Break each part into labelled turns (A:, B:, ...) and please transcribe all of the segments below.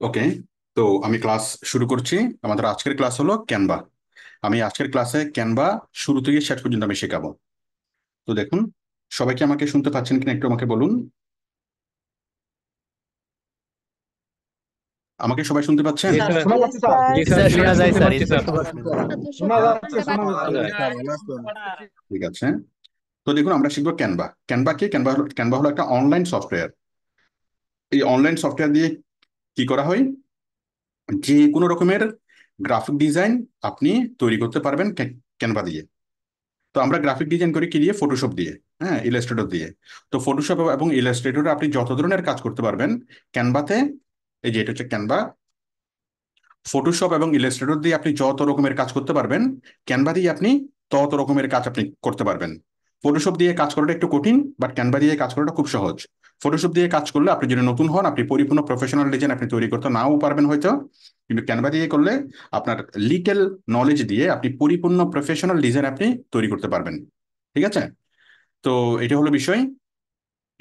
A: ওকে। তো আমি ক্লাস শুরু করছি। আমাদের আজকের ক্লাস হলো ক্যানভা। আমি আজকের ক্লাসে ক্যানভা শুরু থেকে শেষ পর্যন্ত আমি শেখাবো। তো দেখুন, সবাইকে আমাকে শুনতে পাচ্ছেন কিনা একটু আমাকে বলুন। আমাকে সবাই শুনতে পাচ্ছেন?
B: জি
C: স্যার
B: স্যার।
C: শোনা
D: Yes,
C: যাচ্ছে স্যার?
D: sir.
B: জি স্যার,
C: জি স্যার
B: শোনা যায়
C: শুনতে
B: স্যার,
C: পাচ্ছি স্যার।
B: স্পষ্টভাবে শুনতে পাচ্ছি।
C: শোনা যাচ্ছে শোনা যাচ্ছে
B: শোনা
C: স্যার।
B: যায়।
A: ঠিক আছে। তো দেখুন, আমরা শিখবো ক্যানভা। ক্যানভা কি? ক্যানভা হলো একটা অনলাইন সফটওয়্যার। এই অনলাইন সফটওয়্যার দিয়ে কি করা হয়? যে কোনো রকমের গ্রাফিক ডিজাইন আপনি তৈরি করতে পারবেন ক্যানভা দিয়ে। তো আমরা গ্রাফিক ডিজাইন করি কি দিয়ে? ফটোশপ দিয়ে। হ্যাঁ, ইলাস্ট্রেটর দিয়ে। তো ফটোশপ এবং ইলাস্ট্রেটরে আপনি যত ধরনের কাজ করতে পারবেন ক্যানভাতে। এই যে এটা হচ্ছে ক্যানভা। ফটোশপ এবং ইলাস্ট্রেটর দিয়ে আপনি যত রকমের কাজ করতে পারবেন, ক্যানভা দিয়ে আপনি তত রকমের কাজ আপনি করতে পারবেন। ফটোশপ দিয়ে কাজ করাটা একটু কঠিন, বাট ক্যানভা দিয়ে কাজ করাটা খুব সহজ। ফটোশপ দিয়ে কাজ করলে আপনি যদি নতুন হন, আপনি পরিপূর্ণ প্রফেশনাল ডিজাইন আপনি তৈরি করতে নাও পারবেন হয়তো, কিন্তু ক্যানভা দিয়ে করলে আপনার লিটল নলেজ দিয়ে আপনি পরিপূর্ণ প্রফেশনাল ডিজাইন আপনি তৈরি করতে পারবেন। ঠিক আছে? তো এটা হলো বিষয়।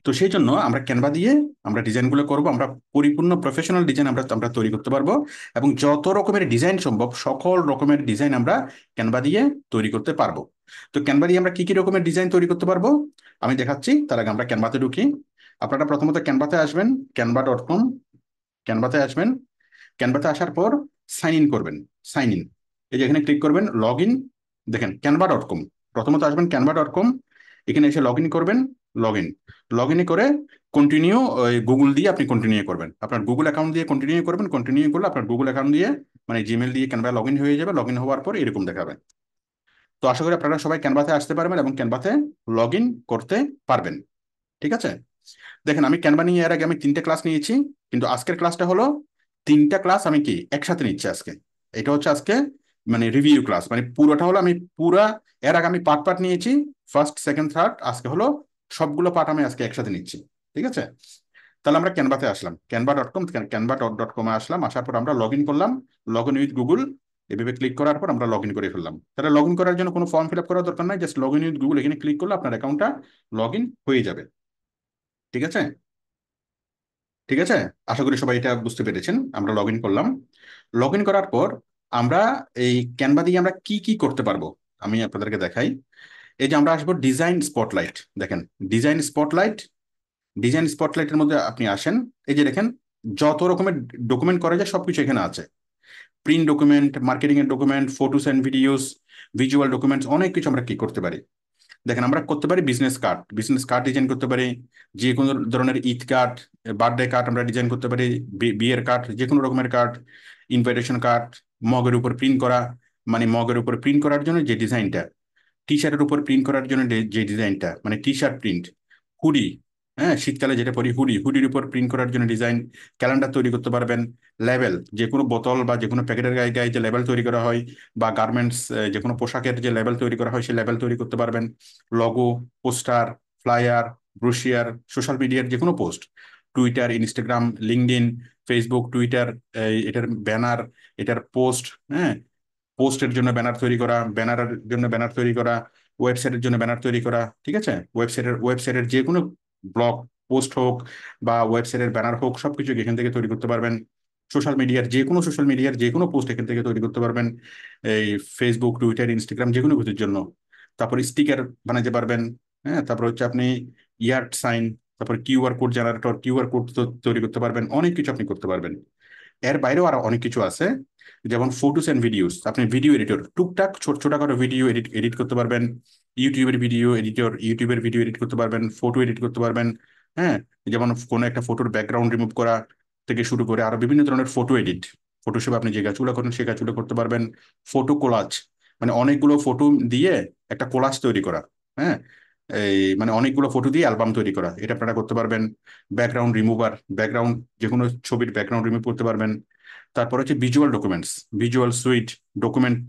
A: তো সেই জন্য আমরা ক্যানভা দিয়ে আমরা ডিজাইনগুলো করব। আমরা পরিপূর্ণ প্রফেশনাল ডিজাইন আমরা আমরা তৈরি করতে পারবো, এবং যত রকমের ডিজাইন সম্ভব সকল রকমের ডিজাইন আমরা ক্যানভা দিয়ে তৈরি করতে পারবো। তো ক্যানভা দিয়ে আমরা কি কি রকমের ডিজাইন তৈরি করতে পারবো আমি দেখাচ্ছি। তার আগে আমরা ক্যানভাতে ঢুকি। আপনারা প্রথমত ক্যানভাতে আসবেন, canva.com। ক্যানভাতে আসবেন। ক্যানভাতে আসার পর সাইন ইন করবেন। সাইন ইন, এই যে এখানে ক্লিক করবেন, লগ ইন। দেখেন canva.com, প্রথমত আসবেন canva.com। এখানে এসে লগ ইন করবেন। লগ ইন, লগ ইন করে কন্টিনিউ, গুগল দিয়ে আপনি কন্টিনিউ করবেন। আপনার গুগল অ্যাকাউন্ট দিয়ে কন্টিনিউ করবেন। কন্টিনিউ করলে আপনার গুগল অ্যাকাউন্ট দিয়ে মানে জিমেল দিয়ে ক্যানভা লগ ইন হয়ে যাবে। লগ ইন হওয়ার পর এরকম দেখাবে। তো আশা করি আপনারা সবাই ক্যানভাতে আসতে পারবেন এবং ক্যানভাতে লগ ইন করতে পারবেন। ঠিক আছে? দেখেন, আমি ক্যানভা নিয়ে এর আগে আমি 3টে ক্লাস নিয়েছি, কিন্তু আজকের ক্লাসটা হলো 3টা ক্লাস আমি কি একসাথে নিচ্ছি আজকে। এটা হচ্ছে আজকে মানে রিভিউ ক্লাস, মানে পুরোটা হলো আমি পুরা, এর আগে আমি পার্ট পার্ট নিয়েছি, ফার্স্ট সেকেন্ড থার্ড। আজকে হলো সবগুলো পার্ট আমি আজকে একসাথে নিচ্ছি। ঠিক আছে? তাহলে আমরা ক্যানভাতে আসলাম, canva.com। canva.com এ আসলাম, আসার পর আমরা লগ ইন করলাম। লগ ইন উইথ গুগল এভাবে ক্লিক করার পর আমরা লগ ইন করে ফেললাম। তাহলে লগ ইন করার জন্য কোনো ফর্ম ফিল আপ করার দরকার নাই, just log in with Google এখানে ক্লিক করলে আপনার অ্যাকাউন্টটা লগ ইন হয়ে যাবে। ঠিক আছে? ঠিক আছে, আশা করি সবাই এটা বুঝতে পেরেছেন। আমরা লগ ইন করলাম। লগ ইন করার পর আমরা এই ক্যানভা দিয়ে আমরা কি কি করতে পারবো আমি আপনাদেরকে দেখাই। এই যে আমরা আসবো ডিজাইন স্পটলাইট। দেখেন, ডিজাইন স্পটলাইট। ডিজাইন স্পটলাইটের মধ্যে আপনি আসেন। এই যে দেখেন, যত রকমের ডকুমেন্ট করা যায় সবকিছু এখানে আছে। প্রিন্ট ডকুমেন্ট, মার্কেটিং এর document, photos and videos, visual documents, অনেক কিছু আমরা কি করতে পারি। দেখেন, আমরা করতে পারি business card. Business card design করতে পারি। যে কোনো ধরনের ঈদ কার্ড, বার্থডে কার্ড আমরা ডিজাইন করতে পারি। বিয়ের কার্ড, যে কোনো রকমের কার্ড, ইনভাইটেশন কার্ড, মগের উপর প্রিন্ট করা, মানে মগের উপর প্রিন্ট করার জন্য যে ডিজাইনটা, টি শার্টের উপর প্রিন্ট করার জন্য যে ডিজাইনটা, মানে টি শার্ট প্রিন্ট, হুডি, হ্যাঁ শীতকালে যেটা পরি হুডি, হুডির উপর প্রিন্ট করার জন্য ডিজাইন, ক্যালেন্ডার তৈরি করতে পারবেন। লেবেল, যে কোনো বোতল বা যে কোনো প্যাকেটের গায়ে গায়ে যে লেবেল তৈরি করা হয়, বা গার্মেন্টস, যে কোনো পোশাকের যে লেবেল তৈরি করা হয় সেই লেবেল তৈরি করতে পারবেন। Logo, poster, flyer, brochure, social মিডিয়ার যে কোনো post, Twitter, Instagram, LinkedIn, Facebook, Twitter, এটার ব্যানার, এটার পোস্ট, হ্যাঁ পোস্টের জন্য ব্যানার তৈরি করা, ব্যানারের জন্য ব্যানার তৈরি করা, ওয়েবসাইটের জন্য ব্যানার তৈরি করা। ঠিক আছে? ওয়েবসাইটের যে কোনো ব্লগ পোস্ট হোক বা ওয়েবসাইটের ব্যানার হোক, সবকিছু এখান থেকে তৈরি করতে পারবেন। সোশ্যাল মিডিয়ার যে কোনো পোস্ট এখান থেকে তৈরি করতে পারবেন। এই ফেসবুক, টুইটার, ইনস্টাগ্রাম যে কোনো কিছুর জন্য। তারপর স্টিকার বানাতে পারবেন। হ্যাঁ, তারপর হচ্ছে আপনি ইয়ার্ড সাইন, তারপর QR code generator, QR code তৈরি করতে পারবেন। অনেক কিছু আপনি করতে পারবেন। এর বাইরেও আরো অনেক কিছু আছে, যেমন ফটোস এন্ড ভিডিওস। আপনি ভিডিও এডিটর, টুকটাক ছোট ছোট করে ভিডিও এডিট এডিট করতে পারবেন। ইউটিউবের ভিডিও এডিট করতে পারবেন, ফটো এডিট করতে পারবেন। হ্যাঁ, যেমন কোনো একটা ফটোর ব্যাকগ্রাউন্ড রিমুভ করা থেকে শুরু করে আরো বিভিন্ন ধরনের ফটো এডিট। ফটোশপে আপনি যে কাজগুলো করেন সেই কাজগুলো করতে পারবেন। ফটো কোলাজ, মানে অনেকগুলো ফটো দিয়ে একটা কোলাজ তৈরি করা। হ্যাঁ, এই মানে অনেকগুলো ফটো দিয়ে অ্যালবাম তৈরি করা, এটা আপনারা করতে পারবেন। ব্যাকগ্রাউন্ড রিমুভার, ব্যাকগ্রাউন্ড যে কোনো ছবির ব্যাকগ্রাউন্ড রিমুভ করতে পারবেন। তারপর হচ্ছে visual documents, visual sweet, document,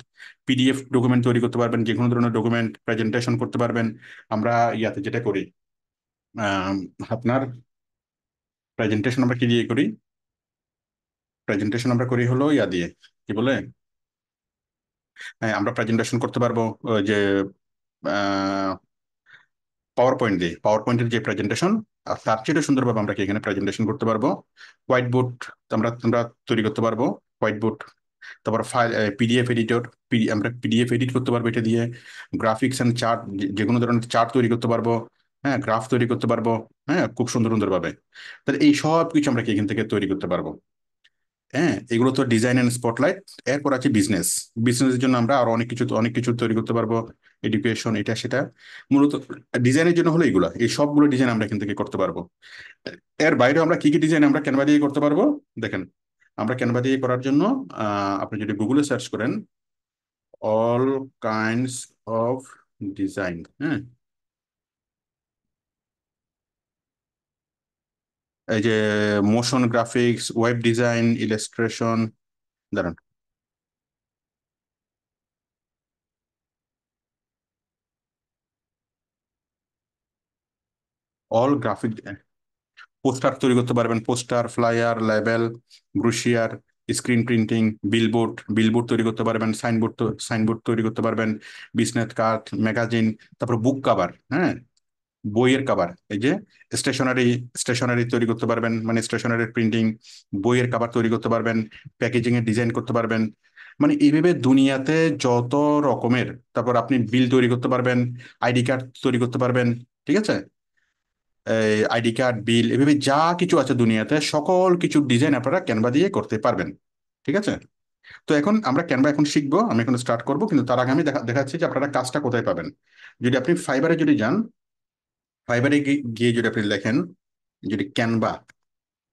A: PDF document তৈরি করতে পারবেন। যে কোনো ধরনের ডকুমেন্ট প্রেজেন্টেশন করতে পারবেন। আমরা ইয়াতে যেটা করি, আহ, আপনার প্রেজেন্টেশন আমরা কি দিয়ে করি? প্রেজেন্টেশন আমরা করি হলো ইয়া দিয়ে, কি বলে, হ্যাঁ আমরা প্রেজেন্টেশন করতে পারবো ওই যে পাওয়ার পয়েন্ট দিয়ে। পাওয়ার পয়েন্টের যে প্রেজেন্টেশন আর তার চেয়ে সুন্দরভাবে আমরা কি এখানে প্রেজেন্টেশন করতে পারবো। হোয়াইট বোর্ড আমরা আমরা তৈরি করতে পারবো। হোয়াইট বোর্ড, তারপর ফাইল, পিডিএফ এডিটর, আমরা পিডিএফ এডিট করতে পারবো এটা দিয়ে। গ্রাফিক্স অ্যান্ড চার্ট, যে কোনো ধরনের চার্ট তৈরি করতে পারবো। হ্যাঁ, গ্রাফ তৈরি করতে পারবো। হ্যাঁ, খুব সুন্দর সুন্দর ভাবে। তাহলে এই সব কিছু আমরা কি এখান থেকে তৈরি করতে পারবো। হ্যাঁ, এগুলো তো ডিজাইন এন্ড স্পটলাইট। এরপর আছে বিজনেস। বিজনেসের জন্য আমরা আরো অনেক কিছু তৈরি করতে পারবো। এডুকেশন, এটা সেটা। মূলত ডিজাইনের জন্য হলো এগুলো, এই সবগুলো ডিজাইন আমরা এখান থেকে করতে পারবো। এর বাইরেও আমরা কি কি ডিজাইন আমরা ক্যানভা দিয়ে করতে পারবো। দেখেন, আমরা ক্যানভা দিয়ে করার জন্য আপনি যদি গুগলে সার্চ করেন অল কাইন্ডস অফ ডিজাইন, হ্যাঁ, এই যে motion graphics, web design, illustration, দাঁড়ান, অল গ্রাফিক, পোস্টার তৈরি করতে পারবেন, poster, flyer, label, brochure, screen printing, billboard তৈরি করতে পারবেন, সাইনবোর্ড তৈরি করতে পারবেন, বিজনেস কার্ড, ম্যাগাজিন, তারপর বুক কাভার, হ্যাঁ, বইয়ের কাভার, এই যে স্টেশনারি, স্টেশনারি তৈরি করতে পারবেন, মানে স্টেশনারি প্রিন্টিং, বইয়ের কাভার তৈরি করতে পারবেন, প্যাকেজিং এর ডিজাইন করতে পারবেন। মানে এইভাবে দুনিয়াতে যত রকমের, তারপর আপনি বিল তৈরি করতে পারবেন, আইডি কার্ড তৈরি করতে পারবেন, ঠিক আছে, আইডি কার্ড, বিল, এভাবে যা কিছু আছে দুনিয়াতে সকল কিছু ডিজাইন আপনারা ক্যানভা দিয়ে করতে পারবেন। ঠিক আছে। তো এখন আমরা ক্যানভা এখন শিখবো, আমি এখন স্টার্ট করবো, কিন্তু তার আগে আমি দেখাচ্ছি যে আপনারা কাজটা কোথায় পাবেন। যদি আপনি ফাইবারে যদি যান, ফাইবারে গিয়ে যদি আপনি লেখেন, যদি Canva,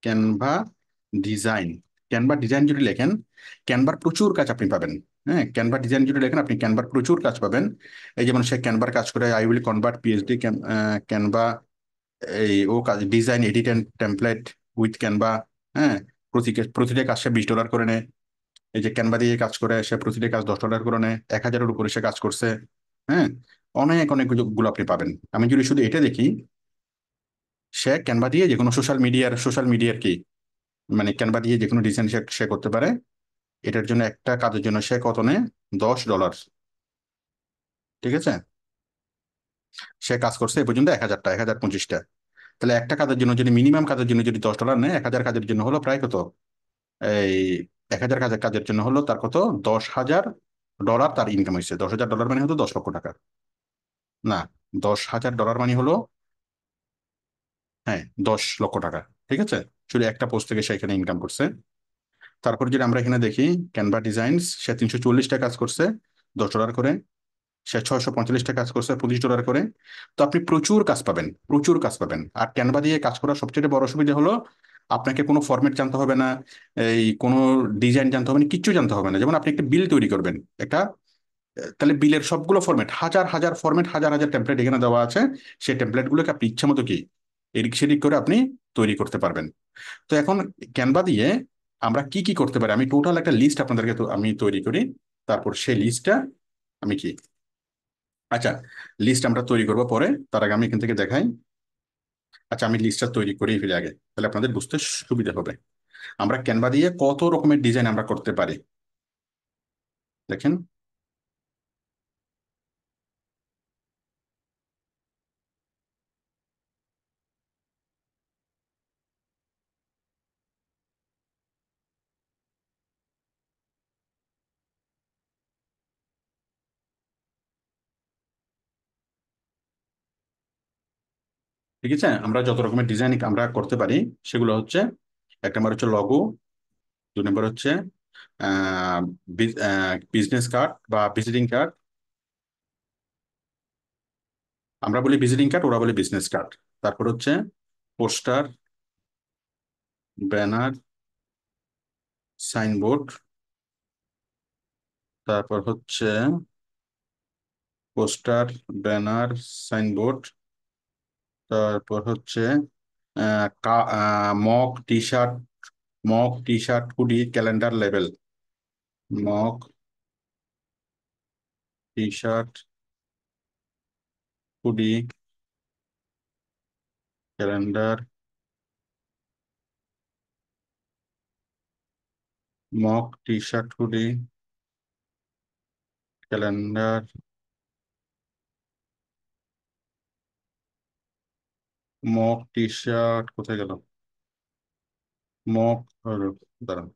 A: Canva design, Canva design যদি লেখেন, ক্যানভার প্রচুর কাজ আপনি পাবেন। হ্যাঁ, ক্যানভা ডিজাইন যদি লেখেন আপনি ক্যানভার প্রচুর কাজ পাবেন। এই যেমন সে ক্যানভার কাজ করে, I will convert PhD Canva, এই ও কাজ design edit and template with Canva. হ্যাঁ, প্রতিটা কাজ সে $20 করে নেয়। এই যে ক্যানভা দিয়ে কাজ করে, সে প্রতিটা কাজ $10 করে নেয়, 1,000-এর উপরে সে কাজ করছে। হ্যাঁ, অনেক অনেক গুলো আপনি পাবেন। আমি যদি শুধু এটা দেখি, সে ক্যানভা দিয়ে যে কোনো সোশ্যাল মিডিয়ার কি, মানে ক্যানভা দিয়ে যে কোনো ডিজাইন সে সে করতে পারে। এটার জন্য একটা কাজের জন্য সে কত নেয়, $10। ঠিক আছে, সে কাজ করছে এ পর্যন্ত 1,000টা, 1,025টা। তাহলে একটা কাজের জন্য যদি, মিনিমাম কাজের জন্য যদি $10 নেয়, 1,000 কাজের জন্য হলো প্রায় কত, এই 1,000 কাজের কাজের জন্য হলো তার কত, $10,000 তার ইনকাম হয়েছে। $10,000 মানে হতো 10 লক্ষ টাকা। না, $10,000 মানে হলো, হ্যাঁ, 10 লক্ষ টাকা। ঠিক আছে, শুধু একটা পোস্ট থেকে সে এখানে ইনকাম করছে। তারপর যদি আমরা এখানে দেখি, ক্যানভা ডিজাইনস, সে 340টা কাজ করছে, $10 করে। সে 645টা কাজ করছে, $25 করে। তো আপনি প্রচুর কাজ পাবেন, প্রচুর কাজ পাবেন। আর ক্যানভা দিয়ে কাজ করার সবচেয়ে বড় সুবিধা হলো আপনাকে কোনো ফরম্যাট জানতে হবে না, এই কোনো ডিজাইন জানতে হবে না, কিচ্ছু জানতে হবে না। যেমন আপনি একটা বিল তৈরি করবেন, একটা, তাহলে বিলের সবগুলো ফরম্যাট, হাজার হাজার ফরম্যাট, হাজার হাজার টেমপ্লেট এখানে দেওয়া আছে। সেই টেমপ্লেট গুলোকে আপনি ইচ্ছা মতো কি এদিক সেদিক করে আপনি তৈরি করতে পারবেন। তো এখন ক্যানভা দিয়ে আমরা কি কি করতে পারি, আমি টোটাল একটা লিস্ট আপনাদেরকে তো আমি তৈরি করি। তারপর সেই লিস্টটা আমি কি, আচ্ছা, লিস্ট আমরা তৈরি করবো পরে, তার আগে আমি এখান থেকে দেখাই। আচ্ছা, আমি লিস্টটা তৈরি করেই ফেলি আগে, তাহলে আপনাদের বুঝতে সুবিধা হবে। আমরা ক্যানভা দিয়ে কত রকমের ডিজাইন আমরা করতে পারি, দেখেন। ঠিক আছে, আমরা যত রকমের ডিজাইন আমরা করতে পারি সেগুলো হচ্ছে, এক নম্বর হচ্ছে লগো, 2 নম্বর হচ্ছে বিজনেস কার্ড বা ভিজিটিং কার্ড। আমরা বলি ভিজিটিং কার্ড, ওরা বলে বিজনেস কার্ড। তারপর হচ্ছে পোস্টার, ব্যানার, সাইনবোর্ড। তারপর হচ্ছে পোস্টার, ব্যানার, সাইনবোর্ড। তারপর হচ্ছে mock T shirt, hoodie, calendar, label. Mock T shirt, hoodie, calendar, mock T shirt, hoodie, calendar, mock T shirt কোথায় গেল? মক, দাঁড়ান।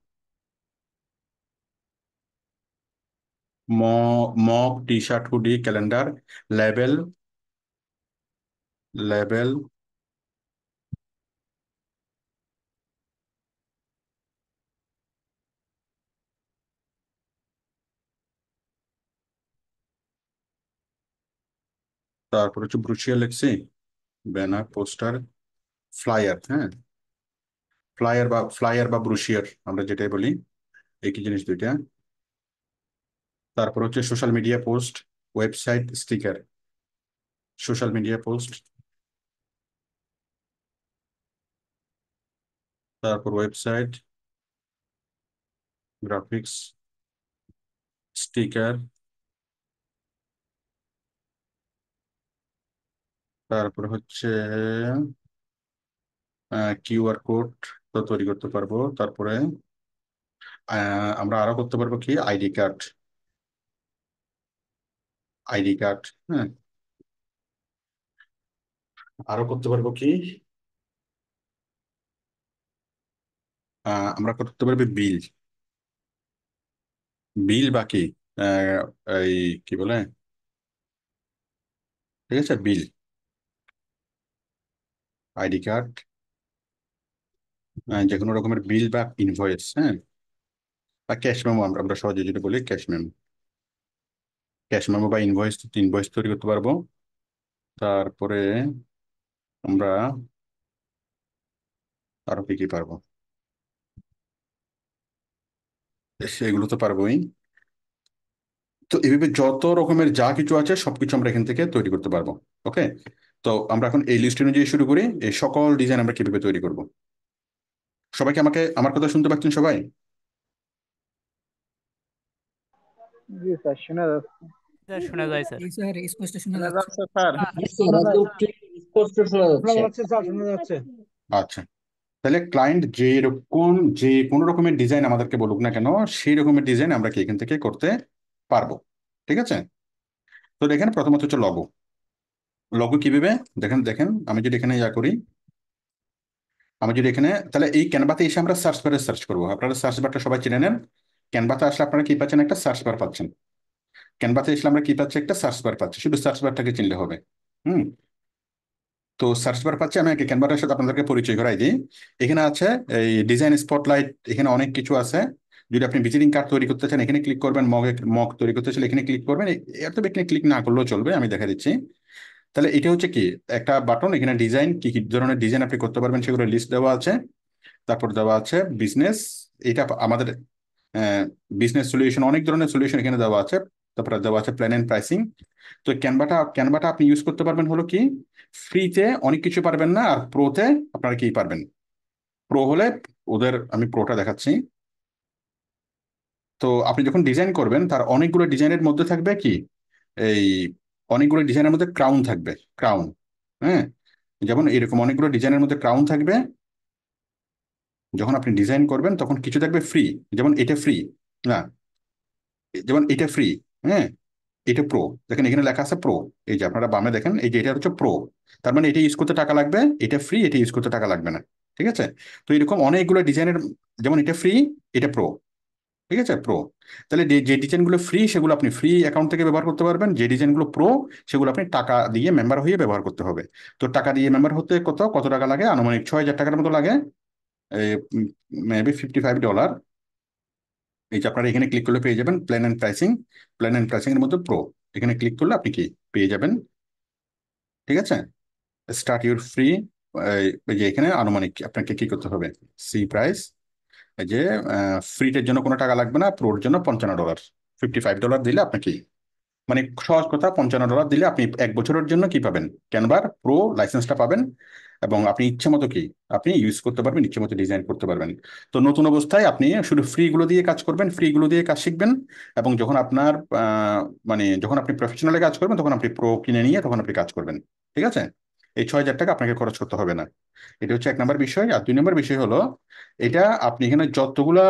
A: Mock T shirt, hoodie, calendar, label, label, তারপর হচ্ছে brochure লিখছি, banner, poster, flyer. হ্যাঁ, flyer বা brochure আমরা যেটাই বলি, একই জিনিস দুইটা। তারপর হচ্ছে social media post, website, sticker. Social media post, তারপর ওয়েবসাইট, গ্রাফিক্স, স্টিকার, তারপর হচ্ছে কিউআর কোড তো তৈরি করতে পারবো। তারপরে আমরা আরো করতে পারবো কি, আইডি কার্ড, আইডি কার্ড। হ্যাঁ, আরো করতে পারবো কি, আমরা করতে পারবো বিল, বিল বাকি, আহ, এই কি বলে, ঠিক আছে, বিল, আইডি কার্ড, যে কোনো রকমের বিল বা ইনভয়েস। হ্যাঁ, বা ক্যাশ মেমো, আমরা আমরা সহজে যেটা বলি ক্যাশ মেমো, ক্যাশ মেমো বা ইনভয়েস, ইনভয়েস তৈরি করতে পারবো। তারপরে আমরা আরো কি কি পারবো, সেগুলো তো পারবোই। তো এইভাবে যত রকমের যা কিছু আছে সবকিছু আমরা এখান থেকে তৈরি করতে পারবো। ওকে, তো আমরা এখন এই লিস্ট অনুযায়ী শুরু করি, এই সকল ডিজাইন আমরা কিভাবে তৈরি করব। সবাইকে, আমাকে আমার কথা শুনতে পাচ্ছেন সবাই?
B: জি স্যার, শোনা যাচ্ছে।
C: স্যার শোনা যায় স্যার।
D: এই স্যার স্পষ্ট শোনা
B: শোনা
D: যাচ্ছে।
B: যাচ্ছে স্যার।
E: স্যার একদম ঠিক স্পষ্ট শোনা
B: শোনা
E: যাচ্ছে।
B: যাচ্ছে স্যার, শোনা যাচ্ছে।
A: আচ্ছা, তাহলে ক্লায়েন্ট যে কোনো রকমের ডিজাইন আমাদেরকে বলুক না কেন, সেই রকমের ডিজাইন আমরা কি এখান থেকে করতে পারবো। ঠিক আছে, তো দেখেন প্রথমত হচ্ছে লগো। লগো কিভাবে, দেখেন দেখেন, আমি যদি এখানে ইয়া করি, আমি যদি এখানে, তাহলে এই ক্যানভাতে এসে আমরা সার্চ বারে সার্চ করবো। আপনারা সার্চ বারটা সবাই চিনে নেন। ক্যানভাতে আসলে আপনারা কি পাচ্ছেন, একটা সার্চ বার পাচ্ছেন। ক্যানভাতে আসলে আমরা কি পাচ্ছি, একটা সার্চ বার পাচ্ছি, শুধু সার্চ বারটাকে চিনলে হবে। হুম, তো সার্চ বার পাচ্ছি। আমি ক্যানভাটার সাথে আপনাদেরকে পরিচয় করাই দিই। এখানে আছে এই ডিজাইন স্পটলাইট, এখানে অনেক কিছু আছে। যদি আপনি ভিজিটিং কার্ড তৈরি করতে চান এখানে ক্লিক করবেন, মগ তৈরি করতে চাইলে এখানে ক্লিক করবেন। এত এখানে ক্লিক না করলেও চলবে, আমি দেখা দিচ্ছি। তাহলে এটা হচ্ছে কি, একটা বাটন, এখানে ডিজাইন, কি কি ধরনের ডিজাইন আপনি করতে পারবেন সেগুলো লিস্ট দেওয়া আছে। তারপর দেওয়া আছে বিজনেস, এটা আমাদের বিজনেস সলিউশন, অনেক ধরনের সলিউশন এখানে দেওয়া আছে। তারপরে দেওয়া আছে প্ল্যান এন্ড প্রাইসিং। তো ক্যানভাটা আপনি ইউজ করতে পারবেন হলো কি, ফ্রিতে অনেক কিছু পারবেন না, আর প্রোতে আপনারা কি পারবেন। প্রো হলে ওদের, আমি প্রোটা দেখাচ্ছি। তো আপনি যখন ডিজাইন করবেন তার অনেকগুলো ডিজাইনের মধ্যে থাকবে কি, এই অনেকগুলো ডিজাইনের মধ্যে ক্রাউন থাকবে, ক্রাউন। হ্যাঁ, যেমন এরকম অনেকগুলো ডিজাইনের মধ্যে ক্রাউন থাকবে। যখন আপনি ডিজাইন করবেন তখন কিছু থাকবে ফ্রি, যেমন এটা ফ্রি, না, যেমন এটা ফ্রি। হ্যাঁ, এটা প্রো, দেখেন এখানে লেখা আছে প্রো। এই যে আপনারা বামে দেখেন, এই যে এটা হচ্ছে প্রো, তার মানে এটা ইউজ করতে টাকা লাগবে, এটা ফ্রি, এটা ইউজ করতে টাকা লাগবে না। ঠিক আছে, তো এরকম অনেকগুলো ডিজাইনের, যেমন এটা ফ্রি, এটা প্রো। ঠিক আছে, প্রো। তাহলে যে ডিজাইনগুলো ফ্রি সেগুলো আপনি ফ্রি অ্যাকাউন্ট থেকে ব্যবহার করতে পারবেন, যে ডিজাইনগুলো প্রো সেগুলো আপনি টাকা দিয়ে মেম্বার হয়ে ব্যবহার করতে হবে। তো টাকা দিয়ে মেম্বার হতে কত কত টাকা লাগে, আনুমানিক 6,000 টাকার মতো লাগে, মেবি $55। এই যে আপনারা এখানে ক্লিক করলে পেয়ে যাবেন plan and pricing. Plan and pricing এর মধ্যে প্রো, এখানে ক্লিক করলে আপনি কি পেয়ে যাবেন। ঠিক আছে, স্টার্ট ইউর ফ্রি। এই যে এখানে আনুমানিক আপনাকে কি করতে হবে, সি প্রাইস। এই যে ফ্রিটের জন্য কোনো টাকা লাগবে না, প্রোর জন্য $55, $55 দিলে আপনাকে, মানে সহজ কথা, $55 দিলে আপনি 1 বছরের জন্য কি পাবেন, ক্যানভার প্রো লাইসেন্সটা পাবেন। এবং আপনি ইচ্ছে মতো কি, আপনি ইউজ করতে পারবেন, ইচ্ছে মতো ডিজাইন করতে পারবেন। তো নতুন অবস্থায় আপনি শুধু ফ্রি গুলো দিয়ে কাজ করবেন, ফ্রি গুলো দিয়ে কাজ শিখবেন। এবং যখন আপনার মানে যখন আপনি প্রফেশনালে কাজ করবেন তখন আপনি প্রো কিনে নিয়ে তখন আপনি কাজ করবেন। ঠিক আছে, এই 6,000 টাকা আপনাকে খরচ করতে হবে না। এটা হচ্ছে 1 নম্বর বিষয়। আর 2 নম্বর বিষয় হলো, এটা আপনি এখানে যতগুলা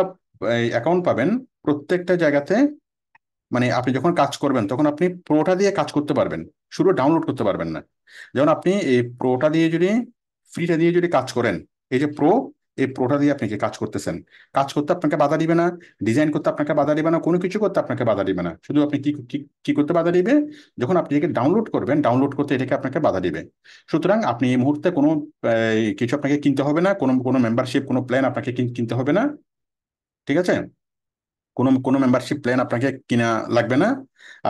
A: অ্যাকাউন্ট পাবেন প্রত্যেকটা জায়গাতে, মানে আপনি যখন কাজ করবেন তখন আপনি প্রোটা দিয়ে কাজ করতে পারবেন, শুধু ডাউনলোড করতে পারবেন না। যেমন আপনি এই প্রোটা দিয়ে যদি ফ্রিটা দিয়ে যদি কাজ করেন, এই যে প্রো, এই প্রোটা দিয়ে আপনি কি কাজ করতেছেন, কাজ করতে আপনাকে বাধা দিবে না, ডিজাইন করতে আপনাকে বাধা দিবে না, কোনো কিছু করতে আপনাকে বাধা দিবে না। শুধু আপনি কি কি কি করতে বাধা দিবে, যখন আপনি এটাকে ডাউনলোড করবেন, ডাউনলোড করতে এটাকে আপনাকে বাধা দিবে। সুতরাং আপনি এই মুহূর্তে কোনো কিছু আপনাকে কিনতে হবে না, কোনো কোনো মেম্বারশিপ, কোনো প্ল্যান আপনাকে কিনতে হবে না। ঠিক আছে, কোনো কোনো মেম্বারশিপ প্ল্যান আপনাকে কিনা লাগবে না।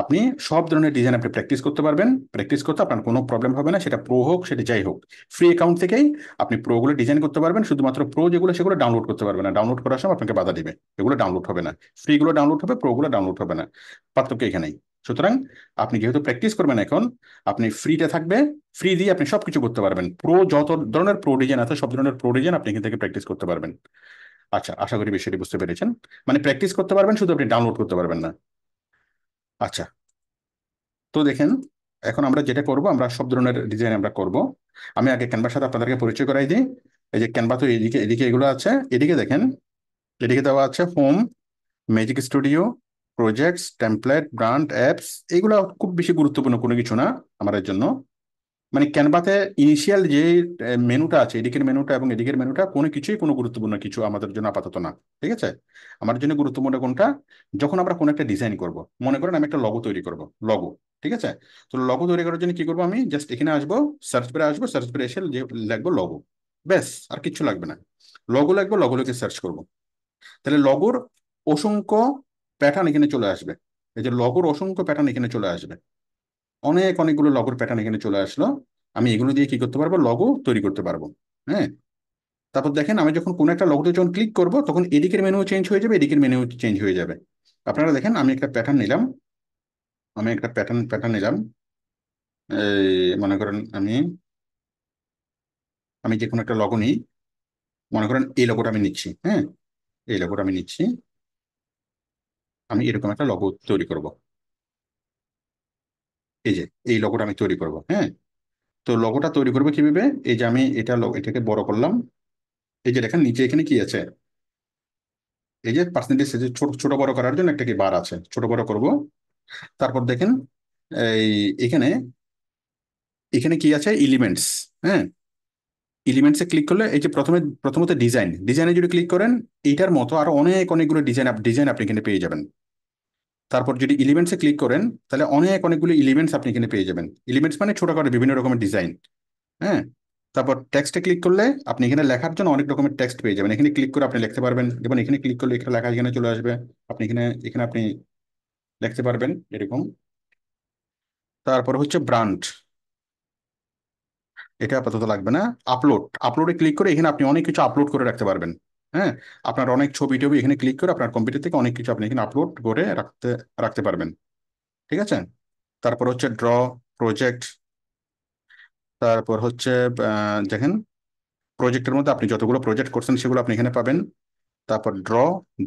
A: আপনি সব ধরনের ডিজাইন আপনি প্র্যাকটিস করতে পারবেন, প্র্যাকটিস করতে আপনার কোনো প্রবলেম হবে না, সেটা প্রো হোক সেটা যাই হোক। ফ্রি অ্যাকাউন্ট থেকেই আপনি প্রোগুলো ডিজাইন করতে পারবেন, শুধুমাত্র প্রো যেগুলো সেগুলো ডাউনলোড করতে পারবেন না, ডাউনলোড করার সময় আপনাকে বাধা দিবে, এগুলো ডাউনলোড হবে না। ফ্রিগুলো ডাউনলোড হবে, প্রোগুলো ডাউনলোড হবে না, পার্থক্য এখানেই। সুতরাং আপনি যেহেতু প্র্যাকটিস করবেন এখন, আপনি ফ্রিতে থাকবে, ফ্রি দিয়ে আপনি সবকিছু করতে পারবেন। প্রো যত ধরনের প্রো ডিজাইন আছে, সব ধরনের প্রো ডিজাইন আপনি এখান থেকে প্র্যাকটিস করতে পারবেন। আচ্ছা, আশা করি বিষয়টি বুঝতে পেরেছেন। মানে প্র্যাকটিস করতে পারবেন, শুধু আপনি ডাউনলোড করতে পারবেন না। আচ্ছা, তো দেখেন, এখন আমরা যেটা করব, আমরা সব ধরনের ডিজাইন আমরা করব। আমি আগে ক্যানভার সাথে আপনাদেরকে পরিচয় করাই দিই। এই যে ক্যানভা, তো এদিকে এদিকে এগুলো আছে, এদিকে দেখেন, এদিকে দেওয়া আছে home, magic studio, projects, template, brand, apps. এগুলো খুব বেশি গুরুত্বপূর্ণ কোনো কিছু না আমাদের জন্য। মানে ক্যানভাতে ইনিশিয়াল যে মেনুটা আছে, এদিকের মেনুটা এবং এদিকের মেনুটা, কোনো কিছুই কোনো গুরুত্বপূর্ণ কিছু আমাদের জন্য আপাতত না। ঠিক আছে, আমার জন্য গুরুত্বপূর্ণ কোনটা, যখন আমরা কোনো একটা ডিজাইন করব, মনে করেন আমি একটা লগো তৈরি করব, লগো। ঠিক আছে, তো লগো তৈরি করার জন্য কি করবো, আমি জাস্ট এখানে আসবো, সার্চ বারে আসবো, সার্চ বারে এসে যে লিখবো লগো, ব্যাস, আর কিছু লাগবে না। লগো লাগবে, লগো লিখে সার্চ করবো, তাহলে লগোর অসংখ্য প্যাটার্ন এখানে চলে আসবে। এই যে লগোর অসংখ্য প্যাটার্ন এখানে চলে আসবে, অনেকগুলো লগোর প্যাটার্ন এখানে চলে আসলো। আমি এগুলো দিয়ে কি করতে পারবো, লগো তৈরি করতে পারবো। হ্যাঁ, তারপর দেখেন, আমি যখন কোনো একটা লগোতে যখন ক্লিক করব, তখন এদিকের মেনু চেঞ্জ হয়ে যাবে, এদিকের মেনু চেঞ্জ হয়ে যাবে। আপনারা দেখেন, আমি একটা প্যাটার্ন নিলাম, আমি একটা প্যাটার্ন প্যাটার্ন নিলাম। এই মনে করেন আমি আমি যে কোনো একটা লগো নিই, মনে করেন এই লগোটা আমি নিচ্ছি। হ্যাঁ, এই লগোটা আমি নিচ্ছি, আমি এরকম একটা লগো তৈরি করব। এই যে এই লগোটা আমি তৈরি করব। হ্যাঁ, তো লগোটা তৈরি করবো কিভাবে, এই যে আমি এটাকে বড় করলাম। এই যে দেখেন নিচে এখানে কি আছে, এই যে পার্সেন্টেজ, ছোট ছোট বড় করার জন্য একটা কি বার আছে, ছোট বড় করব। তারপর দেখেন, এই এখানে এখানে কি আছে, এলিমেন্টস। হ্যাঁ, এলিমেন্টসে ক্লিক করলে এই যে প্রথমত ডিজাইনে যদি ক্লিক করেন, এইটার মতো আরো অনেকগুলো ডিজাইন আপনি এখানে পেয়ে যাবেন। তারপর যদি এলিমেন্টসে ক্লিক করেন, তাহলে অনেকগুলো এলিমেন্টস আপনি এখানে পেয়ে যাবেন। এলিমেন্টস মানে ছোটখাটো বিভিন্ন রকমের ডিজাইন। হ্যাঁ, তারপর টেক্সটে ক্লিক করলে আপনি এখানে লেখার জন্য অনেক রকমের টেক্সট পেয়ে যাবেন, এখানে ক্লিক করে আপনি লিখতে পারবেন। যেমন এখানে ক্লিক করলে এখানে লেখা এখানে চলে আসবে, আপনি এখানে এখানে আপনি লিখতে পারবেন এরকম। তারপর হচ্ছে ব্র্যান্ড, এটা আপাতত লাগবে না। আপলোডে ক্লিক করে এখানে আপনি অনেক কিছু আপলোড করে রাখতে পারবেন। হ্যাঁ, আপনার অনেক ছবি টবি এখানে ক্লিক করে আপনার কম্পিউটার থেকে অনেক কিছু আপনি এখানে আপলোড করে রাখতে রাখতে পারবেন। ঠিক আছে, তারপর হচ্ছে ড্র, প্রজেক্ট। তারপর হচ্ছে দেখেন, প্রজেক্টের মধ্যে আপনি যতগুলো প্রজেক্ট করছেন সেগুলো আপনি এখানে পাবেন। তারপর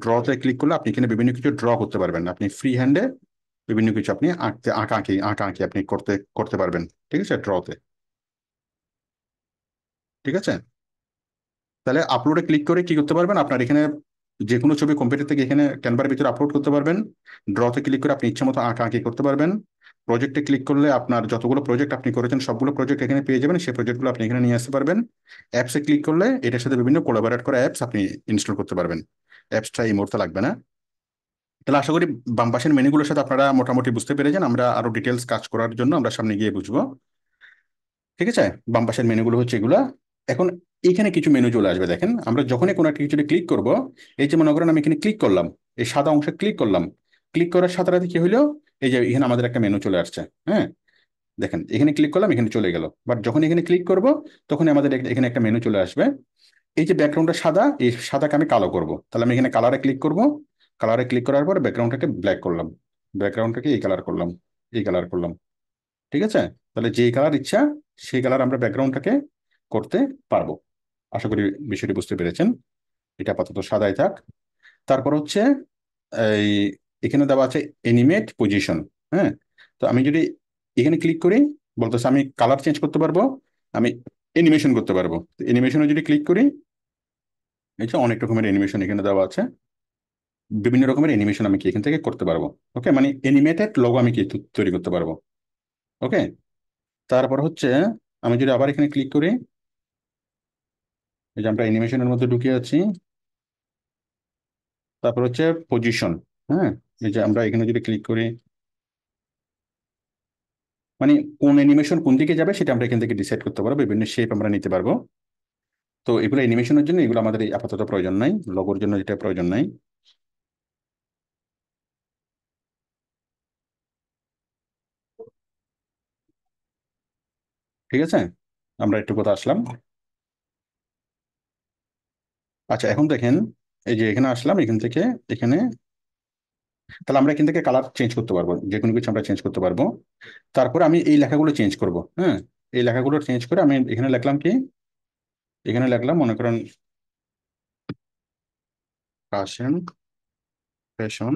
A: ড্রতে ক্লিক করলে আপনি এখানে বিভিন্ন কিছু ড্র করতে পারবেন, আপনি ফ্রি হ্যান্ডে বিভিন্ন কিছু আপনি আঁকা আঁকি আপনি করতে করতে পারবেন। ঠিক আছে, ড্রতে। ঠিক আছে, তাহলে আপলোডে ক্লিক করে কি করতে পারবেন, আপনার এখানে যে কোনো ছবি কম্পিউটার থেকে এখানে ক্যানভার ভিতরে আপলোড করতে পারবেন। ড্রতে ক্লিক করে আপনি ইচ্ছা মতো আঁকি করতে পারবেন। প্রজেক্টে ক্লিক করলে আপনার যতগুলো প্রজেক্ট আপনি করেছেন সবগুলো প্রজেক্ট এখানে পেয়ে যাবেন, সেই প্রজেক্টগুলো আপনি এখানে নিয়ে আসতে পারবেন। অ্যাপসে ক্লিক করলে এটার সাথে বিভিন্ন কোলাবোরেট করা অ্যাপস আপনি ইনস্টল করতে পারবেন। অ্যাপসটা এই মুহূর্তে লাগবে না। তাহলে আশা করি বাম পাশের মেনুগুলোর সাথে আপনারা মোটামুটি বুঝতে পেরেছেন, আমরা আরো ডিটেলস কাজ করার জন্য আমরা সামনে গিয়ে বুঝবো। ঠিক আছে, বাম পাশের মেনুগুলো হচ্ছে এগুলা। এখন এখানে কিছু মেনু চলে আসবে, দেখেন আমরা যখনই কোনো একটা কিছুতে ক্লিক করব, এই যে মনে করেন আমি এখানে ক্লিক করলাম, এই সাদা অংশে ক্লিক করলাম, ক্লিক করার সাথে সাথে কি হলো, এই যে এখানে আমাদের একটা মেনু চলে আসছে। হ্যাঁ, দেখেন এখানে ক্লিক করলাম, এখানে চলে গেল। বাট যখন এখানে ক্লিক করব, তখনই আমাদের এখানে একটা মেনু চলে আসবে। এই যে ব্যাকগ্রাউন্ডটা সাদা, এই সাদাকে আমি কালো করব, তাহলে আমি এখানে কালারে ক্লিক করব। কালারে ক্লিক করার পর ব্যাকগ্রাউন্ডটাকে ব্ল্যাক করলাম, ব্যাকগ্রাউন্ডটাকে এই কালার করলাম, এই কালার করলাম। ঠিক আছে, তাহলে যেই কালার ইচ্ছা সেই কালার আমরা ব্যাকগ্রাউন্ডটাকে করতে পারবো। আশা করি বিষয়টি বুঝতে পেরেছেন। এটা আপাতত সাদাই থাক। তারপর হচ্ছে এই এখানে দেওয়া আছে এনিমেট পজিশন। হ্যাঁ, তো আমি যদি এখানে ক্লিক করি, বলতেছে আমি কালার চেঞ্জ করতে পারবো, আমি এনিমেশন করতে পারবো। এনিমেশনে যদি ক্লিক করি, এই যে অনেক রকমের এনিমেশন এখানে দেওয়া আছে, বিভিন্ন রকমের এনিমেশন আমি কি এখান থেকে করতে পারবো। ওকে, মানে এনিমেটেড লোগো আমি কি তৈরি করতে পারবো। ওকে, তারপর হচ্ছে আমি যদি আবার এখানে ক্লিক করি, এই যে আমরা অ্যানিমেশনের মধ্যে ঢুকে আছি। তারপর হচ্ছে পজিশন। হ্যাঁ, এই যে আমরা এখানে যদি ক্লিক করি, মানে কোন অ্যানিমেশন কোন দিকে যাবে সেটা আমরা এখান থেকে ডিসাইড করতে পারবো, বিভিন্ন শেপ আমরা নিতে পারবো। তো এগুলো অ্যানিমেশনের জন্য, এগুলো আমাদের এই আপাতত প্রয়োজন নাই, লোগোর জন্য এটা প্রয়োজন নাই। ঠিক আছে, আমরা একটু কথা আসলাম। আচ্ছা, এখন দেখেন, এই যে এখানে আসলাম, এখান থেকে এখানে, তাহলে আমরা এখান থেকে কালার চেঞ্জ করতে পারবো, যে কোনো কিছু আমরা চেঞ্জ করতে পারবো। তারপর আমি এই লেখাগুলো চেঞ্জ করব। হ্যাঁ, এই লেখাগুলো চেঞ্জ করে আমি এখানে লিখলাম কি, এখানে লিখলাম মনে করেন কাশেম ফ্যাশন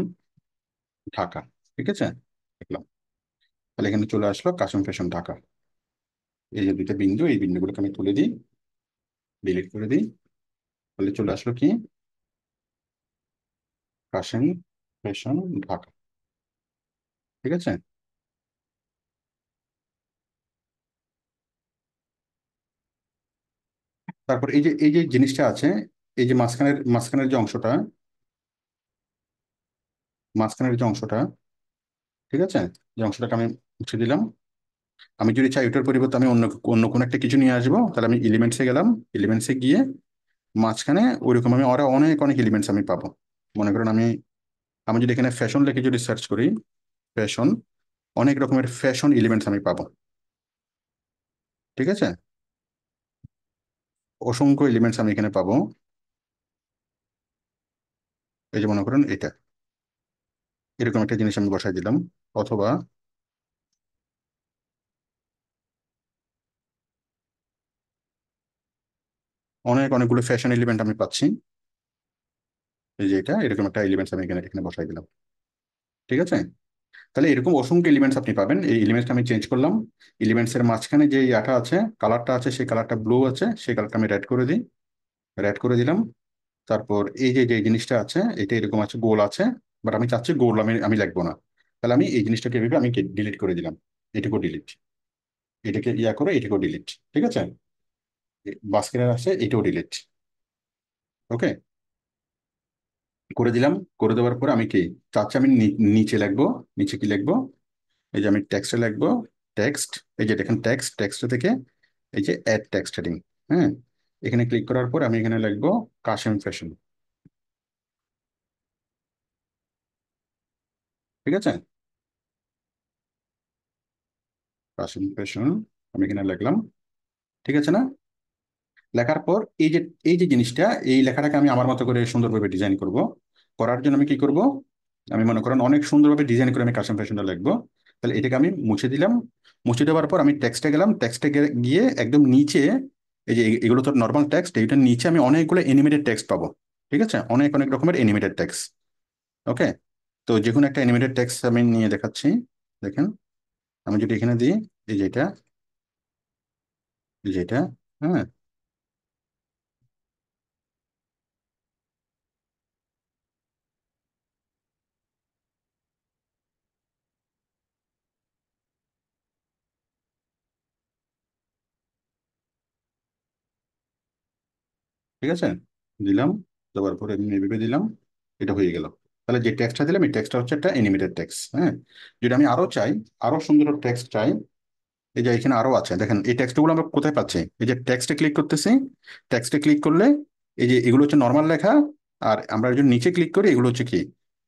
A: ঢাকা। ঠিক আছে, লিখলাম। তাহলে এখানে চলে আসলো কাশেম ফ্যাশন ঢাকা। এই যে দুইটা বিন্দু, এই বিন্দুগুলোকে আমি তুলে দিই, ডিলিট করে দিই। তাহলে চলে আসলো কি, কাশেম ফ্যাশন ঢাকা। ঠিক আছে। তারপর এই যে জিনিসটা আছে, এই যে মাঝখানের যে অংশটা, মাঝখানের যে অংশটা, ঠিক আছে, যে অংশটাকে আমি মুছে দিলাম। আমি যদি চাই ওটার পরিবর্তে আমি অন্য অন্য কোনো একটা কিছু নিয়ে আসবো, তাহলে আমি এলিমেন্টসে গেলাম, এলিমেন্টসে গিয়ে মাঝখানে ওইরকম আমি আরো অনেক অনেক এলিমেন্টস আমি পাবো। মনে করেন আমি আমি যদি এখানে ফ্যাশন লিখে যদি সার্চ করি, ফ্যাশন, অনেক রকমের ফ্যাশন এলিমেন্টস আমি পাবো। ঠিক আছে, অসংখ্য এলিমেন্টস আমি এখানে পাবো। এই যে মনে করেন এটা, এরকম একটা জিনিস আমি বসাই দিলাম। অথবা অনেকগুলো ফ্যাশন এলিমেন্ট আমি পাচ্ছি। এই যে এটা, এরকম একটা এলিমেন্টস আমি এখানে এখানে বসাই দিলাম। ঠিক আছে, তাহলে এরকম অসংখ্য এলিমেন্টস আপনি পাবেন। এই এলিমেন্টস আমি চেঞ্জ করলাম। এলিমেন্টস এর মাঝখানে যে ইয়াটা আছে, কালারটা আছে, সেই কালারটা ব্লু আছে, সেই কালারটা আমি রেড করে দিই, রেড করে দিলাম। তারপর এই যে যে জিনিসটা আছে, এটা এরকম আছে, গোল আছে, বাট আমি চাচ্ছি গোল আমি আমি লিখবো না। তাহলে আমি এই জিনিসটাকে ভেবে আমি ডিলিট করে দিলাম। এটুকু ডিলিট, এটাকে ইয়া করে এটুকু ডিলিট। ঠিক আছে, বাস্কেটের আছে, এটাও ডিলিট। ওকে, করে দিলাম। করে দেওয়ার পর আমি কি চাচ্ছি, আমি নিচে লিখবো। নিচে কি লিখবো, এই যে আমি টেক্সটে লিখবো, টেক্সট। এই যে দেখেন টেক্সট, টেক্সট থেকে এই যে অ্যাড টেক্সট হেডিং। হ্যাঁ, এখানে ক্লিক করার পর আমি এখানে লিখবো কাশেম ফ্যাশন। ঠিক আছে, কাশেম ফ্যাশন আমি এখানে লিখলাম। ঠিক আছে না, লেখার পর এই যে জিনিসটা, এই লেখাটাকে আমি আমার মতো করে সুন্দরভাবে ডিজাইন করব। করার জন্য আমি কি করব, আমি মনে করেন অনেক সুন্দরভাবে ডিজাইন করে আমি কাস্টম ফ্যাশনটা লিখবো। তাহলে এটাকে আমি মুছে দিলাম। মুছে দেওয়ার পর আমি টেক্সটে গেলাম, টেক্সটে গিয়ে একদম নিচে, এই যে এগুলো তো নর্মাল টেক্সট, এইটার নিচে আমি অনেকগুলো এনিমেটেড টেক্সট পাবো। ঠিক আছে, অনেক অনেক রকমের এনিমেটেড টেক্সট। ওকে, তো যে কোনো একটা এনিমেটেড টেক্সট আমি নিয়ে দেখাচ্ছি। দেখেন, আমি যদি এখানে দিই, এই যেটা, এই যেটা, হ্যাঁ, ঠিক আছে, দিলাম। দেওয়ার পরে আমি এভাবে দিলাম, এটা হয়ে গেল। তাহলে যে টেক্সটটা দিলাম, এই টেক্সটটা হচ্ছে একটা অ্যানিমেটেড টেক্সট। হ্যাঁ, যদি আমি আরো চাই, আরো সুন্দর টেক্সট চাই, এই যে এখানে আরো আছে, দেখেন এই টেক্সটগুলো আমরা কোথায় পাচ্ছি, এই যে টেক্সটে ক্লিক করতেছি। টেক্সটে ক্লিক করলে এই যে এগুলো হচ্ছে নর্মাল লেখা। আর আমরা যদি নিচে ক্লিক করি, এগুলো হচ্ছে কি,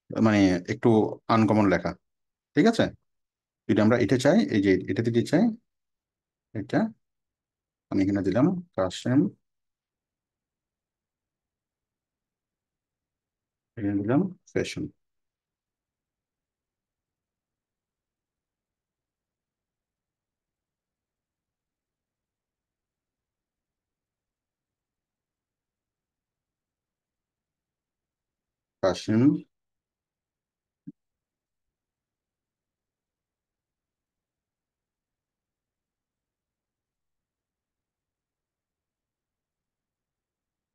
A: মানে একটু আনকমন লেখা। ঠিক আছে, যদি আমরা এটা চাই, এই যে এটাতে কি চাই, এটা আমি এখানে দিলাম কাশেম, এখানে দিলাম ফ্যাশন। কাশেম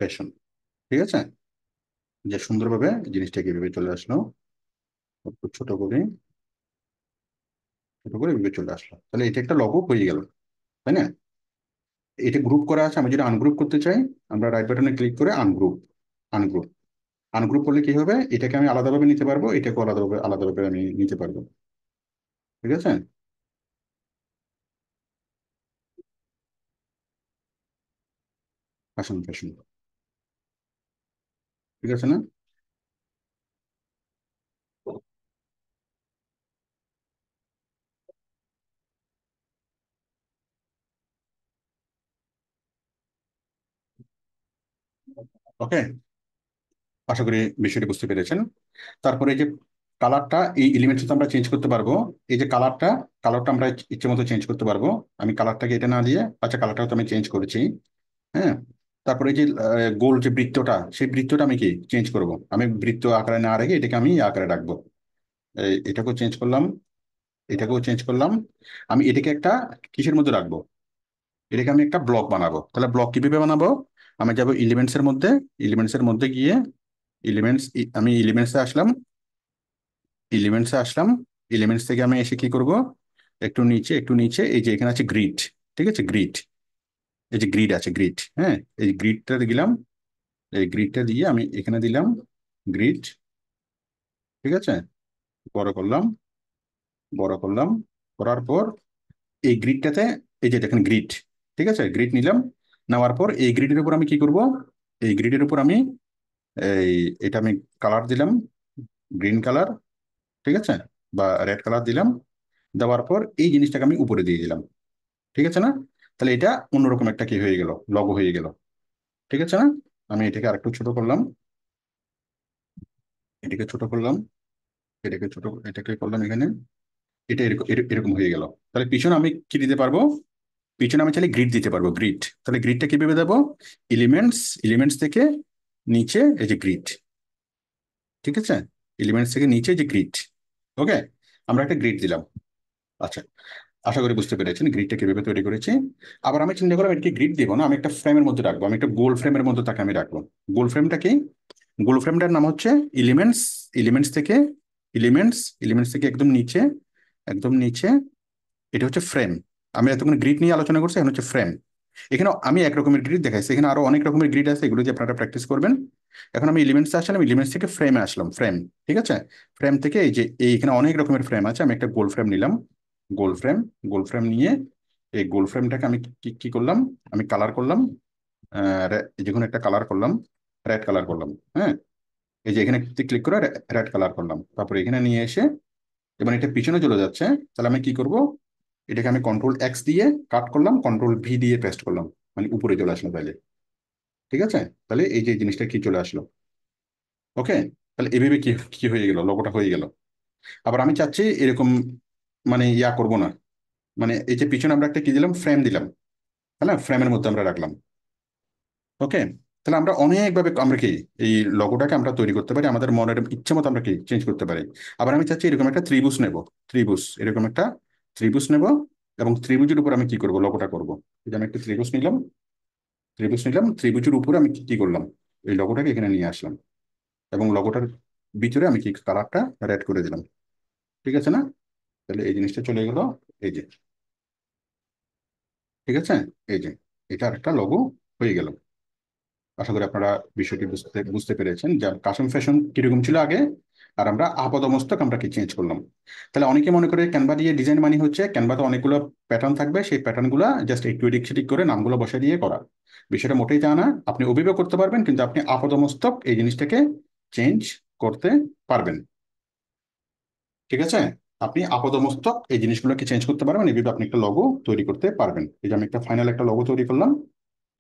A: ফ্যাশন। ঠিক আছে, যে সুন্দরভাবে জিনিসটাকে এভাবে চলে আসলো, একটু ছোট করে এভাবে চলে আসলো। তাহলে এটা একটা লগো হয়ে গেল, তাই না? এটা গ্রুপ করা আছে, আমি যদি আনগ্রুপ করতে চাই, আমরা রাইট বাটনে ক্লিক করে আনগ্রুপ, আনগ্রুপ, আনগ্রুপ করলে কি হবে, এটাকে আমি আলাদাভাবে নিতে পারবো, এটাকে আলাদাভাবে আলাদাভাবে আমি নিতে পারবো। ঠিক আছে, আসুন আসুন, ঠিক আছে না? ওকে, আশা করি বিষয়টি বুঝতে পেরেছেন। তারপরে এই যে কালারটা, এই এলিমেন্টস আমরা চেঞ্জ করতে পারবো। এই যে কালারটা, কালারটা আমরা ইচ্ছে মতো চেঞ্জ করতে পারবো। আমি কালারটাকে এটা না দিয়ে, আচ্ছা কালারটা তো আমি চেঞ্জ করেছি, হ্যাঁ। তারপরে এই যে গোল যে বৃত্তটা, সেই বৃত্তটা আমি কি চেঞ্জ করব, আমি বৃত্ত আকারে না রেখে এটাকে আমি আকারে রাখবো। এটাকেও চেঞ্জ করলাম, এটাকেও চেঞ্জ করলাম। আমি এটাকে একটা কিসের মধ্যে রাখবো, এটাকে আমি একটা ব্লক বানাবো। তাহলে ব্লক কিভাবে বানাবো, আমি যাবো এলিমেন্টস এর মধ্যে, এলিমেন্টস এর মধ্যে গিয়ে এলিমেন্টস, আমি এলিমেন্টসে আসলাম, এলিমেন্টসে আসলাম, এলিমেন্টস থেকে আমি এসে কি করব, একটু নিচে, একটু নিচে, এই যে এখানে আছে গ্রিড, ঠিক আছে গ্রিড, এই যে গ্রিড আছে গ্রিড, হ্যাঁ, এই গ্রিডটা দিলাম, এই গ্রিডটা দিয়ে আমি এখানে দিলাম গ্রিড, ঠিক আছে, বড় করলাম, বড় করলাম, করার পর এই গ্রিডটাতে, এই যে দেখেন গ্রিড, ঠিক আছে গ্রিড নিলাম, নেওয়ার পর এই গ্রিডের উপর আমি কি করব, এই গ্রিডের উপর আমি এই, এটা আমি কালার দিলাম, গ্রিন কালার, ঠিক আছে, বা রেড কালার দিলাম, দেওয়ার পর এই জিনিসটাকে আমি উপরে দিয়ে দিলাম, ঠিক আছে না? তাহলে এটা অন্যরকম একটা কি হয়ে গেল, লগো হয়ে গেল, ঠিক আছে না? আমি এটাকে আরেকটু ছোট করলাম, এটাকে ছোট করলাম, এটাকে ছোট, এটাকে করলাম এখানে, এটা এরকম এরকম হয়ে গেল। তাহলে পিছনে আমি কি দিতে পারবো, পিছনে আমি চাইলে গ্রিড দিতে পারবো, গ্রিড। তাহলে গ্রিডটা কিভাবে দেবো, এলিমেন্টস, এলিমেন্টস থেকে নিচে এই যে গ্রিড, ঠিক আছে, এলিমেন্টস থেকে নিচে যে গ্রিড, ওকে, আমরা একটা গ্রিড দিলাম। আচ্ছা, আশা করি বুঝতে পেরেছেন গ্রিডটা কিভাবে তৈরি করেছি। আবার আমি চিন্তা করলাম এটাকে গ্রিড দিব না, আমি একটা ফ্রেমের মধ্যে রাখবো, আমি একটা গোল ফ্রেমের মধ্যে তাকে আমি রাখবো। গোল ফ্রেমটা কি, গোল ফ্রেমটার নাম হচ্ছে এলিমেন্টস, এলিমেন্টস থেকে, এলিমেন্টস, এলিমেন্টস থেকে একদম নিচে, একদম নিচে, এটা হচ্ছে ফ্রেম। আমি এতক্ষণ গ্রিড নিয়ে আলোচনা করছি, এখন হচ্ছে ফ্রেম। এখানে আমি এক রকমের গ্রিড দেখাইছি, এখানে আরো অনেক রকমের গ্রিড আছে, এগুলো দিয়ে আপনারা প্র্যাকটিস করবেন। এখন আমি এলিমেন্টস আসলাম, এলিমেন্টস থেকে ফ্রেমে আসলাম, ফ্রেম, ঠিক আছে, ফ্রেম থেকে এই যে এইখানে অনেক রকমের ফ্রেম আছে, আমি একটা গোল ফ্রেম নিলাম, গোল ফ্রেম, গোল ফ্রেম নিয়ে এই গোল ফ্রেমটাকে আমি কি কি করলাম, আমি কালার করলাম, যে কোনো একটা কালার করলাম, রেড কালার করলাম, হ্যাঁ, এই যে এখানে ক্লিক করে রেড কালার করলাম, তারপরে এখানে নিয়ে এসে, এবার এটা পিছনে চলে যাচ্ছে, তাহলে আমি কি করব, এটাকে আমি কন্ট্রোল এক্স দিয়ে কাট করলাম, কন্ট্রোল ভি দিয়ে পেস্ট করলাম, মানে উপরে চলে আসলো তাহলে, ঠিক আছে, তাহলে এই যে জিনিসটা কি চলে আসলো, ওকে। তাহলে এভাবে কি কি হয়ে গেল, লোগোটা হয়ে গেল। আবার আমি চাচ্ছি এরকম, মানে ইয়া করব না, মানে এই যে পিছনে আমরা একটা কি দিলাম, ফ্রেম দিলাম, হ্যাঁ, ফ্রেমের মধ্যে আমরা রাখলাম, ওকে। তাহলে আমরা অনেকভাবে আমরা কি এই লোগোটাকে আমরা তৈরি করতে পারি, আমাদের মনের ইচ্ছে মতো আমরা কি চেঞ্জ করতে পারি। আবার আমি চাচ্ছি এরকম একটা ত্রিভুজ নেব, ত্রিভুজ, এরকম একটা ত্রিভুজ নেব, এবং ত্রিভুজের উপর আমি কি করব, লোগোটা করব। এই যে আমি একটা ত্রিভুজ নিলাম, ত্রিভুজ নিলাম, ত্রিভুজের উপরে আমি কি কি করলাম, এই লোগোটাকে এখানে নিয়ে আসলাম, এবং লোগোটার ভিতরে আমি কি কালারটা রেড করে দিলাম, ঠিক আছে না? তাহলে এই জিনিসটা চলে গেল, এই যে, ঠিক আছে, এই যে, এটা একটা লোগো হয়ে গেল। আশা করি আপনারা বিষয়টি বুঝতে বুঝতে পেরেছেন যে কাস্টম ফ্যাশন কিরকম ছিল আগে, আর আমরা আপাদমস্তক আমরা কি চেঞ্জ করলাম। তাহলে অনেকে মনে করে ক্যানভা দিয়ে ডিজাইন মানে হচ্ছে ক্যানভাতে অনেকগুলো প্যাটার্ন থাকবে, সেই প্যাটার্ন গুলা জাস্ট একটু এদিক সেদিক করে নামগুলো বসে দিয়ে করা। বিষয়টা মোটেই তা না, আপনি অভিযোগ করতে পারবেন, কিন্তু আপনি আপাদমস্তক এই জিনিসটাকে চেঞ্জ করতে পারবেন, ঠিক আছে। আপনি আপাদমস্তক এই জিনিসগুলোকে চেঞ্জ করতে পারবেন, এইভাবে আপনি একটা লোগো তৈরি করতে পারবেন। এই যে আমি একটা ফাইনাল একটা লোগো তৈরি করলাম,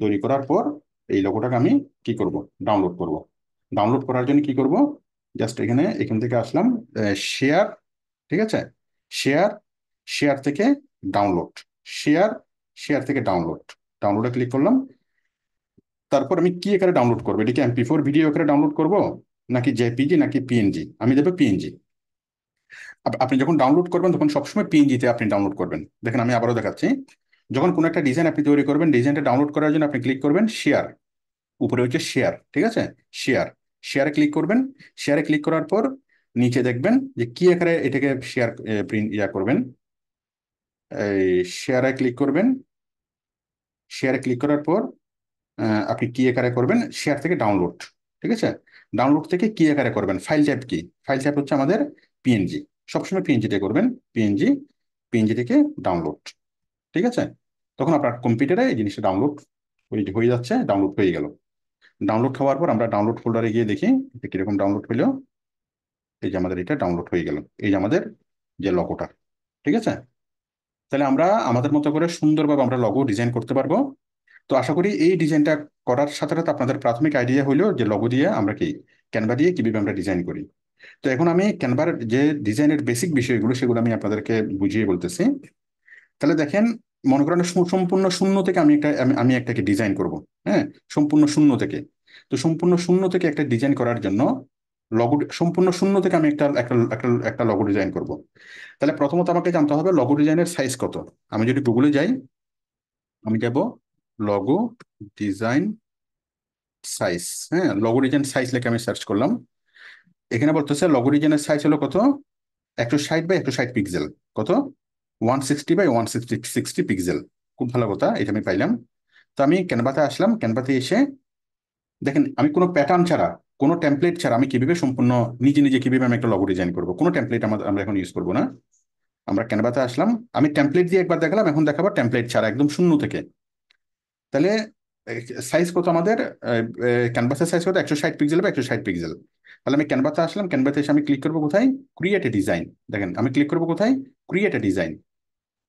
A: তৈরি করার পর এই লোগোটাকে আমি কি করব, ডাউনলোড করব। ডাউনলোড করার জন্য কি করব, জাস্ট এখানে এখান থেকে আসলাম, শেয়ার, ঠিক আছে, শেয়ার, শেয়ার থেকে ডাউনলোড, শেয়ার, শেয়ার থেকে ডাউনলোড, ডাউনলোডে ক্লিক করলাম। তারপর আমি কি আকারে ডাউনলোড করবো, এটাকে MP4 ভিডিও আকারে ডাউনলোড করব, নাকি জেপিজি, নাকি পিএনজি, আমি দেবো পিএনজি। আপনি যখন ডাউনলোড করবেন তখন সবসময় পিএনজিতে আপনি ডাউনলোড করবেন। দেখেন আমি আবারও দেখাচ্ছি, যখন কোনো একটা ডিজাইন আপনি তৈরি করবেন, ডিজাইনটা ডাউনলোড করার জন্য আপনি ক্লিক করবেন শেয়ার, উপরে হচ্ছে শেয়ার, ঠিক আছে, শেয়ার, শেয়ারে ক্লিক করবেন। শেয়ারে ক্লিক করার পর নিচে দেখবেন যে কি আকারে এটাকে শেয়ার, প্রিন্ট ইয়া করবেন, এই শেয়ারে ক্লিক করবেন, শেয়ারে ক্লিক করার পর আপনি কি আকারে করবেন, শেয়ার থেকে ডাউনলোড। ঠিক আছে, ডাউনলোড থেকে কি আকারে করবেন, ফাইল টাইপ কি, ফাইল টাইপ হচ্ছে আমাদের পিএনজি। সবসময় পিএনজিতে করবেন, পিএনজি, পিএনজি থেকে ডাউনলোড। ঠিক আছে, তখন আপনার কম্পিউটারে এই জিনিসটা ডাউনলোড হয়ে যাচ্ছে, ডাউনলোড হয়ে গেল। ডাউনলোড হওয়ার পর আমরা ডাউনলোড ফোল্ডারে গিয়ে দেখি এটা কিরকম ডাউনলোড হলো। এই যে আমাদের এটা ডাউনলোড হয়ে গেল, এই যে আমাদের যে লগোটা। ঠিক আছে, তাহলে আমরা আমাদের মতো করে সুন্দরভাবে আমরা লগো ডিজাইন করতে পারবো। তো আশা করি এই ডিজাইনটা করার সাথে সাথে আপনাদের প্রাথমিক আইডিয়া হলো যে লগো দিয়ে আমরা কি, ক্যানভা দিয়ে কিভাবে আমরা ডিজাইন করি। তো এখন আমি ক্যানভার যে ডিজাইনের বেসিক বিষয়গুলো সেগুলো আমি আপনাদেরকে বুঝিয়ে বলতেছি। তাহলে দেখেন, মনে করেন সম্পূর্ণ শূন্য থেকে আমি একটাকে ডিজাইন করব। হ্যাঁ, সম্পূর্ণ শূন্য থেকে। তো সম্পূর্ণ শূন্য থেকে একটা ডিজাইন করার জন্য লগো, সম্পূর্ণ শূন্য থেকে আমি একটা একটা একটা একটা লগো ডিজাইন করব। তাহলে প্রথমত আমাকে জানতে হবে লগো ডিজাইনের সাইজ কত। আমি যদি গুগলে যাই, আমি যাব লগো ডিজাইন সাইজ। হ্যাঁ, লগো ডিজাইন সাইজ লিখে আমি সার্চ করলাম। এখানে বলতেছে লগো ডিজাইনের সাইজ হলো কত, 160 বাই 160 পিক্সেল। কত, 160 বাই 160 পিক্সেল। খুব ভালো কথা, এটা আমি পাইলাম। তো আমি ক্যানভাতে আসলাম, ক্যানভাতে এসে দেখেন আমি কোনো প্যাটার্ন ছাড়া, কোনো টেমপ্লেট ছাড়া আমি কিভাবে সম্পূর্ণ নিজে নিজে কিভাবে আমি একটা লগো ডিজাইন করবো, কোনো টেমপ্লেট আমরা এখন ইউজ করবো না। আমরা ক্যানভাতে আসলাম, আমি টেমপ্লেট দিয়ে একবার দেখালাম, এখন দেখাবো টেমপ্লেট ছাড়া একদম শূন্য থেকে। তাহলে সাইজ কত আমাদের, ক্যানভাসের সাইজ কত, 160 পিক্সেল বা 160 পিক্সেল। তাহলে আমি ক্যানভাতে আসলাম, ক্যানভাতে এসে আমি ক্লিক করবো কোথায়, ক্রিয়েট এ ডিজাইন। দেখেন আমি ক্লিক করবো কোথায়, create a design.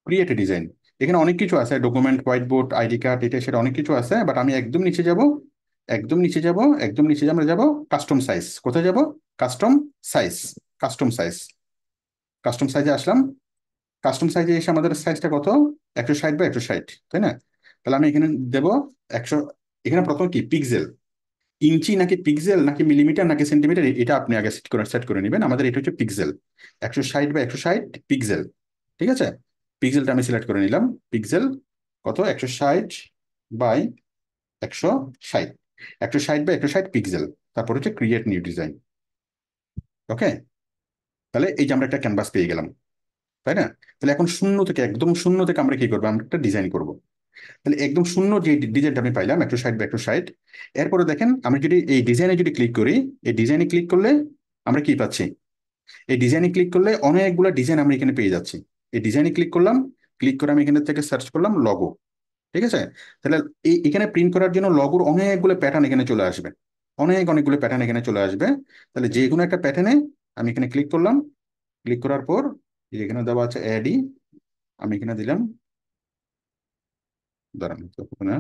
A: Create a design, এখানে অনেক কিছু আছে, document, white board, ID card, এটা সেটা অনেক কিছু আছে, বাট আমি একদম নিচে যাব, একদম নিচে যাব, একদম নিচে আমরা যাব কাস্টম সাইজ। কোথায় যাব, custom size. Custom size, custom সাইজে আসলাম। কাস্টম সাইজে এসে আমাদের সাইজটা কত, 160 বাই 160, তাই না? তাহলে আমি এখানে দেব 100। এখানে প্রথম কি পিক্সেল, ইঞ্চি নাকি পিক্সেল নাকি মিলিমিটার নাকি সেন্টিমিটার, এটা আপনি আগে সেট করে নেবেন। আমাদের এটা হচ্ছে পিক্সেল, 160 বাই 160 পিক্সেল। ঠিক আছে, পিক্সেলটা আমি সিলেক্ট করে নিলাম। পিক্সেল কত, 160 বাই 160, 160 বাই 160 পিক্সেল। তারপর হচ্ছে ক্রিয়েট নিউ ডিজাইন। ওকে, তাহলে এই যে আমরা একটা ক্যানভাস পেয়ে গেলাম, তাই না? তাহলে এখন শূন্য থেকে, একদম শূন্য থেকে আমরা কি করবো, আমরা একটা ডিজাইন করব। তাহলে একদম শূন্য যে ডিজাইনটা আমি পাইলাম 160 বাই 160, এরপরে দেখেন আমি যদি এই ডিজাইনে যদি ক্লিক করি, এই ডিজাইনে ক্লিক করলে আমরা কি পাচ্ছি, এই ডিজাইনে ক্লিক করলে অনেকগুলো ডিজাইন আমরা এখানে পেয়ে যাচ্ছি। এই ডিজাইনে ক্লিক করলাম, ক্লিক করে আমি এখানে থেকে সার্চ করলাম লগো। ঠিক আছে, তাহলে এখানে প্রিন্ট করার জন্য লগোর অনেকগুলো প্যাটার্ন এখানে চলে আসবে, অনেকগুলো প্যাটার্ন এখানে চলে আসবে। তাহলে যে কোনো একটা প্যাটার্নে আমি এখানে ক্লিক করলাম, ক্লিক করার পর এই যে এখানে দেওয়া আছে অ্যাডি, আমি এখানে দিলাম, দাঁড়ান ততক্ষণ না,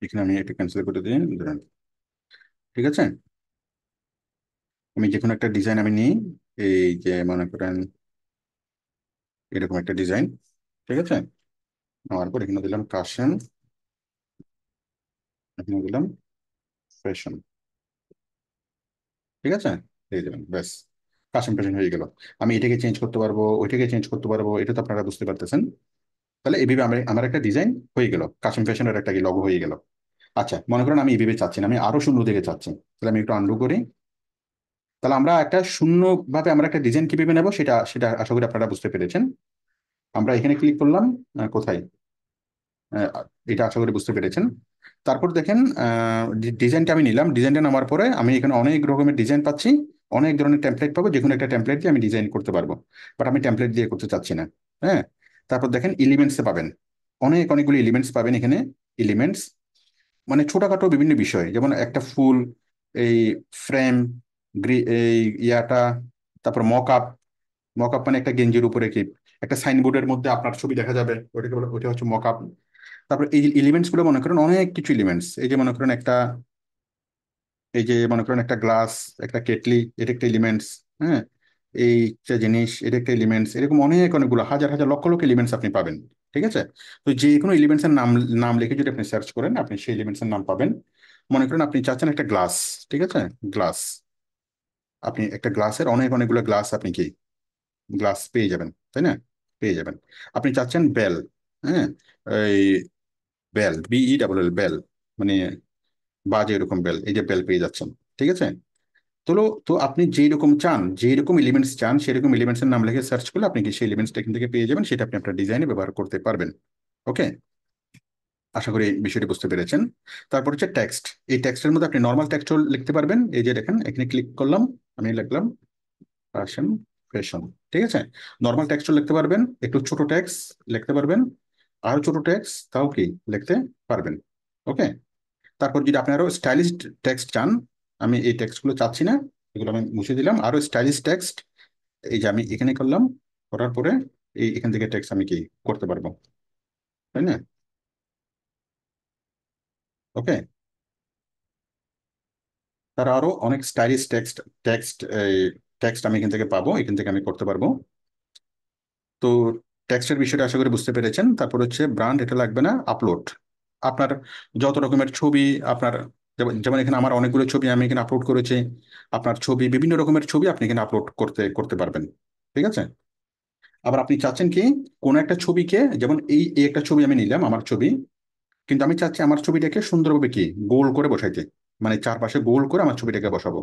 A: এখানে আমি এটা ক্যান্সেল করে দিই, দাঁড়ান। ঠিক আছে, আমি যে কোনো একটা ডিজাইন আমি নিই, এই যে মনে করেন এরকম একটা ডিজাইন। ঠিক আছে, নেওয়ার পর এখানে দিলাম কাশন, এখানে দিলাম ফ্যাশন। ঠিক আছে, এই দিলাম, ব্যাস, কাশন ফ্যাশন হয়ে গেল। আমি এটাকে চেঞ্জ করতে পারবো, ওইটাকে চেঞ্জ করতে পারবো, এটা তো আপনারা বুঝতে পারতেছেন। তাহলে এইভাবে আমার একটা ডিজাইন হয়ে গেল, কাশন ফ্যাশনের একটা কি লগো হয়ে গেল। আচ্ছা, মনে করেন আমি এইভাবে চাচ্ছি না, আমি আরো শূন্য থেকে চাচ্ছি। তাহলে আমি একটু আন্ডু করি। তাহলে আমরা একটা শূন্য ভাবে আমরা একটা ডিজাইন কিভাবে নেবো সেটা সেটা আশা করি আপনারা বুঝতে পেরেছেন। আমরা এখানে ক্লিক করলাম, কোথায়, আহ, এটা আশা করি বুঝতে পেরেছেন। তারপর দেখেন ডিজাইনটা আমি নিলাম, ডিজাইনটা নেওয়ার পরে আমি এখানে অনেক রকমের ডিজাইন পাচ্ছি, অনেক ধরনের টেমপ্লেট পাবো, যে কোনো একটা টেমপ্লেট দিয়ে আমি ডিজাইন করতে পারবো। বাট আমি টেমপ্লেট দিয়ে করতে চাচ্ছি না। হ্যাঁ, তারপর দেখেন এলিমেন্টসে পাবেন, অনেকগুলো এলিমেন্টস পাবেন এখানে। এলিমেন্টস মানে ছোটখাটো বিভিন্ন বিষয়, যেমন একটা ফুল, এই ফ্রেম, এই ইয়াটা, তারপর মক আপ। মক আপ মানে একটা গেঞ্জির উপরে কি একটা সাইনবোর্ডের মধ্যে আপনার ছবি দেখা যাবে, ওটাকে বলে, ওইটা হচ্ছে মক আপ। তারপর এই এলিমেন্টস গুলো মনে করেন অনেক কিছু এলিমেন্টস, এই যে মনে করেন একটা, এই যে মনে করেন একটা গ্লাস, একটা কেটলি, এটা একটা এলিমেন্টস। হ্যাঁ, এই যে জিনিস, এটা একটা এলিমেন্টস। এরকম অনেকগুলো হাজার হাজার লক্ষ লক্ষ এলিমেন্টস আপনি পাবেন। ঠিক আছে, তো যে কোনো এলিমেন্টস এর নাম নাম লিখে যদি আপনি সার্চ করেন, আপনি সেই এলিমেন্টস এর নাম পাবেন। মনে করেন আপনি চাচ্ছেন একটা গ্লাস। ঠিক আছে, গ্লাস, আপনি একটা গ্লাসের অনেকগুলো গ্লাস আপনি কি গ্লাস পেয়ে যাবেন, তাই না? পেয়ে যাবেন। আপনি চাচ্ছেন বেল। হ্যাঁ, এই বেল, BELL বেল, মানে বাজে এরকম বেল, এই যে বেল পেয়ে যাচ্ছেন। ঠিক আছে, তো তো আপনি যেই রকম চান, যেই রকম এলিমেন্টস চান, সেই রকম এলিমেন্টস এর নাম লিখে সার্চ করলে আপনি কি সেই এলিমেন্টসটা এখান থেকে পেয়ে যাবেন, সেটা আপনি আপনার ডিজাইনে ব্যবহার করতে পারবেন। ওকে, আশা করি এই বিষয়টি বুঝতে পেরেছেন। তারপর হচ্ছে টেক্সট। এই টেক্সটের মধ্যে আপনি নর্মাল টেক্সটও লিখতে পারবেন। এই যে দেখেন, এখানে ক্লিক করলাম, আমি লিখলাম ফ্যাশন, ফ্যাশন। ঠিক আছে, নর্মাল টেক্সটও লিখতে পারবেন, একটু ছোট টেক্সট লিখতে পারবেন, আরো ছোট টেক্সট তাও কি লিখতে পারবেন। ওকে, তারপর যদি আপনি আরো স্টাইলিশ টেক্সট চান, আমি এই টেক্সটগুলো চাচ্ছি না, এগুলো আমি মুছে দিলাম। আরো স্টাইলিশ টেক্সট, এই যে আমি এখানে করলাম, করার পরে এই এখান থেকে টেক্সট আমি কি করতে পারবো, তাই না? ওকে, তার আরো অনেক স্টাইলিশ টেক্সট টেক্সট টেক্সট আমি এখান থেকে পাবো, এখান থেকে আমি করতে পারবো। তো টেক্সটের বিষয়টা আশা করি বুঝতে পেরেছেন। তারপর হচ্ছে ব্র্যান্ড, এটা লাগবে না। আপলোড, আপনার যত রকমের ছবি, আপনার যেমন যেমন এখানে আমার অনেকগুলো ছবি আমি এখানে আপলোড করেছি। আপনার ছবি, বিভিন্ন রকমের ছবি আপনি এখানে আপলোড করতে করতে পারবেন। ঠিক আছে, আবার আপনি চাচ্ছেন কি কোন একটা ছবিকে, যেমন এই একটা ছবি আমি নিলাম, আমার ছবি, কিন্তু আমি চাচ্ছি আমার ছবিটাকে সুন্দরভাবে কি গোল করে বসাইতে, মানে চারপাশে গোল করে আমার ছবিটাকে বসাবো।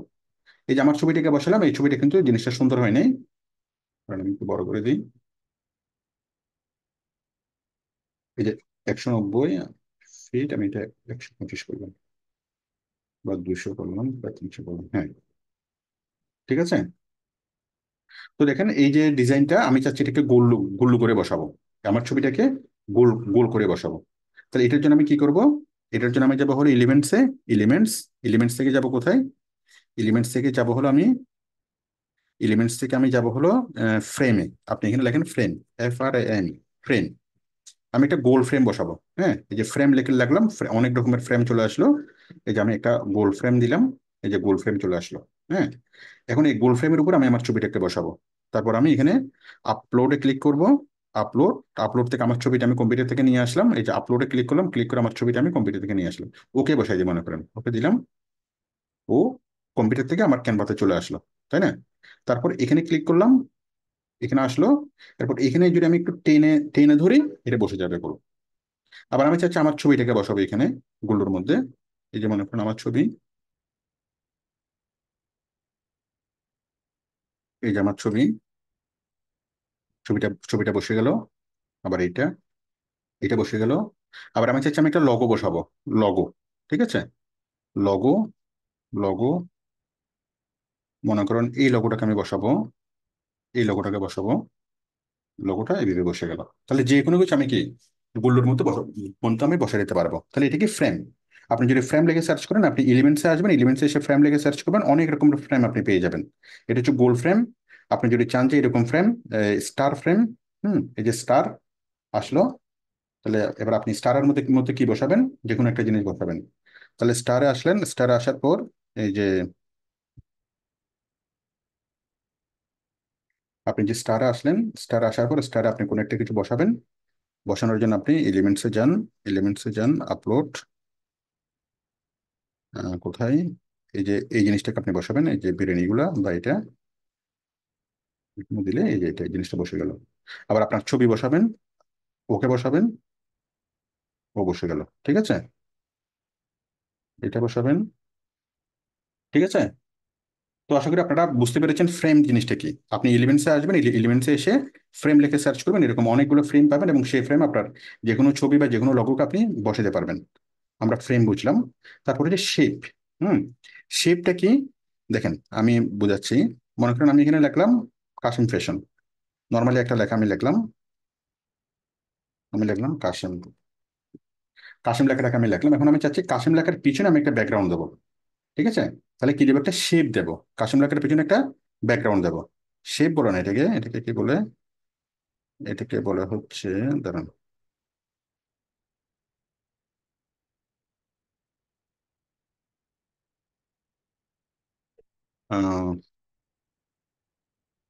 A: এই যে আমার ছবিটাকে বসালাম, এই ছবিটা কিন্তু জিনিসটা সুন্দর হয় নাই, কারণ আমি একটু বড় করে দিই। এই যে 190 ফিট, আমি এটা 125 করলাম, বা 200 করলাম, বা 300 করলাম, হ্যাঁ। ঠিক আছে, তো দেখেন এই যে ডিজাইনটা আমি চাচ্ছি এটাকে গোল গোল করে বসাবো, আমার ছবিটাকে গোল গোল করে বসাবো। তাহলে এটার জন্য আমি কি করব? এটার জন্য আমি যাবো হলো এলিমেন্টসে, এলিমেন্টস, এলিমেন্টস থেকে যাব কোথায়? এলিমেন্টস থেকে যাব হলো আমি, এলিমেন্টস থেকে আমি যাব হলো ফ্রেমে। আপনি এখানে লেখেন ফ্রেম, FRAM, ফ্রেম। আমি একটা গোল ফ্রেম বসাবো। হ্যাঁ, এই যে ফ্রেম লিখে লাগলাম, অনেক রকমের ফ্রেম চলে আসলো। এই যে আমি একটা গোল ফ্রেম দিলাম, এই যে গোল ফ্রেম চলে আসলো। হ্যাঁ, এখন এই গোল ফ্রেমের উপর আমি আমার ছবিটাকে বসাবো। তারপর আমি এখানে আপলোডে ক্লিক করব। আপলোড, আপলোড থেকে আমার ছবিটা আমি কম্পিউটার থেকে নিয়ে আসলাম, এই যে আপলোডে ক্লিক করলাম, ক্লিক করে আমার ছবিটা আমি কম্পিউটার থেকে নিয়ে আসলাম। ওকে বসাই দিই, মনে করেন ওকে দিলাম, ও কম্পিউটার থেকে আমার ক্যানভাতে চলে আসলো, তাই না? তারপর এখানে ক্লিক করলাম, এখানে আসলো। তারপর এখানে যদি আমি একটু টেনে টেনে ধরি, এটা বসে যাবে পুরো। আবার আমি চাচ্ছি আমার ছবিটাকে বসাবো এখানে গুলোর মধ্যে। এই যে মনে করেন আমার ছবি, এই যে আমার ছবি, ছবিটা ছবিটা বসে গেল। আবার এইটা, এটা বসে গেল। আবার আমি চাচ্ছি আমি একটা লগো বসাবো, লগো। ঠিক আছে, লগো, লগো, মনে করেন এই লগোটাকে আমি বসাবো, এই লগোটাকে বসাবো, লগোটা এইভাবে বসে গেল। তাহলে যে কোনো কিছু আমি কি গুল্লুর মধ্যে মধ্যে আমি বসে দিতে পারবো। তাহলে এটা কি ফ্রেম। আপনি যদি ফ্রেম লিখে সার্চ করেন, আপনি এলিমেন্টসে আসবেন, এলিমেন্টসে এসে ফ্রেম লিখে সার্চ করবেন, অনেক রকমের ফ্রেম আপনি পেয়ে যাবেন। এটা হচ্ছে গোল ফ্রেম। আপনি যদি চান যে এরকম ফ্রেম, স্টার ফ্রেম, এই যে স্টার আসলো, তাহলে এবার আপনি স্টারের মধ্যে মধ্যে কি বসাবেন? যে কোনো একটা জিনিস বসাবেন। তাহলে স্টারে আসলেন, স্টারে আসার পর এই যে আপনি যে স্টারে আসলেন, স্টারে আসার পর স্টারে আপনি কোনো একটা কিছু বসাবেন। বসানোর জন্য আপনি এলিমেন্টসে যান, এলিমেন্টসে যান, আপলোড, কোথায়, এই যে এই জিনিসটাকে আপনি বসাবেন, এই যে বিরিয়ানিগুলা বা এটা এখানে দিলে এই যে এটা এই জিনিসটা বসে গেল। আবার আপনার ছবি বসাবেন, ওকে বসাবেন, ও বসে গেল। ঠিক আছে, এটা বসাবেন। ঠিক আছে, তো আশা করি আপনারা বুঝতে পেরেছেন ফ্রেম জিনিসটা কি। আপনি এলিমেন্টসে আসবেন, এলিমেন্টসে এসে ফ্রেম লিখে সার্চ করবেন, এরকম অনেকগুলো ফ্রেম পাবেন, এবং সেই ফ্রেম আপনার যে কোনো ছবি বা যে কোনো লগোকে আপনি বসাতে পারবেন। আমরা ফ্রেম বুঝলাম। তারপরে যে শেপ, হুম, শেপটা কি? দেখেন আমি বুঝাচ্ছি। মনে করেন আমি এখানে লিখলাম কাশিম ফ্যাশন, নর্মালি একটা লেখা আমি লিখলাম, আমি লিখলাম কাশিম, কাশিম লেখাটাকে আমি লিখলাম। এখন আমি চাচ্ছি কাশিম লেখার পিছনে আমি একটা ব্যাকগ্রাউন্ড দেবো। ঠিক আছে, তাহলে কি দেবো? একটা শেপ দেবো, কাশিম লেখার পিছনে একটা ব্যাকগ্রাউন্ড দেবো। শেপ বলো না এটাকে, এটাকে কি বলে? এটাকে বলা হচ্ছে, দাঁড়ান,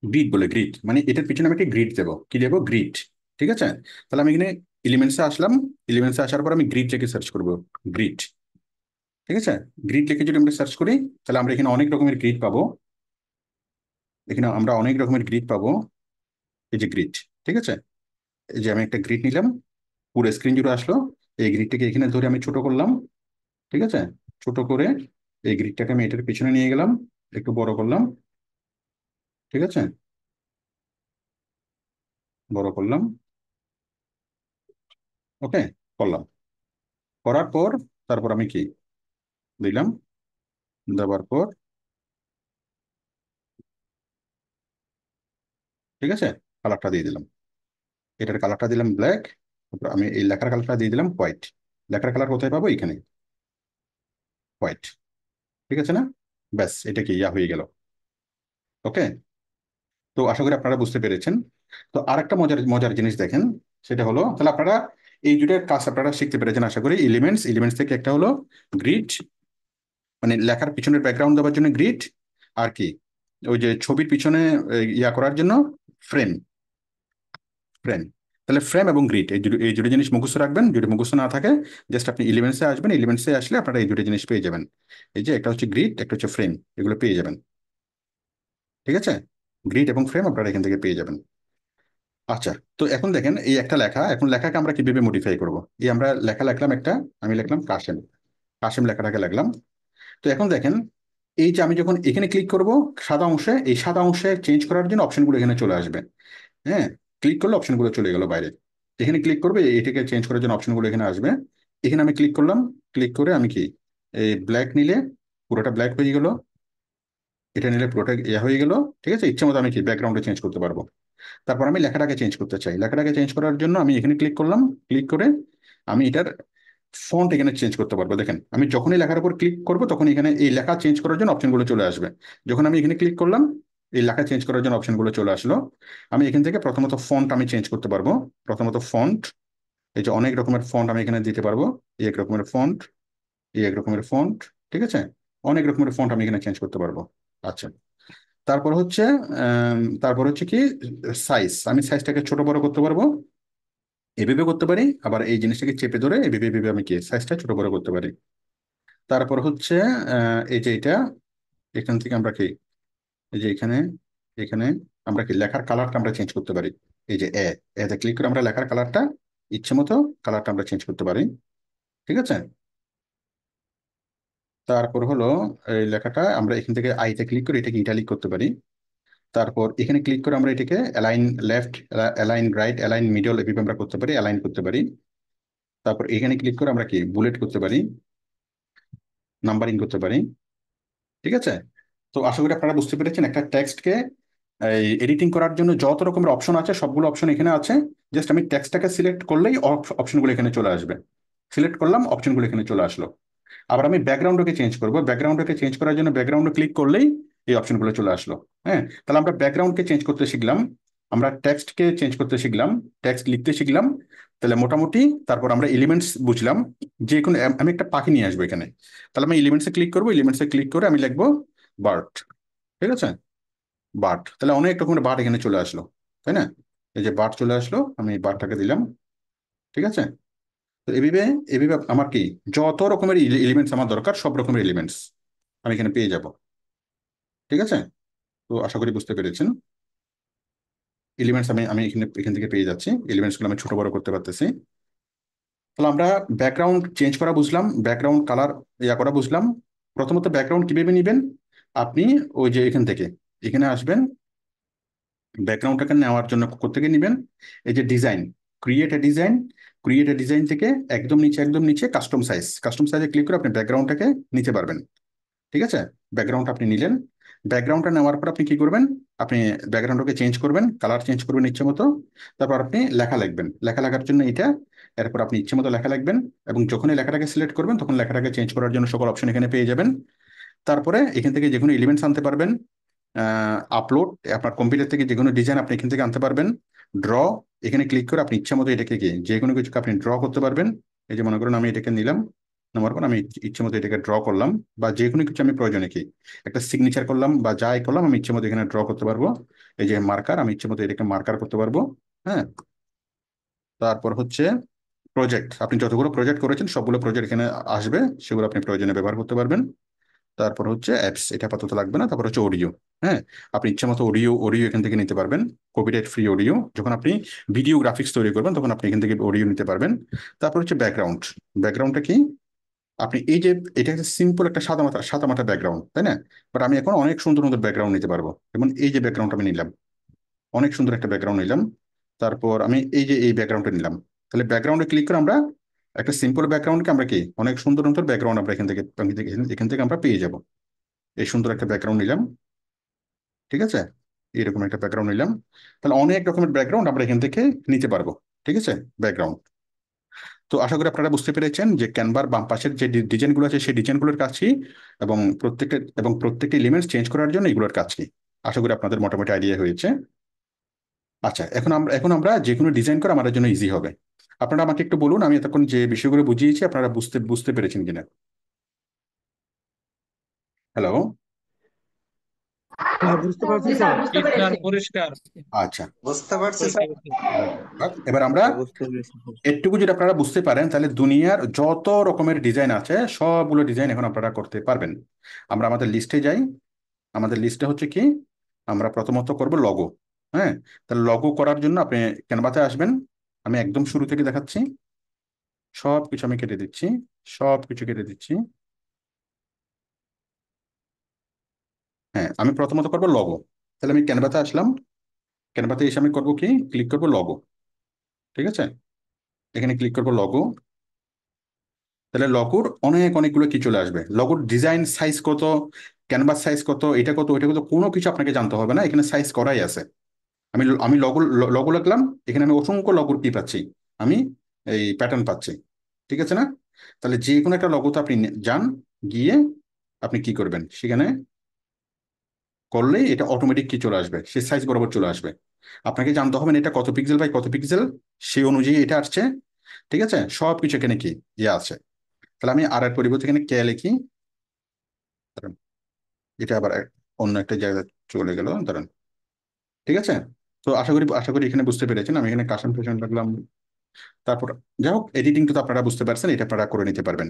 A: গ্রিড বলে, গ্রিড, মানে এটার পিছনে আমি একটা গ্রিড দেবো। কি দেবো? গ্রিড। ঠিক আছে, তাহলে আমি এখানে এলিমেন্টসে আসলাম, এলিমেন্টসে আসার পর আমি গ্রিড লিখে সার্চ করবো, গ্রিড। ঠিক আছে, গ্রিড লিখে যদি আমরা সার্চ করি, তাহলে আমরা এখানে অনেক রকমের গ্রিড পাবো। এখানে আমরা অনেক রকমের গ্রিড পাবো। এই যে গ্রিড, ঠিক আছে, এই যে আমি একটা গ্রিড নিলাম, পুরো স্ক্রিন জুড়ে আসলো। এই গ্রিডটাকে এখানে ধরে আমি ছোট করলাম। ঠিক আছে, ছোট করে এই গ্রিডটাকে আমি এটার পিছনে নিয়ে গেলাম। একটু বড় করলাম, ঠিক আছে, বড় করলাম, ওকে, করলাম। করার পর তারপর আমি কি দিলাম, দেওয়ার পর, ঠিক আছে, কালারটা দিয়ে দিলাম, এটার কালারটা দিলাম ব্ল্যাক। তারপর আমি এই লেখার কালারটা দিয়ে দিলাম হোয়াইট। লেখার কালার কোথায় পাবো, এখানে, হোয়াইট, ঠিক আছে না? ব্যাস, এটা কি ইয়া হয়ে গেল। ওকে, তো আশা করি আপনারা বুঝতে পেরেছেন। তো আরেকটা মজার মজার জিনিস দেখেন, সেটা হলো, তাহলে আপনারা এই দুটোর কাজ আপনারা শিখতে পেরেছেন আশা করি। এলিমেন্টস, এলিমেন্টস থেকে একটা হলো গ্রিড, মানে লেখার পিছনের ব্যাকগ্রাউন্ড দেওয়ার জন্য গ্রিড, আর কি ওই যে ছবির পিছনে ইয়া করার জন্য ফ্রেম, ফ্রেম। তাহলে ফ্রেম এবং গ্রিড এই দুটো জিনিস মুখস্থ রাখবেন। যদি মুখস্থ না থাকে, জাস্ট আপনি এলিমেন্টসে আসবেন, এলিমেন্টসে আসলে আপনারা এই দুটো জিনিস পেয়ে যাবেন। এই যে একটা হচ্ছে গ্রিড, একটা হচ্ছে ফ্রেম, এগুলো পেয়ে যাবেন, ঠিক আছে? গ্রিড এবং ফ্রেম আপনারা এখান থেকে পেয়ে যাবেন। আচ্ছা, তো এখন দেখেন এই একটা লেখা, এখন লেখাকে আমরা কিভাবে মডিফাই করব। এই আমরা লেখা লিখলাম একটা, আমি লিখলাম কাশেম, কাশেম লেখাটাকে লিখলাম। তো এখন দেখেন, এই যে আমি যখন এখানে ক্লিক করব সাদা অংশে, এই সাদা অংশে চেঞ্জ করার জন্য অপশনগুলো এখানে চলে আসবে। হ্যাঁ, ক্লিক করলে অপশনগুলো চলে গেল বাইরে। এখানে ক্লিক করবে, এটাকে চেঞ্জ করার জন্য অপশনগুলো এখানে আসবে। এখানে আমি ক্লিক করলাম, ক্লিক করে আমি কি এই ব্ল্যাক নিলে পুরোটা ব্ল্যাক হয়ে গেল, এটা নিলে পুরোটা ইয়ে হয়ে গেল, ঠিক আছে? ইচ্ছে মতো আমি কি ব্যাকগ্রাউন্ডে চেঞ্জ করতে পারবো। তারপর আমি লেখাটাকে চেঞ্জ করতে চাই, লেখাটাকে চেঞ্জ করার জন্য আমি এখানে ক্লিক করলাম, ক্লিক করে আমি এটার ফন্ট এখানে চেঞ্জ করতে পারবো। দেখেন, আমি যখনই লেখার উপর ক্লিক করবো তখন এখানে এই লেখা চেঞ্জ করার জন্য অপশনগুলো চলে আসবে। যখন আমি এখানে ক্লিক করলাম, এই লেখা চেঞ্জ করার জন্য অপশনগুলো চলে আসলো। আমি এখান থেকে প্রথমত ফন্ট আমি চেঞ্জ করতে পারবো। প্রথমত ফন্ট, এই যে অনেক রকমের ফন্ট আমি এখানে দিতে পারবো। এই এক রকমের ফন্ট, এই এক রকমের ফন্ট, ঠিক আছে, অনেক রকমের ফন্ট আমি এখানে চেঞ্জ করতে পারবো। আচ্ছা, তারপর হচ্ছে তারপর হচ্ছে কি সাইজ, আমি সাইজটাকে ছোট বড় করতে পারবো, এভাবে করতে পারি। আবার এই জিনিসটাকে চেপে ধরে এভাবে এভাবে আমি কি সাইজটা ছোট বড় করতে পারি। তারপর হচ্ছে এই যে এটা, এখান থেকে আমরা কি এই যে এখানে, এখানে আমরা কি লেখার কালারটা আমরা চেঞ্জ করতে পারি। এই যে এতে ক্লিক করে আমরা লেখার কালারটা ইচ্ছে মতো কালারটা আমরা চেঞ্জ করতে পারি, ঠিক আছে? তারপর হলো এই লেখাটা আমরা এখান থেকে আইতে ক্লিক করে এটাকে ইটালিক করতে পারি। তারপর এখানে ক্লিক করে আমরা এটাকে align left, align right, align middle এভাবে আমরা করতে পারি, অ্যালাইন করতে পারি। তারপর এখানে ক্লিক করে আমরা কি বুলেট করতে পারি, নাম্বারিং করতে পারি, ঠিক আছে? তো আশা করি আপনারা বুঝতে পেরেছেন একটা টেক্সটকে এই এডিটিং করার জন্য যত রকমের অপশন আছে সবগুলো অপশন এখানে আছে। জাস্ট আমি টেক্সটটাকে সিলেক্ট করলেই অপশনগুলো এখানে চলে আসবে। সিলেক্ট করলাম, অপশনগুলো এখানে চলে আসলো। আবার আমি ব্যাকগ্রাউন্ডকে চেঞ্জ করবো, ব্যাকগ্রাউন্ডকে চেঞ্জ করার জন্য ব্যাকগ্রাউন্ডে ক্লিক করলেই এই অপশনগুলো চলে আসলো। হ্যাঁ, তাহলে আমরা ব্যাকগ্রাউন্ডকে চেঞ্জ করতে শিখলাম, আমরা টেক্সটকে চেঞ্জ করতে শিখলাম, টেক্সট লিখতে শিখলাম, তাহলে মোটামুটি। তারপর আমরা এলিমেন্টস বুঝলাম, যে কোনো আমি একটা পাখি নিয়ে আসবো এখানে, তাহলে আমি এলিমেন্টসে ক্লিক করবো, এলিমেন্টসে ক্লিক করে আমি লিখবো বার্ড, ঠিক আছে, বার্ড। তাহলে অনেক রকমের বার্ড এখানে চলে আসলো, তাই না? এই যে বার্ড চলে আসলো, আমি বার্ডটাকে দিলাম, ঠিক আছে। তো এভাবে, এভাবে আমার কি যত রকমের এলিমেন্টস আমার দরকার সব রকমের এলিমেন্টস আমি এখানে পেয়ে যাব, ঠিক আছে? তো আশা করি বুঝতে পেরেছেন। এলিমেন্টস আমি আমি এখান থেকে পেয়ে যাচ্ছি, এলিমেন্টসগুলো আমি ছোট বড় করতে পারতেছি। তাহলে আমরা ব্যাকগ্রাউন্ড চেঞ্জ করা বুঝলাম, ব্যাকগ্রাউন্ড কালার ইয়া করা বুঝলাম। প্রথমত ব্যাকগ্রাউন্ড কিভাবে নেবেন, আপনি ওই যে এখান থেকে এখানে আসবেন, ব্যাকগ্রাউন্ডটাকে নেওয়ার জন্য কোথেকে নেবেন, এই যে design, create a design, create a design থেকে একদম নিচে, একদম নিচে কাস্টম সাইজ, কাস্টম সাইজে ক্লিক করে আপনি ব্যাকগ্রাউন্ডটাকে নিতে পারবেন, ঠিক আছে? ব্যাকগ্রাউন্ড আপনি নিলেন, ব্যাকগ্রাউন্ডটা নেওয়ার পর আপনি কি করবেন, আপনি ব্যাকগ্রাউন্ডটাকে চেঞ্জ করবেন, কালার চেঞ্জ করবেন ইচ্ছে মতো। তারপর আপনি লেখা লিখবেন, লেখা লেখার জন্য এটা, এরপর আপনি ইচ্ছে মতো লেখা লিখবেন। এবং যখনই লেখাটাকে সিলেক্ট করবেন তখন লেখাটাকে চেঞ্জ করার জন্য সকল অপশন এখানে পেয়ে যাবেন। তারপরে এখান থেকে যে কোনো এলিমেন্টস আনতে পারবেন, আপলোড, আপনার কম্পিউটার থেকে যে কোনো ডিজাইন আপনি এখান থেকে আনতে পারবেন। ড্র, এখানে ক্লিক করে আপনি ইচ্ছা মতো এটাকে কি যে কোনো কিছুকে আপনি ড্র করতে পারবেন। এই যে মনে করুন আমি এটাকে নিলাম, নেওয়ার পর আমি ইচ্ছে মতো এটাকে ড্র করলাম, বা যে কোনো কিছু আমি প্রয়োজনে কি একটা সিগনেচার করলাম বা যাই করলাম আমি ইচ্ছে মতো এখানে ড্র করতে পারবো। এই যে মার্কার, আমি ইচ্ছে মতো এটাকে মার্কার করতে পারবো। হ্যাঁ, তারপর হচ্ছে প্রজেক্ট, আপনি যতগুলো প্রজেক্ট করেছেন সবগুলো প্রজেক্ট এখানে আসবে, সেগুলো আপনি প্রয়োজনে ব্যবহার করতে পারবেন। তারপর হচ্ছে অ্যাপস, এটা আপাতত লাগবে না। তারপর হচ্ছে অডিও, হ্যাঁ, আপনি ইচ্ছা মতো অডিও অডিও এখান থেকে নিতে পারবেন, কপিরাইট ফ্রি অডিও। যখন আপনি ভিডিও গ্রাফিক্স তৈরি করবেন তখন আপনি এখান থেকে অডিও নিতে পারবেন। তারপর হচ্ছে ব্যাকগ্রাউন্ড, ব্যাকগ্রাউন্ডটা কি, আপনি এই যে এটা একটা সিম্পল একটা সাদা মাটা ব্যাকগ্রাউন্ড, তাই না? বাট আমি এখন অনেক সুন্দর সুন্দর ব্যাকগ্রাউন্ড নিতে পারবো। যেমন এই যে ব্যাকগ্রাউন্ড আমি নিলাম, অনেক সুন্দর একটা ব্যাকগ্রাউন্ড নিলাম। তারপর আমি এই যে এই ব্যাকগ্রাউন্ডটা নিলাম। তাহলে ব্যাকগ্রাউন্ডে ক্লিক করে আমরা একটা সিম্পল ব্যাকগ্রাউন্ডকে আমরা কি অনেক সুন্দর সুন্দর ব্যাকগ্রাউন্ড আমরা এখান থেকে আমরা পেয়ে যাব। এই সুন্দর একটা ব্যাকগ্রাউন্ড নিলাম, ঠিক আছে? এইরকম একটা ব্যাকগ্রাউন্ড নিলাম। তাহলে অনেক রকমের ব্যাকগ্রাউন্ড আমরা এখান থেকে নিতে পারবো, ঠিক আছে? ব্যাকগ্রাউন্ড। তো আশা করি আপনারা বুঝতে পেরেছেন যে ক্যানভার বাম পাশের যে ডিজাইনগুলো আছে সেই ডিজাইনগুলোর কাজ কি, এবং প্রত্যেকটা এলিমেন্টস চেঞ্জ করার জন্য এগুলোর কাজ কি। আশা করি আপনাদের মোটামুটি আইডিয়া হয়েছে। আচ্ছা, এখন আমরা যে কোনো ডিজাইন করা আমাদের জন্য ইজি হবে। আপনারা আমাকে একটু বলুন, আমি এতক্ষণ যে বিষয়গুলো বুঝিয়েছি আপনারা বুঝতে বুঝতে পেরেছেন কিনা। হ্যালো?
B: হ্যাঁ, বুঝতে পারছি স্যার।
E: জি স্যার, পরিষ্কার।
A: আচ্ছা,
B: বুঝতে পারছি স্যার।
E: পরিষ্কার আছে।
A: এবার আমরা
B: হ্যাঁ, বুঝতে পেরেছি স্যার।
A: একটুকু যদি আপনারা বুঝতে পারেন তাহলে দুনিয়ার যত রকমের ডিজাইন আছে সবগুলো ডিজাইন এখন আপনারা করতে পারবেন। আমরা আমাদের লিস্টে যাই। আমাদের লিস্টে হচ্ছে কি, আমরা প্রথমত করব লগো। হ্যাঁ, তাহলে লগো করার জন্য আপনি ক্যানভাতে আসবেন। আমি একদম শুরু থেকে দেখাচ্ছি। সব কিছু আমি কেটে দিচ্ছি, সব কিছু কেটে দিচ্ছি। হ্যাঁ, আমি প্রথমত করব লগো। তাহলে আমি ক্যানভাতে আসলাম। ক্যানভাতে এসে আমি করবো কি, ক্লিক করব লগো, ঠিক আছে? এখানে ক্লিক করব লগো। তাহলে লগোর অনেকগুলো কি চলে আসবে। লগোর ডিজাইন সাইজ কত, ক্যানভাস সাইজ কত, এটা কত ওইটা কত, কোনো কিছু আপনাকে জানতে হবে না, এখানে সাইজ করাই আছে। আমি আমি লগো লগো লিখলাম, এখানে আমি অসংখ্য লগোর কি পাচ্ছি, আমি এই প্যাটার্ন পাচ্ছি, ঠিক আছে না? তাহলে যে কোনো একটা লগোতে আপনি যান, গিয়ে আপনি কি করবেন, সেখানে করলেই এটা অটোমেটিক কি চলে আসবে, সে সাইজ বরাবর চলে আসবে। আপনাকে জানতে হবে না এটা কত পিক্সেল বাই কত পিক্সেল, সেই অনুযায়ী এটা আসছে, ঠিক আছে? সব কিছু এখানে কি ইয়ে আছে। তাহলে আমি আর এক পরিবর্তে এখানে কে লিখি, দাঁড়ান, এটা আবার অন্য একটা জায়গায় চলে গেল, দাঁড়ান, ঠিক আছে? তো আশা করি এখানে বুঝতে পেরেছেন। আমি এখানে কাস্টম ফ্যাশন রাখলাম। তারপর যাই হোক, এডিটিংটা তো আপনারা বুঝতে পারছেন, এটা আপনারা করে নিতে পারবেন।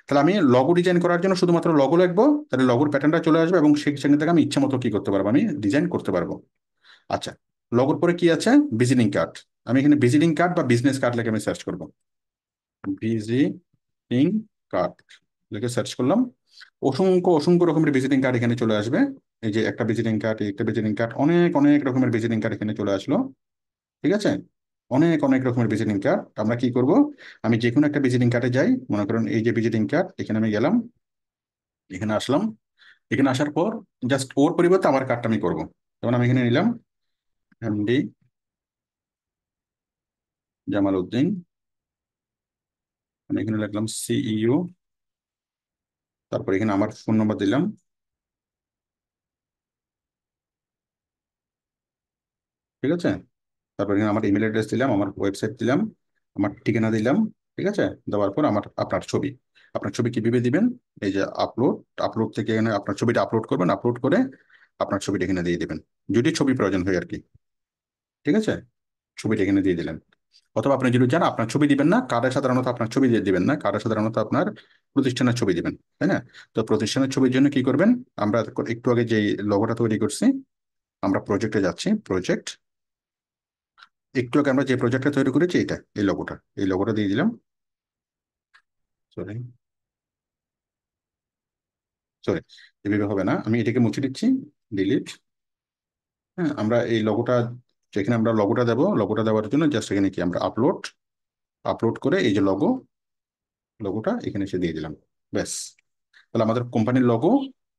A: তাহলে আমি লগো ডিজাইন করার জন্য শুধুমাত্র লগো লিখবো, তাহলে লগোর প্যাটার্নটা চলে আসবে এবং সেখান থেকে আমি ইচ্ছা মতো কি করতে পারবো, আমি ডিজাইন করতে পারবো। আচ্ছা, লগোর পরে কি আছে, ভিজিটিং কার্ড। আমি এখানে ভিজিটিং কার্ড বা বিজনেস কার্ড লিখে আমি সার্চ করবো। ভিজিটিং কার্ড লিখে সার্চ করলাম। অসংখ্য অসংখ্য রকমের ভিজিটিং কার্ড এখানে চলে আসবে। এই যে একটা ভিজিটিং কার্ড, একটা ভিজিটিং কার্ড, অনেক অনেক রকমের ভিজিটিং কার্ড এখানে চলে আসলো, ঠিক আছে? অনেক অনেক রকমের ভিজিটিং কার্ড। আমরা কি করব, আমি যে কোনো একটা ভিজিটিং কার্ডে যাই, মনে করুন এই যে ভিজিটিং কার্ড, এখানে আমি গেলাম, এখানে আসলাম। এখানে আসার পর জাস্ট ওর পরিবর্তে আমার কার্ডটা আমি করবো। যেমন আমি এখানে নিলাম এমডি জামাল উদ্দিন, আমি এখানে লিখলাম সিইও, তারপর এখানে আমার ফোন নম্বর দিলাম, ঠিক আছে? তারপর এখানে আমার ইমেল অ্যাড্রেস দিলাম, আমার ওয়েবসাইট দিলাম, আমার ঠিকানা দিলাম, ঠিক আছে? দেওয়ার পর আপনার ছবি কিভাবে দিবেন, এই যে আপলোড, আপলোড থেকে এখানে আপনার ছবিটা আপলোড করবেন, আপলোড করে আপনার ছবিটা এখানে দিয়ে দিবেন, যদি ছবি প্রয়োজন হয় আর কি, ঠিক আছে? ছবিটা এখানে দিয়ে দিলেন। অথবা আপনি যদি চান আপনার ছবি দিবেন না, কার্ডে সাধারণত আপনার ছবি দিয়ে দিবেন না, কার্ডে সাধারণত আপনার প্রতিষ্ঠানের ছবি দিবেন, তাই না? তো প্রতিষ্ঠানের ছবির জন্য কি করবেন, আমরা একটু আগে যে লোগোটা তৈরি করছি, আমরা প্রজেক্টে যাচ্ছি, প্রজেক্ট, একটু আগে আমরা যে প্রজেক্টটা তৈরি করেছি এটা, এই লোগোটা দিয়ে দিলাম। সরি, সরি, এভাবে হবে না, আমি এটাকে মুছে দিচ্ছি, ডিলিট। হ্যাঁ, আমরা এই লোগোটা, যেখানে আমরা লোগোটা দেবো, লোগোটা দেওয়ার জন্য জাস্ট এখানে কি আমরা আপলোড, আপলোড করে এই যে লোগোটা এখানে এসে দিয়ে দিলাম, ব্যাস। তাহলে আমাদের কোম্পানির লোগো,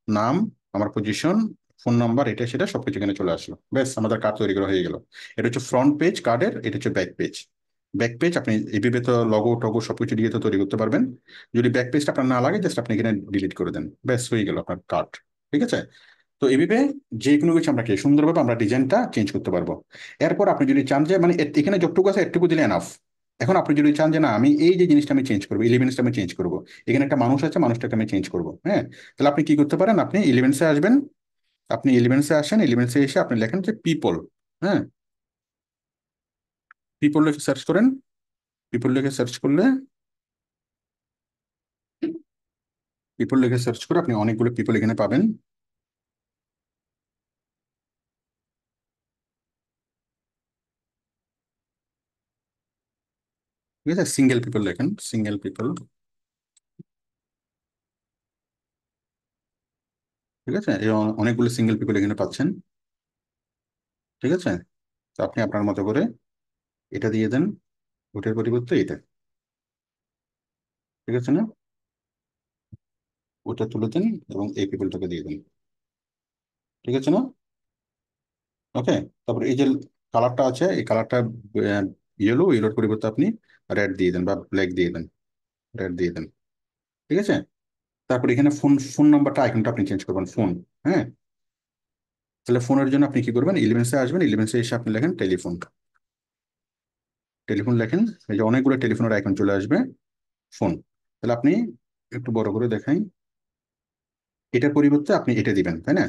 A: নাম, আমার পজিশন, ফোন নাম্বার, এটা সেটা সবকিছু এখানে চলে আসলো, ব্যাস আমাদের কার্ড তৈরি করা হয়ে গেল। এটা হচ্ছে ফ্রন্ট পেজ কার্ডের, এটা হচ্ছে ব্যাক পেজ। ব্যাক পেজ আপনি এইভাবে তো লগো টগো সবকিছু দিয়ে তো তৈরি করতে পারবেন। যদি ব্যাক পেজটা আপনার না লাগে জাস্ট আপনি এখানে ডিলিট করে দেন, ব্যাস হয়ে গেল আপনার কার্ড, ঠিক আছে? তো এইভাবে যে কোনো কিছু আমরা কি সুন্দরভাবে আমরা ডিজাইনটা চেঞ্জ করতে পারবো। এরপর আপনি যদি চান যে মানে এখানে যতটুকু আছে এটুকু দিলে এনাফ। এখন আপনি যদি চান যে না আমি এই যে জিনিসটা আমি চেঞ্জ করবো, ইলেভেন্সটা আমি চেঞ্জ করবো, এখানে একটা মানুষ আছে, মানুষটাকে আমি চেঞ্জ করবো, হ্যাঁ, তাহলে আপনি কি করতে পারেন, আপনি ইলেভেন্সে আসবেন, আপনি ইলেভেন্সে আসেন, ইলেভেন্সে এসে আপনি লেখেন যে পিপল, হ্যাঁ, পিপল লিখে সার্চ করেন। পিপল লিখে সার্চ করলে, পিপল লিখে সার্চ করে আপনি অনেকগুলো পিপল এখানে পাবেন, ঠিক আছে? সিঙ্গেল পিপল লেখেন, সিঙ্গেল পিপল, ঠিক আছে, এই অনেকগুলো সিঙ্গেল পিকল এখানে পাচ্ছেন। ঠিক আছে, তো আপনি আপনার মতো করে এটা দিয়ে দেন, ওটার পরিবর্তে এটা। ঠিক আছে না, ওটা তুলে দেন এবং এই পিপলটাকে দিয়ে দেন। ঠিক আছে না, ওকে। তারপর এই যে কালারটা আছে, এই কালারটা ইয়েলোর পরিবর্তে আপনি রেড দিয়ে দেন বা ব্ল্যাক দিয়ে দেন, রেড দিয়ে দেন। ঠিক আছে, তারপর এখানে ফোন ফোন নাম্বারটা আইকনটা আপনি চেঞ্জ করবেন, ফোন। হ্যাঁ, তাহলে ফোনের জন্য আপনি কি করবেন, ইলেভেন্সে আসবেন, ইলেভেন্সে এসে আপনি লেখেন টেলিফোন। টেলিফোন লেখেন, এই যে অনেকগুলো টেলিফোনের আইকন চলে আসবে, ফোন। তাহলে আপনি একটু বড় করে দেখাই, এটার পরিবর্তে আপনি এটা দিবেন, তাই না,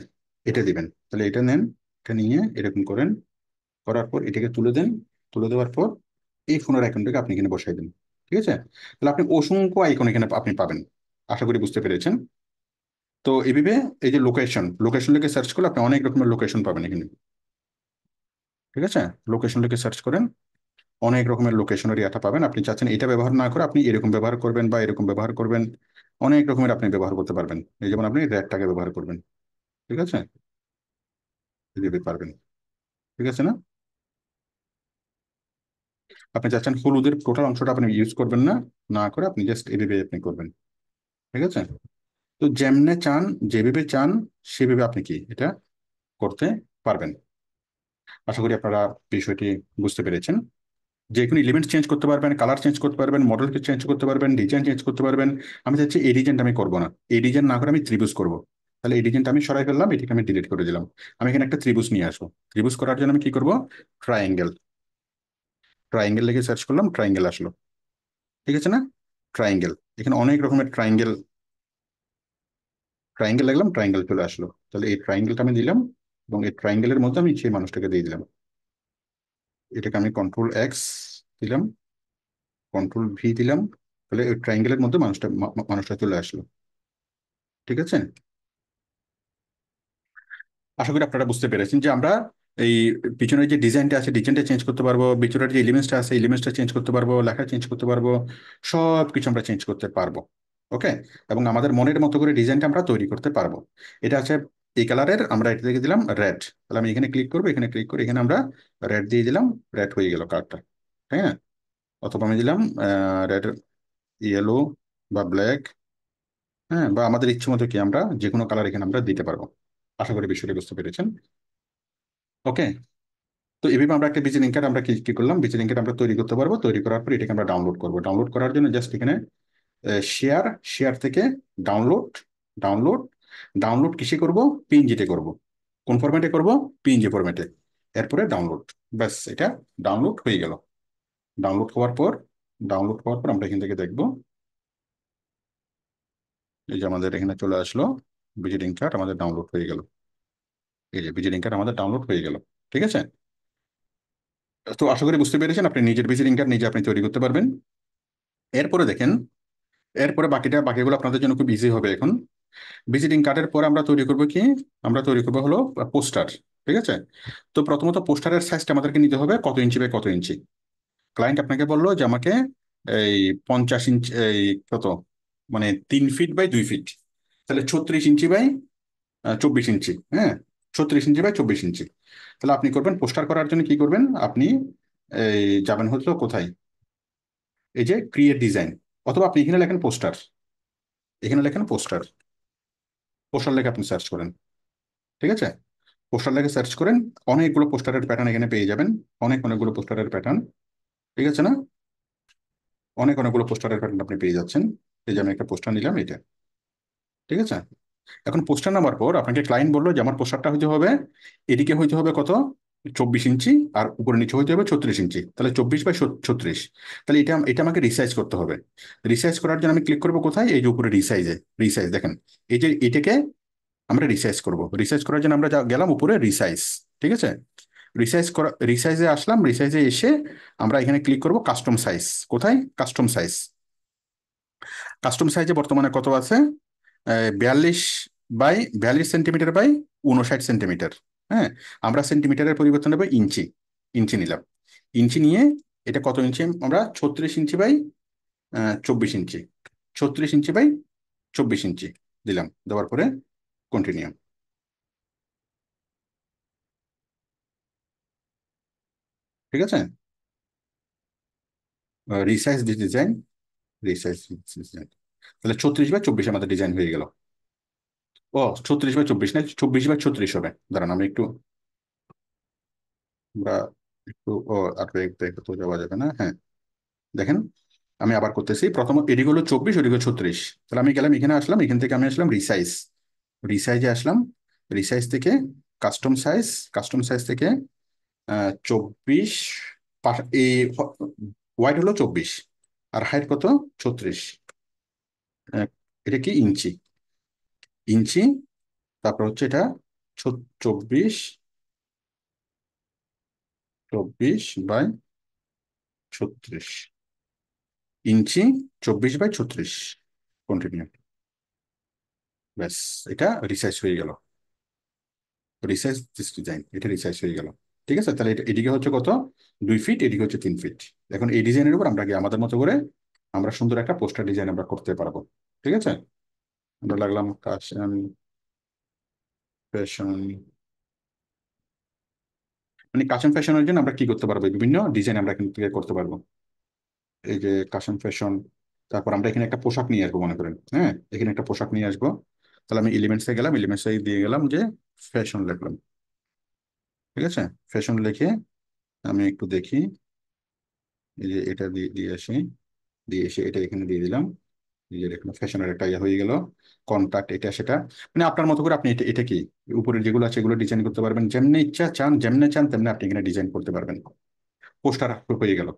A: এটা দিবেন। তাহলে এটা নেন, এটা নিয়ে এরকম করেন, করার পর এটাকে তুলে দেন, তুলে দেওয়ার পর এই ফোনের আইকনটাকে আপনি এখানে বসাই দেন। ঠিক আছে, তাহলে আপনি অসংখ্য আইকন এখানে আপনি পাবেন। আশা করি বুঝতে পেরেছেন। তো এইভাবে এই যে লোকেশন, লোকেশন লিখে সার্চ করলে আপনি অনেক রকমের লোকেশন পাবেন এখানে। ঠিক আছে, লোকেশন লিখে সার্চ করেন, অনেক রকমের লোকেশনের ইয়াটা পাবেন। আপনি চাচ্ছেন এটা ব্যবহার না করে আপনি এরকম ব্যবহার করবেন বা এরকম ব্যবহার করবেন, অনেক রকমের আপনি ব্যবহার করতে পারবেন। এই যেমন আপনি র্যাকটাকে ব্যবহার করবেন। ঠিক আছে, এইভাবে পারবেন। ঠিক আছে না, আপনি চাচ্ছেন হলুদের টোটাল অংশটা আপনি ইউজ করবেন না, না করে আপনি জাস্ট এইভাবে আপনি করবেন। ঠিক আছে, তো যেমনে চান, যেভাবে চান সেভাবে আপনি কি এটা করতে পারবেন। আশা করি আপনারা বিষয়টি বুঝতে পেরেছেন। যে কোনো এলিমেন্ট চেঞ্জ করতে পারবেন, কালার চেঞ্জ করতে পারবেন, মডেলকে চেঞ্জ করতে পারবেন, ডিজাইন চেঞ্জ করতে পারবেন। আমি চাচ্ছি এই ডিজাইনটা আমি করবো না, এই ডিজাইন না করে আমি ত্রিভুজ করবো। তাহলে এই ডিজাইনটা আমি সরাই ফেললাম, এটিকে আমি ডিলিট করে দিলাম। আমি এখানে একটা ত্রিভুজ নিয়ে আসবো। ত্রিভুজ করার জন্য আমি কি করবো, ট্রায়াঙ্গেল। ট্রায়াঙ্গেল লিখে সার্চ করলাম, ট্রায়াঙ্গেল আসলো। ঠিক আছে না, ট্রায়াঙ্গেল, এখানে অনেক রকমের ট্রায়াঙ্গেল, ট্রায়াঙ্গেল লাগলাম, ট্রায়াঙ্গেল চলে আসলো। তাহলে এই ট্রায়াঙ্গেলটা আমি দিলাম এবং এই ট্রায়াঙ্গেলের মধ্যে আমি সেই মানুষটাকে দিয়ে দিলাম। এটাকে আমি কন্ট্রোল এক্স দিলাম, কন্ট্রোল ভি দিলাম। তাহলে ওই ট্রায়াঙ্গেলের মধ্যে মানুষটা চলে আসলো। ঠিক আছে, আশা করি আপনারা বুঝতে পেরেছেন যে আমরা এই পিছনের যে ডিজাইনটা আছে, ডিজাইনটা চেঞ্জ করতে পারবো, পিছনের যে এলিমেন্টসটা আছে, এলিমেন্টসটা চেঞ্জ করতে পারবো, লেখা চেঞ্জ করতে পারবো, সব কিছু আমরা চেঞ্জ করতে পারবো। ওকে, এবং আমাদের মনের মতো করে ডিজাইনটা আমরা তৈরি করতে পারবো। এটা আছে এই কালারের, আমরা এটা থেকে দিলাম রেড। তাহলে আমি এখানে ক্লিক করবো, এখানে ক্লিক করে এখানে আমরা রেড দিয়ে দিলাম, রেড হয়ে গেল কালারটা। তাই না, অথবা আমি দিলাম রেড, ইয়েলো বা ব্ল্যাক। হ্যাঁ, বা আমাদের ইচ্ছে মতো কি আমরা যে কোনো কালার এখানে আমরা দিতে পারবো। আশা করি বিষয়টি বুঝতে পেরেছেন। ওকে, তো এভাবে আমরা একটা ভিজিটিং কার্ড আমরা কি কি করলাম, ভিজিটিং কার্ড আমরা তৈরি করতে পারবো। তৈরি করার পর এটাকে আমরা ডাউনলোড করবো। ডাউনলোড করার জন্য জাস্ট এখানে শেয়ার, শেয়ার থেকে ডাউনলোড, ডাউনলোড, ডাউনলোড কিসে করব, পিএনজিতে করব। কোন ফরম্যাটে করব, পিএনজি ফরম্যাটে। এরপরে ডাউনলোড, ব্যাস এটা ডাউনলোড হয়ে গেল। ডাউনলোড হওয়ার পর, ডাউনলোড হওয়ার পর আমরা এখান থেকে দেখবো, এই যে আমাদের এখানে চলে আসলো, ভিজিটিং কার্ড আমাদের ডাউনলোড হয়ে গেল। এই যে ভিজিটিং কার্ড আমাদের ডাউনলোড হয়ে গেল। ঠিক আছে, তো আশা করি বুঝতে পেরেছেন, আপনি নিজের ভিজিটিং কার্ড নিজে আপনি তৈরি করতে পারবেন। এরপরে দেখেন, এরপরে বাকিগুলো আপনাদের জন্য খুব ইজি হবে এখন। ভিজিটিং কার্ডের পর আমরা তৈরি করবো কি, আমরা তৈরি করবো হলো পোস্টার। ঠিক আছে, তো প্রথমত পোস্টারের সাইজটা আমাদেরকে নিতে হবে কত ইঞ্চি বাই কত ইঞ্চি। ক্লায়েন্ট আপনাকে বললো যে আমাকে এই 50 ইঞ্চি, এই কত, মানে 3 ফিট বাই 2 ফিট, তাহলে 36 ইঞ্চি বাই 24 ইঞ্চি। হ্যাঁ, 36 ইঞ্চি বাই 24 ইঞ্চি। তাহলে আপনি করবেন পোস্টার করার জন্য কি করবেন, আপনি এই যাবেন হলো কোথায়, এই যে ক্রিয়েট ডিজাইন, অথবা আপনি এখানে লেখেন পোস্টার, এখানে লেখেন পোস্টার, পোস্টার লেখে আপনি সার্চ করেন। ঠিক আছে, পোস্টার লেখে সার্চ করেন, অনেকগুলো পোস্টারের প্যাটার্ন এখানে পেয়ে যাবেন, অনেকগুলো পোস্টারের প্যাটার্ন। ঠিক আছে না, অনেকগুলো পোস্টারের প্যাটার্ন আপনি পেয়ে যাচ্ছেন। এই যে আমি একটা পোস্টার নিলাম এটা। ঠিক আছে, এখন পোস্টার নেওয়ার পর আপনাকে ক্লায়েন্ট বললো যে আমার পোস্টারটা হইতে হবে, এদিকে হইতে হবে কত, 24 ইঞ্চি, আর উপরে নিচে হইতে হবে 36 ইঞ্চি, তাহলে 24 বাই 36। তাহলে এটা এটা আমাকে রিসাইজ করতে হবে। রিসাইজ করার জন্য আমি ক্লিক করবো কোথায়, এই যে উপরে রিসাইজে, রিসাইজ দেখেন, এই যে এটাকে আমরা রিসাইজ করব। রিসাইজ করার জন্য আমরা গেলাম উপরে রিসাইজ। ঠিক আছে, রিসাইজ করা, রিসাইজে আসলাম, রিসাইজে এসে আমরা এখানে ক্লিক করব কাস্টম সাইজ। কোথায়, কাস্টম সাইজ। কাস্টম সাইজে বর্তমানে কত আছে, 42 সেন্টিমিটার বাই 59 সেন্টিমিটার। হ্যাঁ, আমরা সেন্টিমিটারের পরিবর্তন নেব ইঞ্চি, ইঞ্চি নিলাম। ইঞ্চি নিয়ে এটা কত ইঞ্চি, আমরা 36 inch by 24 inch, 36 inch by 24 ইঞ্চি দিলাম। দেওয়ার পরে কন্টিনিউ। ঠিক আছে, রিসাইজ ডিজাইন, রিসাইজ ডিজাইন। তাহলে 36/24 আমাদের ডিজাইন হয়ে গেল। ও 36/24 না, 24/36 হবে। দাঁড়ান আমি একটু, আমরা একটু, ও আর একটু তো যাওয়া যাবে না, হ্যাঁ। দেখেন, আমি আবার করতেছি। প্রথম এদিকে হলো 24, ওদিকে 36। তাহলে আমি গেলাম, এখানে আসলাম, এখান থেকে আমি আসলাম রিসাইজ, রিসাইজে আসলাম। রিসাইজ থেকে কাস্টম সাইজ, কাস্টম সাইজ থেকে 24, এই ওয়াইড হলো 24, আর হাইট কত, 36। আহ, এটা কি ইঞ্চি, ইঞ্চি। তারপর হচ্ছে এটা 24, 24/36 ইঞ্চি, 24/36 কন্টিনিউ। ব্যাস, এটা রিসাইজ হয়ে গেল। রিসাইজ দিস ডিজাইন, এটা রিসাইজ হয়ে গেল। ঠিক আছে, তাহলে এদিকে হচ্ছে কত, 2 ফিট, এদিকে হচ্ছে 3 ফিট। এখন এই ডিজাইনের উপর আমরা কি আমাদের মতো করে আমরা সুন্দর একটা পোস্টার ডিজাইন আমরা করতে পারবো। ঠিক আছে, আমরা লাগলাম কাশন ফ্যাশন, মানে কাশন ফ্যাশনের জন্য আমরা কি করতে পারবো, বিভিন্ন ডিজাইন আমরা এখান থেকে করতে পারবো। এই যে কাশন ফ্যাশন, তারপর আমরা এখানে একটা পোশাক নিয়ে আসবো মনে করেন, হ্যাঁ, এখানে একটা পোশাক নিয়ে আসবো। তাহলে আমি এলিমেন্টসে গেলাম, এলিমেন্টসে দিয়ে গেলাম যে ফ্যাশন লিখলাম। ঠিক আছে, ফ্যাশন লিখে আমি একটু দেখি, এই যে এটা দিয়ে দিয়ে আসি, দিয়ে এসে এটা এখানে দিয়ে দিলাম। এই যে এখানে ফ্যাশনের একটা ইয়ে হয়ে গেল, কন্টাক্ট, এটা সেটা। মানে আপনার মতো করে আপনি এটা এটা কি উপরে যেগুলো আছে এগুলো ডিজাইন করতে পারবেন, যেমনি ইচ্ছা চান, যেমনি চান তেমনি আপনি এখানে ডিজাইন করতে পারবেন। পোস্টার হয়ে গেল।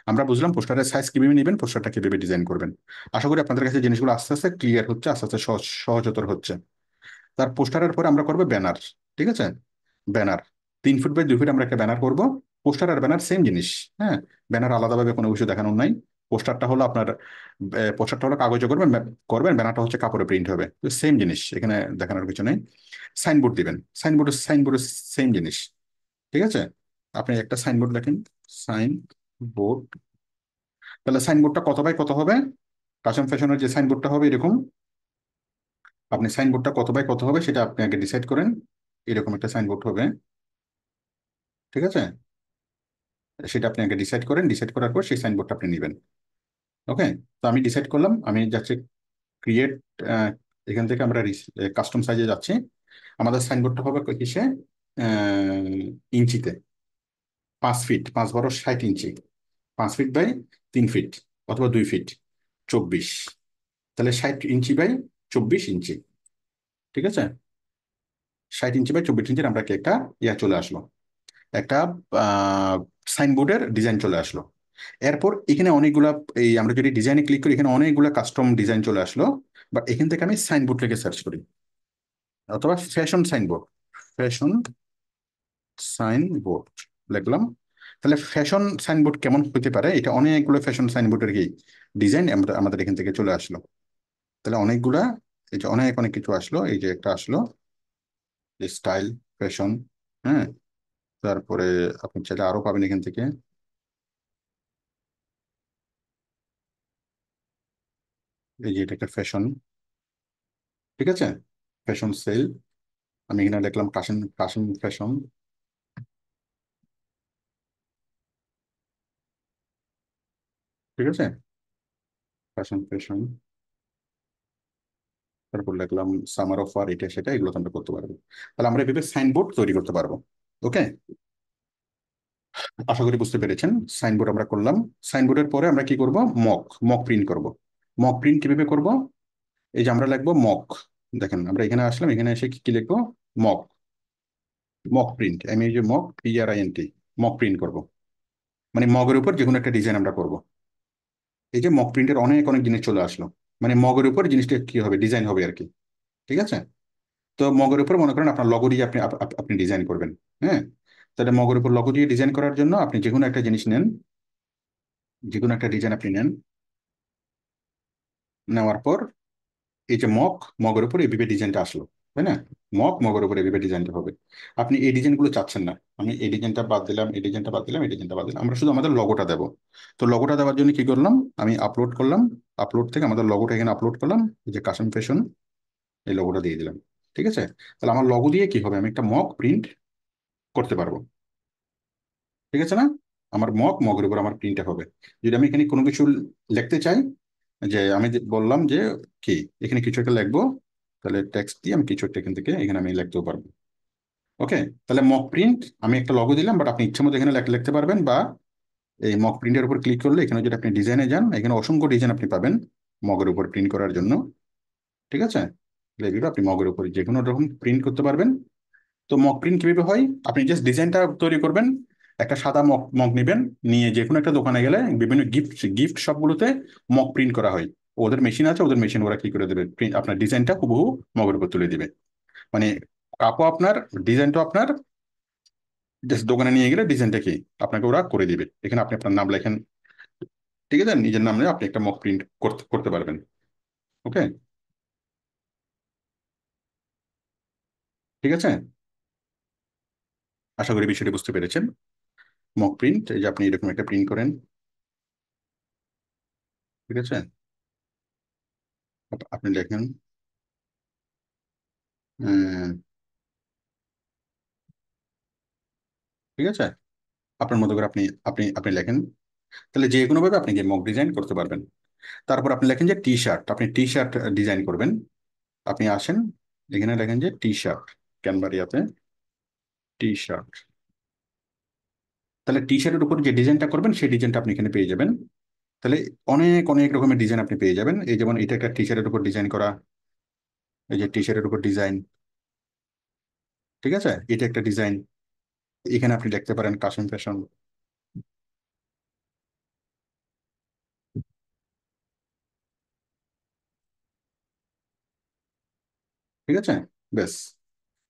A: আমরা বুঝলাম পোস্টারের সাইজ কিভাবে নেবেন, পোস্টারটা কিভাবে ডিজাইন করবেন। আশা করি আপনাদের কাছে জিনিসগুলো আস্তে আস্তে ক্লিয়ার হচ্ছে, আস্তে আস্তে সহজতর হচ্ছে। তার পোস্টারের পরে আমরা করবো ব্যানার। ঠিক আছে, ব্যানার 3 ফুট বাই 2 ফুট আমরা একটা ব্যানার করব। পোস্টার আর ব্যানার সেম জিনিস, হ্যাঁ। ব্যানার আলাদাভাবে কোনো কিছু দেখানোর নাই। পোস্টারটা হলো আপনার, পোস্টারটা হলো কাগজে করবেন, করবেন, ব্যানারটা হচ্ছে কাপড়ে প্রিন্ট হবে, তো সেম জিনিস, এখানে দেখানোর কিছু নেই। সাইনবোর্ড দিবেন, সাইনবোর্ড সেম জিনিস। ঠিক আছে, আপনি একটা সাইনবোর্ড লেখেন, সাইন বোর্ড। তাহলে সাইনবোর্ডটা কত বাই কত হবে, কাশম ফ্যাশনের যে সাইনবোর্ডটা হবে এরকম, আপনি সাইনবোর্ডটা কত বাই কত হবে সেটা আপনি আগে ডিসাইড করেন। এরকম একটা সাইনবোর্ড হবে। ঠিক আছে, সেটা আপনি আগে ডিসাইড করেন, ডিসাইড করার পর সেই সাইনবোর্ডটা আপনি নেবেন। ওকে, তো আমি ডিসাইড করলাম, আমি যাচ্ছি ক্রিয়েট, এখান থেকে আমরা কাস্টম সাইজে যাচ্ছি। আমাদের সাইনবোর্ডটা হবে কিসে, ইঞ্চিতে। 5 feet, 5 × 12 = 60 inch, 5 feet by 3 feet, অথবা 2 ফিট, 24। তাহলে 60 ইঞ্চি বাই 24 ইঞ্চি। ঠিক আছে, 60 ইঞ্চি বাই 24 ইঞ্চির আমরা কি একটা ইয়া চলে আসলো, একটা সাইনবোর্ডের ডিজাইন চলে আসলো। এরপর এখানে অনেকগুলা, এই আমরা যদি ডিজাইনে ক্লিক করি এখানে অনেকগুলা কাস্টম ডিজাইন চলে আসলো। বাট এখান থেকে আমি সাইনবোর্ড লিখে সার্চ করি, অথবা ফ্যাশন সাইনবোর্ড, ফ্যাশন সাইনবোর্ড লিখলাম। তাহলে ফ্যাশন সাইনবোর্ড কেমন হতে পারে, এটা অনেকগুলো ফ্যাশন সাইনবোর্ডের কি ডিজাইন আমাদের এখান থেকে চলে আসলো। তাহলে অনেকগুলা, এই যে অনেক অনেক কিছু আসলো, এই যে একটা আসলো স্টাইল ফ্যাশন, হ্যাঁ। তারপরে আপনি চাইলে আরো পাবেন এখান থেকে, এই যে এটা একটা ফ্যাশন। ঠিক আছে, ফ্যাশন সেল, আমি এখানে লিখলাম কাশিম, কাশিম ফ্যাশন। ঠিক আছে, ফ্যাশন ফ্যাশন, তারপর লিখলাম সামার অফার, এটা সেটা, এগুলো তো আমরা করতে পারবো। তাহলে আমরা এভাবে সাইনবোর্ড তৈরি করতে পারবো। ওকে, আশা করি বুঝতে পেরেছেন। সাইনবোর্ড আমরা করলাম, সাইনবোর্ডের পরে আমরা কি করব, মক, মক প্রিন্ট করব। মক প্রিন্ট কিভাবে করব, এই যে আমরা লিখবো মক। দেখেন আমরা এখানে আসলাম, এখানে এসে কি কি লিখবো, মক, মক প্রিন্ট, আমি এই যে মক PRINT, মক প্রিন্ট করব। মানে মগের উপর যে কোনো একটা ডিজাইন আমরা করব। এই যে মক প্রিন্টের অনেক অনেক জিনিস চলে আসলো, মানে মগের উপর জিনিসটা কি হবে, ডিজাইন হবে আর কি। ঠিক আছে, তো মগের উপর মনে করেন আপনার লগো দিয়ে আপনি ডিজাইন করবেন, হ্যাঁ। তাহলে মগের উপর লগো দিয়ে ডিজাইন করার জন্য আপনি যে কোনো একটা জিনিস নেন, যে কোনো একটা ডিজাইন আপনি নেন। নেওয়ার পর এই যে মগের উপর এইভাবে ডিজাইনটা আসলো, তাই না। মগের উপর এইভাবে ডিজাইনটা হবে। আপনি এই ডিজাইনগুলো চাচ্ছেন না, আমি এই ডিজাইনটা বাদ দিলাম, এই ডিজাইনটা বাদ দিলাম, এই ডিজাইনটা বাদ দিলাম, আমরা শুধু আমাদের লগোটা দেবো। তো লগোটা দেওয়ার জন্য কি করলাম, আমি আপলোড করলাম, আপলোড থেকে আমাদের লগোটা এখানে আপলোড করলাম, এই যে কাশিম ফ্যাশন, এই লগোটা দিয়ে দিলাম। ঠিক আছে, তাহলে আমার লগো দিয়ে কি হবে, আমি একটা মক প্রিন্ট করতে পারবো। ঠিক আছে না, আমার মগের উপর আমার প্রিন্টটা হবে। যদি আমি এখানে কোনো কিছু লিখতে চাই, যে আমি যে বললাম যে কি এখানে কিছু একটা লিখবো, তাহলে টেক্সট দিয়ে আমি কিছু একটা এখান থেকে এখানে আমি লিখতেও পারবো। ওকে, তাহলে মক প্রিন্ট আমি একটা লগো দিলাম, বাট আপনি ইচ্ছা মতো এখানে লিখতে পারবেন, বা এই মক প্রিন্টের উপর ক্লিক করলে এখানে যদি আপনি ডিজাইনে যান, এখানে অসংখ্য ডিজাইন আপনি পাবেন মগের উপর প্রিন্ট করার জন্য। ঠিক আছে, এগুলো আপনি মগের উপর যে কোনো রকম প্রিন্ট করতে পারবেন। তো মক প্রিন্ট কিভাবে হয়, আপনি জাস্ট ডিজাইনটা তৈরি করবেন। একটা সাদা মগ মগ নেবেন, নিয়ে যে কোনো একটা দোকানে গেলে বিভিন্ন গিফট গিফট শপগুলোতে মক প্রিন্ট করা হয়। ওদের মেশিন আছে, ওদের মেশিন ওরা কি করে দেবে, আপনার ডিজাইনটা হুবহু মগের উপর তুলে দিবে। মানে কাপও আপনার, ডিজাইনটা আপনার, জাস্ট দোকানে নিয়ে গেলে ডিজাইনটা কি আপনাকে ওরা করে দিবে। এখানে আপনি আপনার নাম লেখেন, ঠিক আছে, নিজের নাম নিয়ে আপনি একটা মক প্রিন্ট করতে করতে পারবেন। ওকে, ঠিক আছে, আশা করি বিষয়টি বুঝতে পেরেছেন। মক প্রিন্ট, এই যে আপনি এরকম একটা প্রিন্ট করেন, ঠিক আছে, আপনি লেখেন আহ, ঠিক আছে, আপনার মতো করে আপনি আপনি আপনি লেখেন। তাহলে যে কোনো ভাবে আপনি যে মক ডিজাইন করতে পারবেন। তারপর আপনি লেখেন যে টি শার্ট, আপনি টি শার্ট ডিজাইন করবেন। আপনি আসেন, এখানে লেখেন যে টি শার্ট, ক্যানভারিয়াতে টি শার্ট। তাহলে টি শার্টের উপর যে ডিজাইনটা করবেন সেই ডিজাইনটা আপনি এখানে পেয়ে যাবেন। তাহলে অনেক অনেক রকমের ডিজাইন আপনি পেয়ে যাবেন। এই যেমন এটা একটা টি শার্টের উপর ডিজাইন করা, এই যে টি শার্টের উপর ডিজাইন, ঠিক আছে, এটা একটা ডিজাইন। এখানে আপনি দেখতে পারেন কাশিম ফ্যাশন, ঠিক আছে, ব্যাস।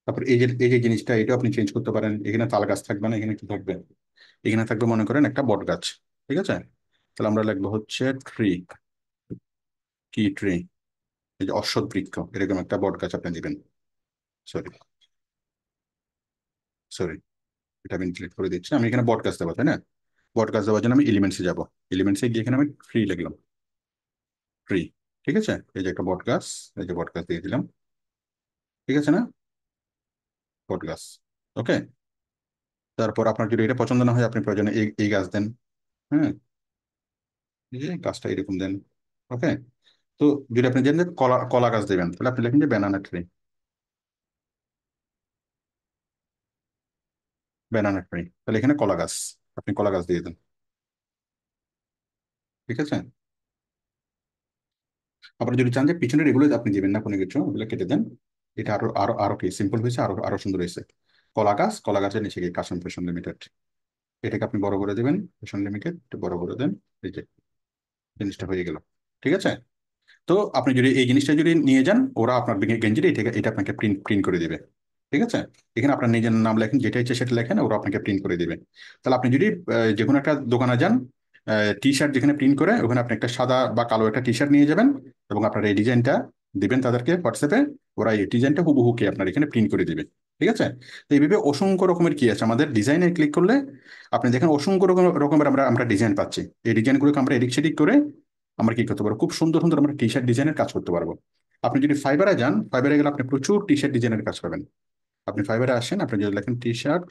A: তারপর এই যে জিনিসটা, এটা আপনি চেঞ্জ করতে পারেন। এখানে তাল গাছ থাকবে না, এখানে কি থাকবে, এখানে থাকবে মনে করেন একটা বট গাছ, ঠিক আছে। তাহলে আমরা লিখবো হচ্ছে ট্রি, কি ট্রি, এই যে অশ্বত্থ বৃক্ষ, এরকম একটা বট গাছ আপনি দিবেন। সরি, সরি, এটা আমি ডিলিট করে দিচ্ছি। আমি এখানে বট গাছ দেবো, তাই না? বট গাছ দেওয়ার জন্য আমি এলিমেন্টসে যাব, এলিমেন্টসে গিয়ে এখানে আমি ট্রি লিখলাম, ট্রি, ঠিক আছে। এই যে একটা বট গাছ, এই যে বট গাছ দিয়ে দিলাম, ঠিক আছে না, বট গাছ। ওকে, তারপর আপনার যদি এটা পছন্দ না হয়, আপনি প্রয়োজনে এই গাছ দেন। হ্যাঁ, এই যে গাছটা এরকম দেন। ওকে, তো যদি আপনি জানেন যে কলা কলা গাছ দেবেন, তাহলে আপনি লিখেন যে ব্যানানা ট্রি, ব্যানানা ট্রি, তাহলে এখানে কলা গাছ, আপনি কলা গাছ দিয়ে দেন, ঠিক আছে। আবার যদি চান যে পিছনের এগুলো আপনি দিবেন না কোনো কিছু, ওগুলো কেটে দেন। এটা আরো আরো আরো কি সিম্পল হয়েছে, আরো আরো সুন্দর হয়েছে। কলা গাছ, কলা গাছের নিচে গিয়ে কাশিম ফ্যাশন লিমিটেড, এটাকে আপনি বড় করে দেবেন, ফ্যাশন লিমিটেড বড় করে দেন। এই যে জিনিসটা হয়ে গেল, ঠিক আছে। তো আপনি যদি এই জিনিসটা যদি নিয়ে যান, ওরা আপনার গেঞ্জিটা এটা এটা আপনাকে প্রিন্ট প্রিন্ট করে দিবে, ঠিক আছে। এখানে আপনার নিজের নাম লেখেন, যেটা ইচ্ছে সেটা লেখেন, ওরা আপনাকে প্রিন্ট করে দিবে। তাহলে আপনি যদি যে কোনো একটা দোকানে যান, টি শার্ট যেখানে প্রিন্ট করে, ওখানে আপনি একটা সাদা বা কালো একটা টি শার্ট নিয়ে যাবেন, এবং আপনার এই ডিজাইনটা দিবেন তাদেরকে হোয়াটসঅ্যাপে, ওরা এই ডিজাইনটা হুবহু কে আপনার এখানে প্রিন্ট করে দিবে, ঠিক আছে। তো এইভাবে অসংখ্য রকমের কি আছে আমাদের ডিজাইনে ক্লিক করলে আপনি দেখেন অসংখ্য রকমের আমরা আমরা ডিজাইন পাচ্ছি। এই ডিজাইনগুলোকে আমরা এদিক সেদিক করে আমরা কি করতে পারবো, খুব সুন্দর সুন্দর আমরা টি শার্ট ডিজাইনের কাজ করতে পারবো। আপনি যদি ফাইবারে যান, ফাইবারে গেলে আপনি প্রচুর টি শার্ট ডিজাইনের কাজ পাবেন। আপনি ফাইবারে আসেন, আপনি যদি লেখেন টি শার্ট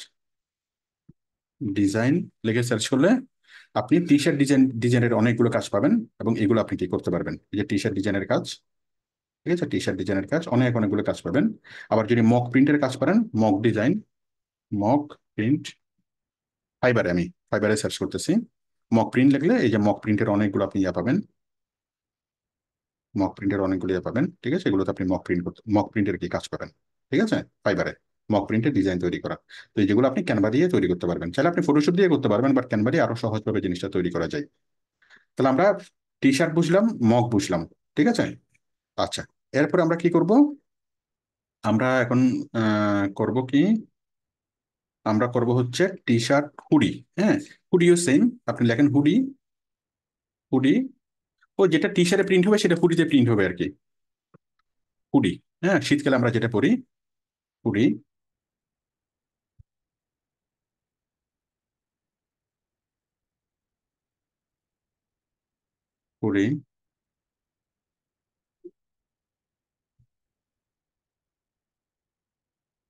A: ডিজাইন, লিখে সার্চ করলে আপনি টি শার্ট ডিজাইনের অনেকগুলো কাজ পাবেন। এবং এগুলো আপনি কি করতে পারবেন, এই যে টি শার্ট ডিজাইনের কাজ, ঠিক আছে, টি শার্ট ডিজাইনের কাজ অনেকগুলো কাজ পাবেন। আবার যদি মক প্রিন্টের কাজ পারেন, মক ডিজাইন, মক প্রিন্ট, ফাইবারে আমি ফাইবারে সার্চ করতেছি, মক প্রিন্ট লিখলে এই যে মক প্রিন্টের অনেকগুলো আপনি ইয়া পাবেন, মক প্রিন্টের অনেকগুলো ইয়ে পাবেন, ঠিক আছে। এগুলোতে আপনি মক প্রিন্ট করতে, মক প্রিন্টের কি কাজ পাবেন, ঠিক আছে, ফাইবারে মক প্রিন্টের ডিজাইন তৈরি করা। তো এই যেগুলো আপনি ক্যানভা দিয়ে তৈরি করতে পারবেন, চাইলে আপনি ফটোশপ দিয়ে করতে পারবেন, বাট ক্যানভা দিয়ে আরো সহজভাবে জিনিসটা তৈরি করা যায়। তাহলে আমরা টি শার্ট বুঝলাম, মক বুঝলাম, ঠিক আছে। আচ্ছা, এরপরে আমরা কি করব, আমরা এখন করব কি, আমরা করব হচ্ছে টি শার্ট হুডি। হ্যাঁ, হুডিও সেম, আপনি লেখেন হুডি, হুডি, ও যেটা টি শার্টে প্রিন্ট হবে সেটা হুডিতে প্রিন্ট হবে আর কি, হুডি। হ্যাঁ, শীতকালে আমরা যেটা পরি, হুডি, হুডি।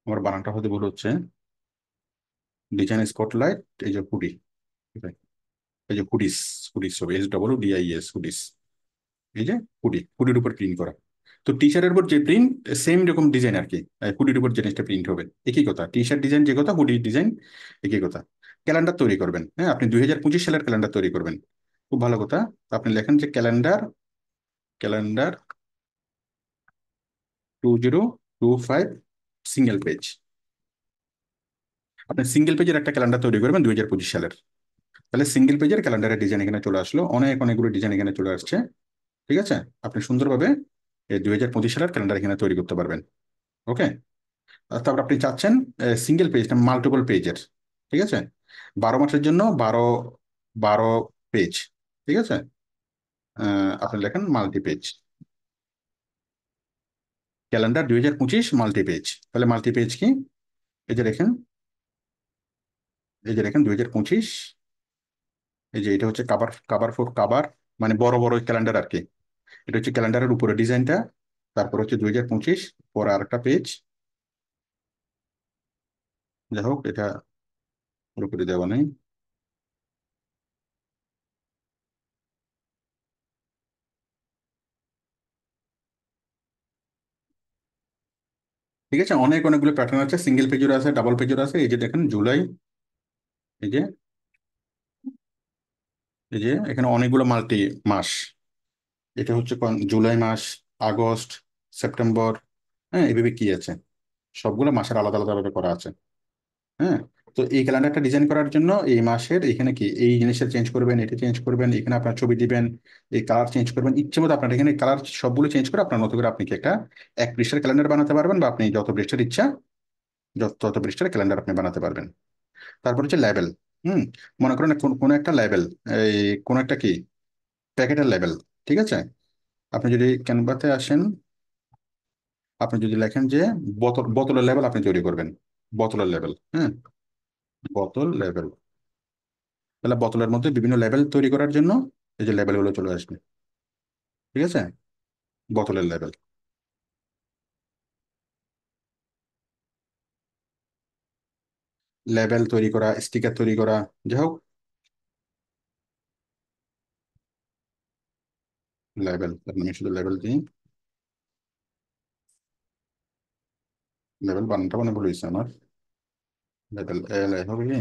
A: আমার বানানটা হতে ভুল হচ্ছে, ডিজাইন স্পটলাইট, এই যে হুডি, এই যে হুডিস, হুডিস হবে SWDIS, হুডিস। এই যে হুডির উপর প্রিন্ট করা। তো টি শার্টের উপর যে প্রিন্ট, সেম রকম ডিজাইন আর কি, হুডির উপর জিনিসটা প্রিন্ট হবে, একই কথা। টি শার্ট ডিজাইন যে কথা, হুডির ডিজাইন একই কথা। ক্যালেন্ডার তৈরি করবেন, হ্যাঁ, আপনি 2025 সালের ক্যালেন্ডার তৈরি করবেন। খুব ভালো কথা। আপনি লেখেন যে ক্যালেন্ডার, ক্যালেন্ডার 2025 সিঙ্গেল পেজ। আপনি সিঙ্গেল পেজের একটা ক্যালেন্ডার তৈরি করবেন 2025 সালের। তাহলে সিঙ্গেল পেজের ক্যালেন্ডারের ডিজাইন এখানে চলে আসলো, অনেকগুলো ডিজাইন এখানে চলে আসছে। ঠিক আছে, আপনি সুন্দরভাবে এই 2025 সালের ক্যালেন্ডার এখানে তৈরি করতে পারবেন। ওকে। তারপর আপনি চাচ্ছেন সিঙ্গেল পেজ না মাল্টিপল পেজের। ঠিক আছে, 12 মাসের জন্য 12 পেজ। ঠিক আছে, আপনি লেখেন multi page, calendar 2025 multi page. তাহলে মাল্টি পেজ কি? এই যে দেখেন, এই যে দেখেন 2025, এই যে এটা হচ্ছে কাভার, কাভার ফর কাভার, মানে বড় বড় ক্যালেন্ডার আর কি। এটা হচ্ছে ক্যালেন্ডারের উপরে ডিজাইনটা। তারপর হচ্ছে 2025, পরে আরেকটা পেজ। যাই হোক, এটা পুরোপুরি দেওয়া নেই। ঠিক আছে, অনেকগুলো প্যাটার্ন আছে, সিঙ্গেল পেজের আছে, ডাবল পেজের আছে। এই যে দেখেন জুলাই, এই যে, এই যে এখানে অনেকগুলো মাল্টি মাস। এটা হচ্ছে জুলাই মাস, আগস্ট, সেপ্টেম্বর, হ্যাঁ, এভাবে কি আছে, সবগুলো মাসের আলাদা আলাদা ভাবে করা আছে। হ্যাঁ, তো এই ক্যালেন্ডারটা ডিজাইন করার জন্য এই মাসের এখানে কি এই জিনিসটা চেঞ্জ করবেন, এটা চেঞ্জ করবেন, এখানে আপনার ছবি দিবেন, এই কালার চেঞ্জ করবেন, ইচ্ছে মতো আপনার এখানে কালার সবগুলো চেঞ্জ করে আপনার মতো করে আপনি কি একটা 1 পৃষ্ঠার ক্যালেন্ডার বানাতে পারবেন, বা আপনি যত পৃষ্ঠার ইচ্ছা তত পৃষ্ঠার ক্যালেন্ডার আপনি বানাতে পারবেন। তারপর হচ্ছে লেবেল। হুম, মনে করেন কোনো একটা লেবেল, এই কোনো একটা কি প্যাকেটের লেবেল। ঠিক আছে, আপনি যদি ক্যানভাতে আসেন, আপনি যদি লেখেন যে বোতলের লেবেল আপনি তৈরি করবেন, বোতলের লেবেল, হ্যাঁ, বোতল লেবেল। তাহলে বোতলের মধ্যে বিভিন্ন লেবেল তৈরি করার জন্য এই যে লেবেলগুলো চলে আসবে। ঠিক আছে, বোতলের লেবেল, লেবেল তৈরি করা, স্টিকার তৈরি করা। যাই হোক, লেবেল, আমি শুধু লেবেল দিই। লেবেল বানানটা মানে ভুল হয়েছে আমার। লেবেল এল এ হবে কি,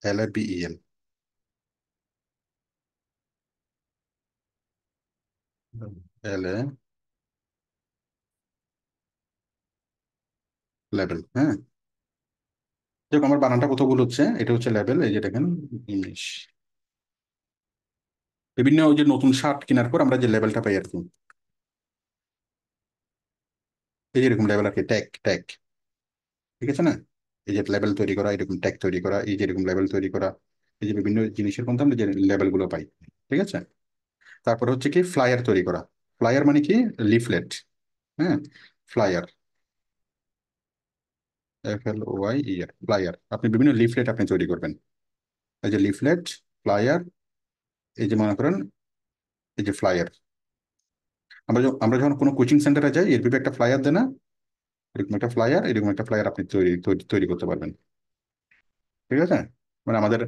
A: LABEL, LA লেবেল, হ্যাঁ। দেখো আমার বানানটা কত ভুল হচ্ছে, এটা হচ্ছে লেবেল। এই যে দেখেন ইংলিশ, বিভিন্ন ওই যে নতুন শার্ট কেনার পর আমরা যে লেবেলটা পাই আর কি, এই যে এরকম লেবেল আর কি, ট্যাগ ট্যাগ। ঠিক আছে না, এই যে লেবেল তৈরি করা, এরকম ট্যাগ তৈরি করা, এই যে এরকম লেবেল তৈরি করা, এই যে বিভিন্ন জিনিসের মধ্যে আমরা যে লেবেল গুলো পাই। ঠিক আছে, তারপর হচ্ছে কি ফ্লায়ার তৈরি করা। ফ্লায়ার মানে কি, লিফলেট, হ্যাঁ, ফ্লায়ার, FLOYER, ফ্লায়ার। আপনি বিভিন্ন লিফলেট আপনি তৈরি করবেন। এই যে লিফলেট, ফ্লায়ার, এই যে মনে করেন এই যে ফ্লায়ার, আমরা যখন কোনো কোচিং সেন্টারে যাই, এর একটা ফ্লায়ার দেয় না, এরকম একটা ফ্লায়ার, এরকম একটা ফ্লায়ার আপনি তৈরি করতে পারবেন। ঠিক আছে, মানে আমাদের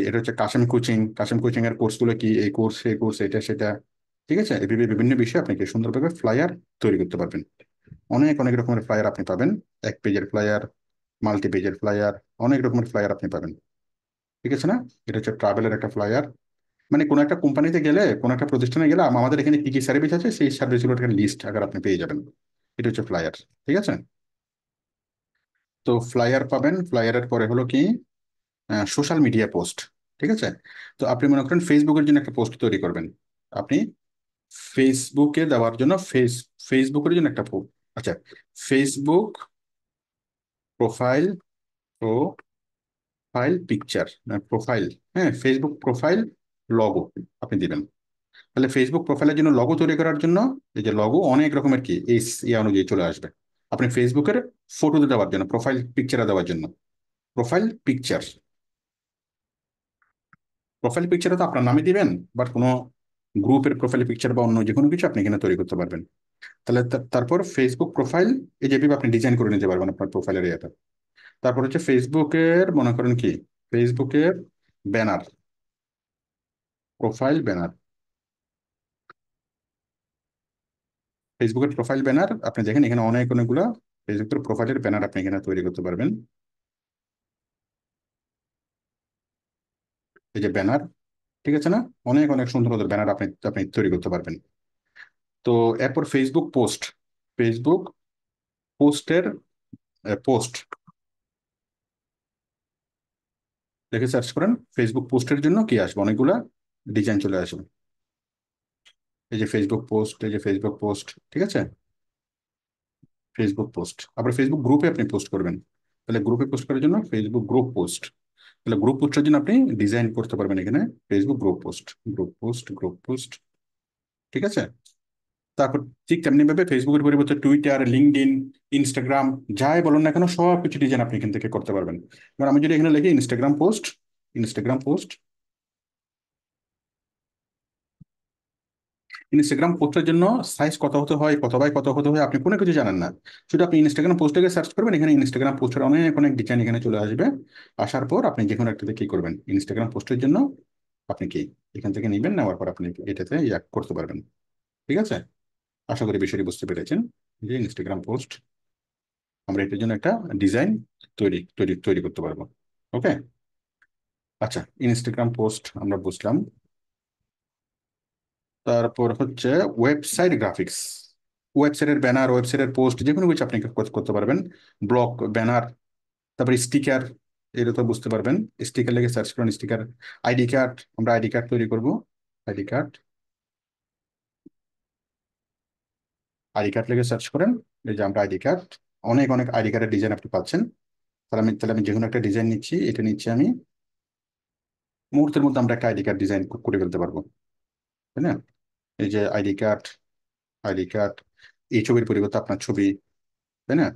A: এটা হচ্ছে কাশেম কোচিং, কাশেম কোচিং এর কোর্সগুলো কি, এই কোর্স সেই কোর্স, এটা সেটা। ঠিক আছে, এভাবে বিভিন্ন বিষয়ে আপনি কি সুন্দরভাবে ফ্লায়ার তৈরি করতে পারবেন। অনেক অনেক রকমের ফ্লায়ার আপনি পাবেন, 1 পেজের ফ্লায়ার, মাল্টি পেজের ফ্লায়ার, অনেক রকমের ফ্লায়ার আপনি পাবেন। ঠিক আছে না, এটা হচ্ছে ট্রাভেলের একটা ফ্লায়ার। মানে কোনো একটা কোম্পানিতে গেলে, কোনো একটা প্রতিষ্ঠানে গেলে আমাদের এখানে কি কি সার্ভিস আছে, সেই সার্ভিসগুলোর একটা লিস্ট আগে আপনি পেয়ে যাবেন। এটা হচ্ছে ফ্লায়ার। ঠিক আছে, তো ফ্লায়ার পাবেন। ফ্লায়ারের পরে হলো কি সোশ্যাল মিডিয়া পোস্ট। ঠিক আছে, তো আপনি মনে করেন ফেসবুকের জন্য একটা পোস্ট তৈরি করবেন। আপনি ফেসবুকে দেওয়ার জন্য ফেসবুকের জন্য একটা আচ্ছা, Facebook profile, profile picture, profile, হ্যাঁ, ফেসবুক প্রোফাইল লগো আপনি দিবেন। তাহলে ফেসবুক প্রোফাইলের জন্য লগো তৈরি করার জন্য এই যে লগো অনেক রকমের কি এই ইয়া অনুযায়ী চলে আসবে। আপনি ফেসবুকের ফটো দেওয়ার জন্য, প্রোফাইল পিকচার দেওয়ার জন্য প্রোফাইল পিকচার, প্রোফাইল পিকচারে তো আপনার নামে দিবেন, বাট কোনো গ্রুপের প্রোফাইল পিকচার বা অন্য যে কোনো কিছু আপনি এখানে তৈরি করতে পারবেন। তাহলে তারপর ফেসবুক প্রোফাইল, এই যেভাবে আপনি ডিজাইন করে নিতে পারবেন আপনার প্রোফাইলের ইয়েটা। তারপর হচ্ছে ফেসবুকের মনে করেন কি, ফেসবুকের ব্যানার, প্রোফাইল ব্যানার, ফেসবুকের প্রোফাইল ব্যানার আপনি দেখেন এখানে অনেক অনেকগুলো ফেসবুকের প্রোফাইলের ব্যানার আপনি এখানে তৈরি করতে পারবেন। এই যে ব্যানার, ঠিক আছে না, অনেক অনেক সুন্দর সুন্দর ব্যানার আপনি আপনি তৈরি করতে পারবেন। তো এরপর ফেসবুক পোস্ট, ফেসবুক পোস্টের পোস্ট দেখে সার্চ করেন, ফেসবুক পোস্টের জন্য কি আসবে, অনেকগুলা ডিজাইন চলে আসবে। এই যে ফেসবুক পোস্ট, এই যে ফেসবুক পোস্ট, ঠিক আছে, ফেসবুক পোস্ট। আবার ফেসবুক গ্রুপে আপনি পোস্ট করবেন, তাহলে গ্রুপে পোস্ট করার জন্য ফেসবুক গ্রুপ পোস্ট, তাহলে গ্রুপ পোস্টের জন্য আপনি ডিজাইন করতে পারবেন এখানে Facebook group post, group post, group post, ঠিক আছে। তারপর ঠিক তেমনি ভাবে ফেসবুকের পরিবর্তে টুইটার, লিঙ্কডইন, ইনস্টাগ্রাম, যাই বলেন না কেন সব কিছু ডিজাইন আপনি এখান থেকে করতে পারবেন। এবার আমি যদি এখানে লিখি Instagram post, Instagram post, Instagram পোস্টের জন্য সাইজ কত হতে হয়, কত বাই কত হতে হয় আপনি কোনো কিছু জানেন না, শুধু আপনি ইনস্টাগ্রাম পোস্টটাকে সার্চ করবেন, এখানে ইনস্টাগ্রাম পোস্টের অনেক অনেক ডিজাইন এখানে চলে আসবে। আসার পর আপনি যে কোনো একটাতে কি করবেন, ইনস্টাগ্রাম পোস্টের জন্য আপনি কি এখান থেকে নেবেন, নেওয়ার পর আপনি এটাতে ইয়া করতে পারবেন, ঠিক আছে। আশা করি বিষয়টি বুঝতে পেরেছেন যে ইনস্টাগ্রাম পোস্ট আমরা এটার জন্য একটা ডিজাইন তৈরি করতে পারবো। ওকে, আচ্ছা, ইনস্টাগ্রাম পোস্ট আমরা বুঝলাম। তারপর হচ্ছে ওয়েবসাইট গ্রাফিক্স, ওয়েবসাইটের ব্যানার, ওয়েবসাইটের পোস্ট যে কোনো কিছু আপনি করতে পারবেন, ব্লক, ব্যানার, তারপর স্টিকার, এটা তো বুঝতে পারবেন। স্টিকার লেগে সার্চ করেন স্টিকার, আইডি কার্ড, আমরা আইডি কার্ড তৈরি করব, আইডি কার্ড, আইডি কার্ড লেগে সার্চ করেন। এই যে আমরা আইডি কার্ড, অনেক অনেক আইডি কার্ডের ডিজাইন আপনি পাচ্ছেন। তাহলে আমি যে কোনো একটা ডিজাইন নিচ্ছি, এটা নিচ্ছি আমি, মুহূর্তের মধ্যে আমরা একটা আইডি কার্ড ডিজাইন করে ফেলতে পারবো, তাই না। এই যে আইডি কার্ড, আইডি কার্ড, এই ছবির পরিবর্তে আপনার ছবি, তাই না,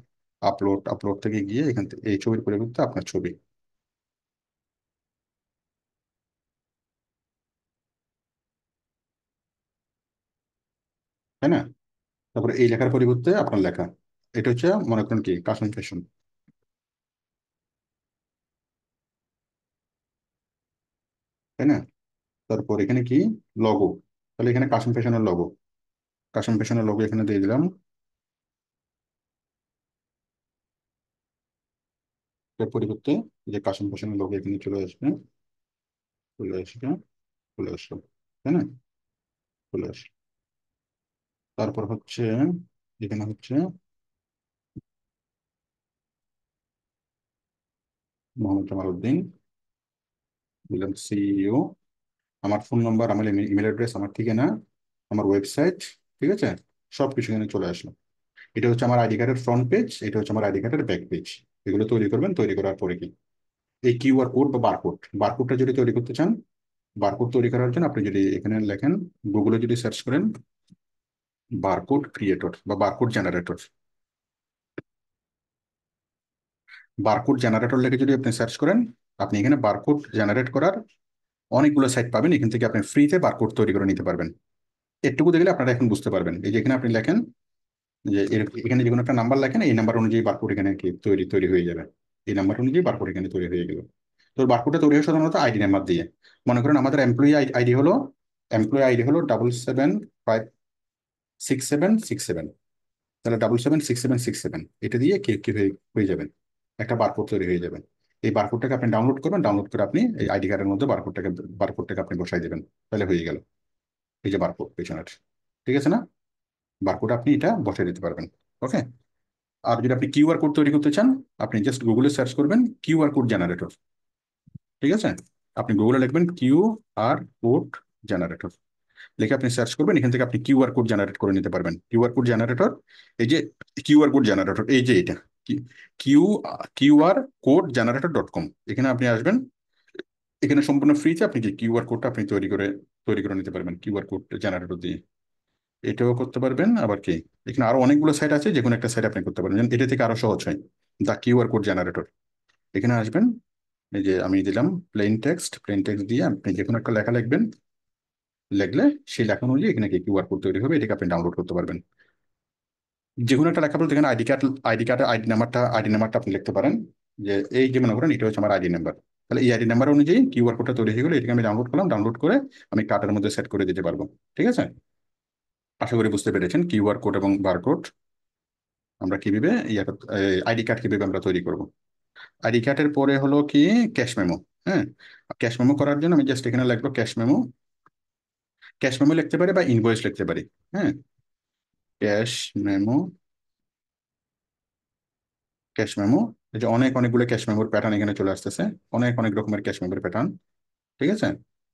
A: আপলোড, আপলোড থেকে গিয়ে এখান থেকে এই ছবির পরিবর্তে আপনার ছবি, তাই না। তারপরে এই লেখার পরিবর্তে আপনার লেখা, এটা হচ্ছে মনে করেন কি কাস্টম ফ্যাশন, তাই না। তারপর এখানে কি লগো, তাহলে এখানে কাস্টম ফ্যাশনের লগো, কাস্টম ফ্যাশনের লগো এখানে দিয়ে দিলাম। এর পরিবর্তে এই যে কাস্টম ফ্যাশনের লগো এখানে চলে আসবে, চলে আসবে, চলে আসলো, তাই না, চলে আসলো। তারপর হচ্ছে এখানে হচ্ছে মোহাম্মদ জামাল উদ্দিন, দিলাম সিইও, আমার ফোন নাম্বার, আমার ইমেল অ্যাড্রেস, আমার ঠিকানা, আমার ওয়েবসাইট, ঠিক আছে, সব কিছু এখানে চলে আসলো। এটা হচ্ছে আমার আইডি কার্ডের ফ্রন্ট পেজ, এটা হচ্ছে আমার আইডি কার্ডের ব্যাক পেজ। এগুলো তৈরি করবেন, তৈরি করার পরে কি এই কিউআর কোড বা বারকোড, বারকোডটা যদি তৈরি করতে চান, বারকোড তৈরি করার জন্য আপনি যদি এখানে লেখেন, গুগলে যদি সার্চ করেন বারকোড ক্রিয়েটর বা বারকোড জেনারেটর, বারকোড জেনারেটর লিখে যদি আপনি সার্চ করেন, আপনি এখানে বারকোড জেনারেট করার অনেকগুলো সাইট পাবেন, এখান থেকে আপনি ফ্রিতে বারকোড তৈরি করে নিতে পারবেন। এটুকু দেখলে আপনারা এখন বুঝতে পারবেন। এই যে এখানে আপনি লেখেন যে এখানে যে কোনো একটা নাম্বার লেখেন, এই নাম্বার অনুযায়ী বারকোড এখানে কি তৈরি তৈরি হয়ে যাবে, এই নাম্বার অনুযায়ী বারকোড এখানে তৈরি হয়ে গেল। তো বারকোডটা তৈরি হয় সাধারণত আইডি নাম্বার দিয়ে। মনে করেন আমাদের আইডি হলো, এমপ্লয়ি আইডি হলো 77566767, তাহলে 776767 এটা দিয়ে কি কি হয়ে যাবেন, একটা বারকোড তৈরি হয়ে যাবে। এই বারকোডটাকে আপনি ডাউনলোড করবেন, ডাউনলোড করে আপনি এই আইডি কার্ডের মধ্যে বারকোডটাকে আপনি বসাই দেবেন, তাহলে হয়ে গেল এই যে বারকোড পেছনের, ঠিক আছে না, বারকোড আপনি এটা বসাই দিতে পারবেন। ওকে, আর যদি আপনি কিউআর কোড তৈরি করতে চান, আপনি জাস্ট গুগলে সার্চ করবেন কিউআর কোড জেনারেটর, ঠিক আছে, আপনি গুগলে লিখবেন কিউআর কোড জেনারেটর, লিখে আপনি সার্চ করবেন, এখান থেকে আপনি কিউআর কোড জেনারেট করে নিতে পারবেন। কিউআর কোড জেনারেটর, এই যে কিউআর কোড জেনারেটর, এই যে এটা Q QR code generator .com, এখানে আপনি আসবেন, এখানে সম্পূর্ণ ফ্রিতে আপনি যে কিউআর কোডটা আপনি তৈরি করে নিতে পারবেন কিউআর কোড জেনারেটর দিয়ে, এটাও করতে পারবেন। আবার কি এখানে আরো অনেকগুলো সাইট আছে, যে কোনো একটা সাইট আপনি করতে পারবেন, যেমন এটা থেকে আরো সহজ হয় দা কিউআর কোড জেনারেটর। এখানে আসবেন, এই যে আমি দিলাম প্লেন টেক্সট, প্লেন টেক্সট দিয়ে আপনি যে কোনো একটা লেখা লিখবেন, লিখলে সেই লেখা অনুযায়ী এখানে কি কিউআর কোড তৈরি হবে, এটাকে আপনি ডাউনলোড করতে পারবেন। যে কোনো একটা লেখা বলতে এখানে আইডি কার্ডের আইডি নাম্বারটা আপনি লিখতে পারেন, যে এই যে মনে করেন এটা হচ্ছে আমার আইডি নাম্বার। তাহলে এই আইডি নাম্বার অনুযায়ী কিউআর কোডটা তৈরি হয়ে গেলো, এটাকে আমি ডাউনলোড করলাম, ডাউনলোড করে আমি কার্ডের মধ্যে সেট করে দিতে পারবো। ঠিক আছে, আশা করি বুঝতে পেরেছেন কিউআর কোড এবং বারকোড আমরা কিভাবে আইডি কার্ড কিভাবে আমরা তৈরি করব। আইডি কার্ডের পরে হলো কি ক্যাশ মেমো। হ্যাঁ, ক্যাশ মেমো করার জন্য আমি জাস্ট এখানে লিখবো ক্যাশ মেমো। ক্যাশ মেমো লিখতে পারি বা ইনভয়েস লিখতে পারি। হ্যাঁ, ক্যাশ মেমো, ক্যাশ মেমো। এই যে অনেকগুলো ক্যাশ মেমোর প্যাটার্ন এখানে চলে আসতেছে, অনেক রকমের ক্যাশ মেমোর প্যাটার্ন। ঠিক আছে,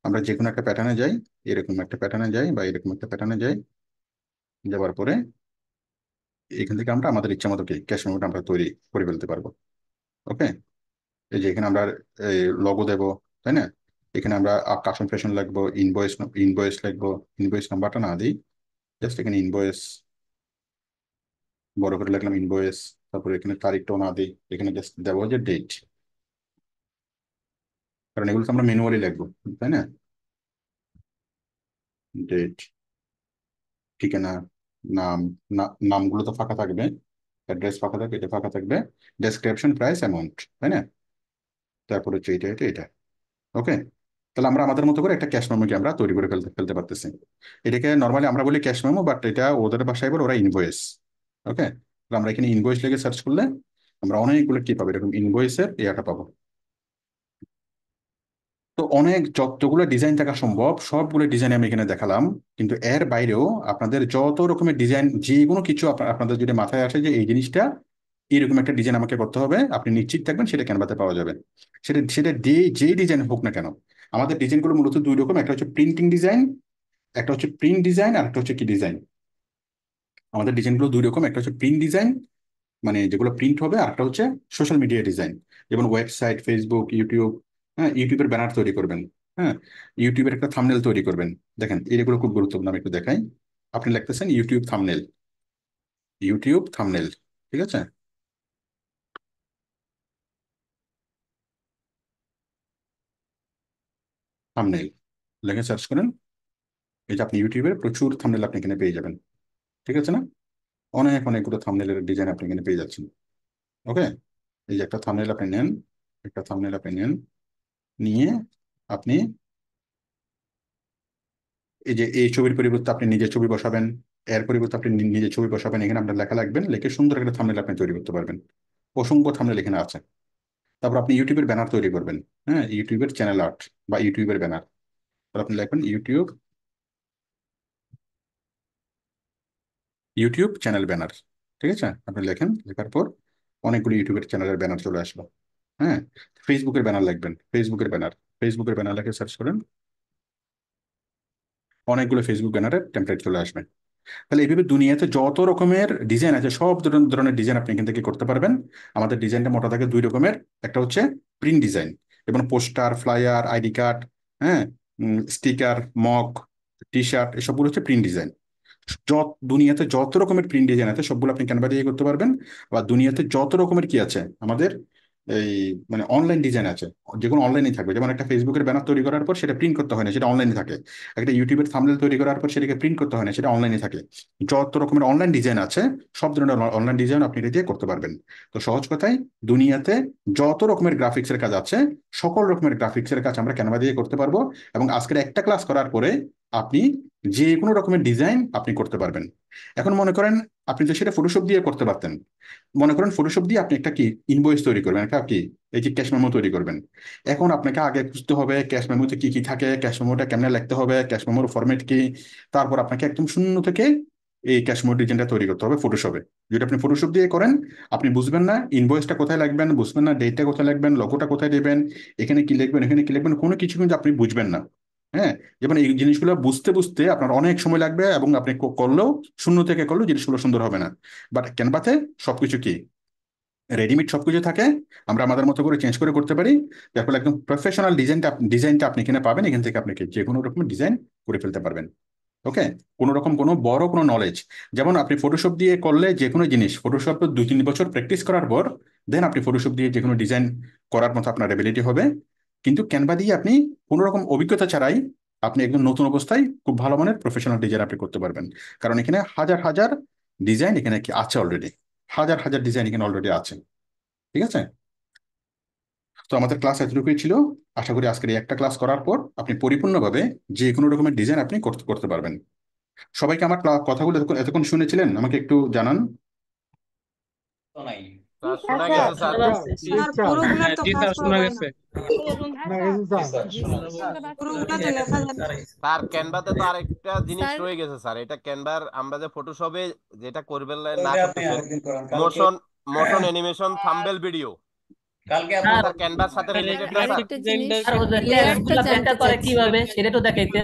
A: আমরা যে কোনো একটা প্যাটার্নে যাই, এরকম একটা প্যাটার্নে যাই বা এরকম একটা প্যাটার্নে যাই, যাওয়ার পরে এখান থেকে আমরা আমাদের ইচ্ছা মতো কি ক্যাশ মেমোটা আমরা তৈরি করে ফেলতে পারবো। ওকে, এই যে এখানে আমরা লগো দেবো, তাই না? এখানে আমরা কনসেন্ট্রেশন লিখবো, ইনভয়েস লিখবো, ইনভয়েস নাম্বারটা না দিই, জাস্ট এখানে ইনভয়েস বড় করে লিখলাম ইনভয়েস। তারপরে এখানে তারিখটাও না দিই, এখানে জাস্ট দেবো যে ডেট, কারণ এগুলো তো আমরা ম্যানুয়ালি লিখবো, তাই না? ডেট, ঠিকানা, নাম, নামগুলো তো ফাঁকা থাকবে, অ্যাড্রেস ফাঁকা থাকবে, এটা ফাঁকা থাকবে, ডেসক্রিপশন, প্রাইস, অ্যামাউন্ট, তাই না? তারপরে হচ্ছে এটা। ওকে, তাহলে আমরা আমাদের মতো করে একটা ক্যাশ মেমোকে আমরা তৈরি করে ফেলতে ফেলতে পারতেছি। এটাকে নর্মালি আমরা বলি ক্যাশ মেমো, বাট এটা ওদের ভাষায় বলে ওরা ইনভয়েস। ওকে, তাহলে আমরা এখানে ইনভয়েস লিখে সার্চ করলে আমরা অনেকগুলো কি পাবো, এরকম ইনভয়েসের ইয়াটা পাবো। তো অনেক যতগুলো ডিজাইন থাকা সম্ভব সবগুলো ডিজাইন আমি এখানে দেখালাম, কিন্তু এর বাইরেও আপনাদের যত রকমের ডিজাইন, যে কোনো কিছু আপনাদের যদি মাথায় আসে যে এই জিনিসটা এরকম একটা ডিজাইন আমাকে করতে হবে, আপনি নিশ্চিত থাকবেন সেটা ক্যানভাতে পাওয়া যাবে। সেটা সেটা যেই ডিজাইন হোক না কেন। আমাদের ডিজাইনগুলো মূলত দুই রকম, একটা হচ্ছে প্রিন্টিং ডিজাইন, একটা হচ্ছে প্রিন্ট ডিজাইন, আর একটা হচ্ছে কি ডিজাইন। আমাদের ডিজাইনগুলো দুই রকম, একটা হচ্ছে প্রিন্ট ডিজাইন মানে যেগুলো প্রিন্ট হবে, আর একটা হচ্ছে সোশ্যাল মিডিয়া ডিজাইন, যেমন ওয়েবসাইট, ফেসবুক, ইউটিউব। হ্যাঁ, ইউটিউবের ব্যানার তৈরি করবেন। হ্যাঁ, ইউটিউবের একটা থাম্বনেল তৈরি করবেন। দেখেন এগুলো খুব গুরুত্বপূর্ণ, আমি একটু দেখাই। আপনি লিখতেছেন ইউটিউব থাম্বনেল, ইউটিউব থাম্বনেল। ঠিক আছে, থাম্বনেল লিখে সার্চ করেন, এই যে আপনি ইউটিউবের প্রচুর থাম্বনেল আপনি এখানে পেয়ে যাবেন। ঠিক আছে না? অনেকগুলো থাম্বনেলের ডিজাইন আপনি এখানে পেয়ে যাচ্ছেন। ওকে, এই যে একটা থাম্বনেল আপনি নেন, একটা থাম্বনেল আপনি নেন, নিয়ে আপনি এই যে এই ছবির পরিবর্তে আপনি নিজের ছবি বসাবেন, এর পরিবর্তে আপনি নিজের ছবি বসাবেন, এখানে আপনার লেখা লাগবেন, লিখে সুন্দর একটা থাম্বনেল আপনি তৈরি করতে পারবেন। অসংখ্য থাম্বনেল এখানে আছে। তারপর আপনি ইউটিউবের ব্যানার তৈরি করবেন। হ্যাঁ, ইউটিউবের চ্যানেল আর্ট বা ইউটিউবের ব্যানার। তারপর আপনি লিখবেন ইউটিউব, ইউটিউব চ্যানেল ব্যানার। ঠিক আছে, আপনি লেখেন, লেখার পর অনেকগুলো ইউটিউবের চ্যানেলের ব্যানার চলে আসলো। হ্যাঁ, ফেসবুকের ব্যানার লিখবেন, ফেসবুকের ব্যানার, ফেসবুকের ব্যানার লিখে সার্চ করেন, অনেকগুলো ফেসবুক ব্যানারের টেমপ্লেট চলে আসবে। তাহলে এইভাবে দুনিয়াতে যত রকমের ডিজাইন আছে সব ধরনের ডিজাইন আপনি এখান থেকে করতে পারবেন। আমাদের ডিজাইনটা মোটা থাকে দুই রকমের, একটা হচ্ছে প্রিন্ট ডিজাইন, যেমন পোস্টার, ফ্লায়ার, আইডি কার্ড, হ্যাঁ, স্টিকার, মক, টি শার্ট, এসবগুলো হচ্ছে প্রিন্ট ডিজাইন। দুনিয়াতে যত রকমের প্রিন্ট ডিজাইন আছে সবগুলো আপনি ক্যানভা দিয়ে করতে পারবেন। বা দুনিয়াতে যত রকমের কি আছে আমাদের এই মানে অনলাইন ডিজাইন আছে, যেগুলো অনলাইনে থাকবে, যেমন একটা ফেসবুকের ব্যানার তৈরি করার পর সেটা প্রিন্ট করতে হয় না, সেটা অনলাইনে থাকে। একটা ইউটিউবের থাম্বনেল তৈরি করার পর সেটাকে প্রিন্ট করতে হয় না, সেটা অনলাইনে থাকে। যত রকমের অনলাইন ডিজাইন আছে সব ধরনের অনলাইন ডিজাইন আপনি এটা দিয়ে করতে পারবেন। তো সহজ কথায়, দুনিয়াতে যত রকমের গ্রাফিক্সের কাজ আছে সকল রকমের গ্রাফিক্সের কাজ আমরা ক্যানভা দিয়ে করতে পারবো। এবং আজকের একটা ক্লাস করার পরে আপনি যে কোনো রকমের ডিজাইন আপনি করতে পারবেন। এখন মনে করেন আপনি তো সেটা ফটোশপ দিয়ে করতে পারতেন। মনে করেন ফটোশপ দিয়ে আপনি একটা কি ইনভয়েস তৈরি করবেন, একটা কি এই যে ক্যাশ মেমো তৈরি করবেন। এখন আপনাকে আগে খুঁজতে হবে ক্যাশ মেমোতে কি কি থাকে, ক্যাশ মেমোটা কেমনে লিখতে হবে, ক্যাশ মেমোর ফরম্যাট কি। তারপর আপনাকে একদম শূন্য থেকে এই ক্যাশ মেমো ডিজাইনটা তৈরি করতে হবে ফটোশপে। যদি আপনি ফটোশপ দিয়ে করেন আপনি বুঝবেন না ইনভয়েসটা কোথায় লিখবেন, বুঝবেন না ডেটটা কোথায় লিখবেন, লোগোটা কোথায় দেবেন, এখানে কি লিখবেন, এখানে কি লিখবেন, কোনো কিছু কিন্তু আপনি বুঝবেন না। হ্যাঁ, যেমন এই জিনিসগুলো বুঝতে বুঝতে আপনার অনেক সময় লাগবে, এবং আপনি করলেও শূন্য থেকে করলেও জিনিসগুলো সুন্দর হবে না। বাট ক্যানভাতে সবকিছু কি রেডিমেড সবকিছু থাকে, আমরা আমাদের মতো করে চেঞ্জ করে করতে পারি। যার ফলে একদম প্রফেশনাল ডিজাইনটা আপনি এখানে পাবেন, এখান থেকে আপনি যে কোনো রকমের ডিজাইন করে ফেলতে পারবেন। ওকে, কোনো রকম কোনো বড় কোনো নলেজ, যেমন আপনি ফটোশপ দিয়ে করলে যে কোনো জিনিস ফটোশপ 2-3 বছর প্র্যাকটিস করার পর দেন আপনি ফটোশপ দিয়ে যে কোনো ডিজাইন করার মতো আপনার এবিলিটি হবে। কিন্তু ক্যানভা দিয়ে আপনি কোনো রকম অভিজ্ঞতা ছাড়াই আপনি একদম নতুন অবস্থায় খুব ভালো মানের প্রফেশনাল ডিজাইন আপনি করতে পারবেন। কারণ এখানে হাজার হাজার ডিজাইন এখানে কি আছে অলরেডি, হাজার হাজার ডিজাইন এখানে অলরেডি আছে। ঠিক আছে, তো আমাদের ক্লাস এতটুকুই ছিল। আশা করি আজকের এই একটা ক্লাস করার পর আপনি পরিপূর্ণভাবে যে কোনো রকমের ডিজাইন আপনি করতে করতে পারবেন। সবাইকে আমার কথাগুলো এতক্ষণ এতক্ষণ শুনেছিলেন, আমাকে একটু জানান।
C: স্যার শোনা গেছে স্যার।
B: স্যার পুরোগুলো তো
D: জি
B: কাজ
D: স্যার,
B: করা
D: শোনা
B: যায় না।
D: গেছে।
B: শোনা গেছে স্যার, পুরোগুলো তো লেখা যায় না।
C: স্যার ক্যানভাতে তো আরেকটা জিনিস
F: স্যার
C: রয়ে গেছে স্যার, এটা ক্যানভার আমরা যে ফটোশপে যেটা করবেন না করতেছেন, motion motion animation thumbnail video, এটা স্যার ক্যানভার সাথে রিলেটেড না স্যার?
F: আরেকটা জিনিস
E: আর ওদের
F: লেয়ারটা
E: গুলা
F: জানতে
E: করে
F: চাচ্ছি।
E: কিভাবে সেটা তো দেখাইতে।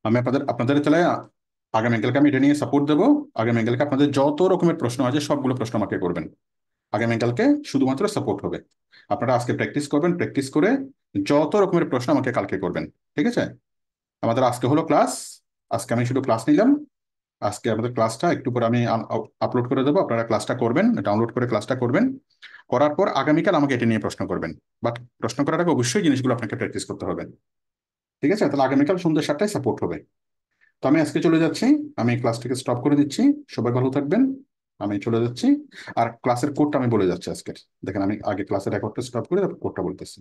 A: আমি আপনাদের তাহলে আগামীকালকে আমি এটা নিয়ে সাপোর্ট দেবো। আগামীকালকে আপনাদের যত রকমের প্রশ্ন আছে সবগুলো প্রশ্ন আমাকে করবেন। আগামীকালকে শুধুমাত্র সাপোর্ট হবে। আপনারা আজকে প্র্যাকটিস করবেন, প্র্যাকটিস করে যত রকমের প্রশ্ন আমাকে কালকে করবেন। ঠিক আছে, আমাদের আজকে হলো ক্লাস। আজকে আমি শুধু ক্লাস নিলাম। আজকে আমাদের ক্লাসটা একটু পরে আমি আপলোড করে দেবো, আপনারা ক্লাসটা করবেন, ডাউনলোড করে ক্লাসটা করবেন। করার পর আগামীকাল আমাকে এটা নিয়ে প্রশ্ন করবেন। বাট প্রশ্ন করার আগে অবশ্যই জিনিসগুলো আপনাকে প্র্যাকটিস করতে হবে। ঠিক আছে, তাহলে আগামীকাল সন্ধ্যা 7টায় সাপোর্ট হবে। তো আমি আজকে চলে যাচ্ছি, আমি ক্লাসটাকে স্টপ করে দিচ্ছি। সবাই ভালো থাকবেন, আমি চলে যাচ্ছি। আর ক্লাসের কোডটা আমি বলে যাচ্ছি আজকের। দেখেন, আমি আগে ক্লাসের রেকর্ডটা স্টপ করে তারপর কোডটা বলতেছি।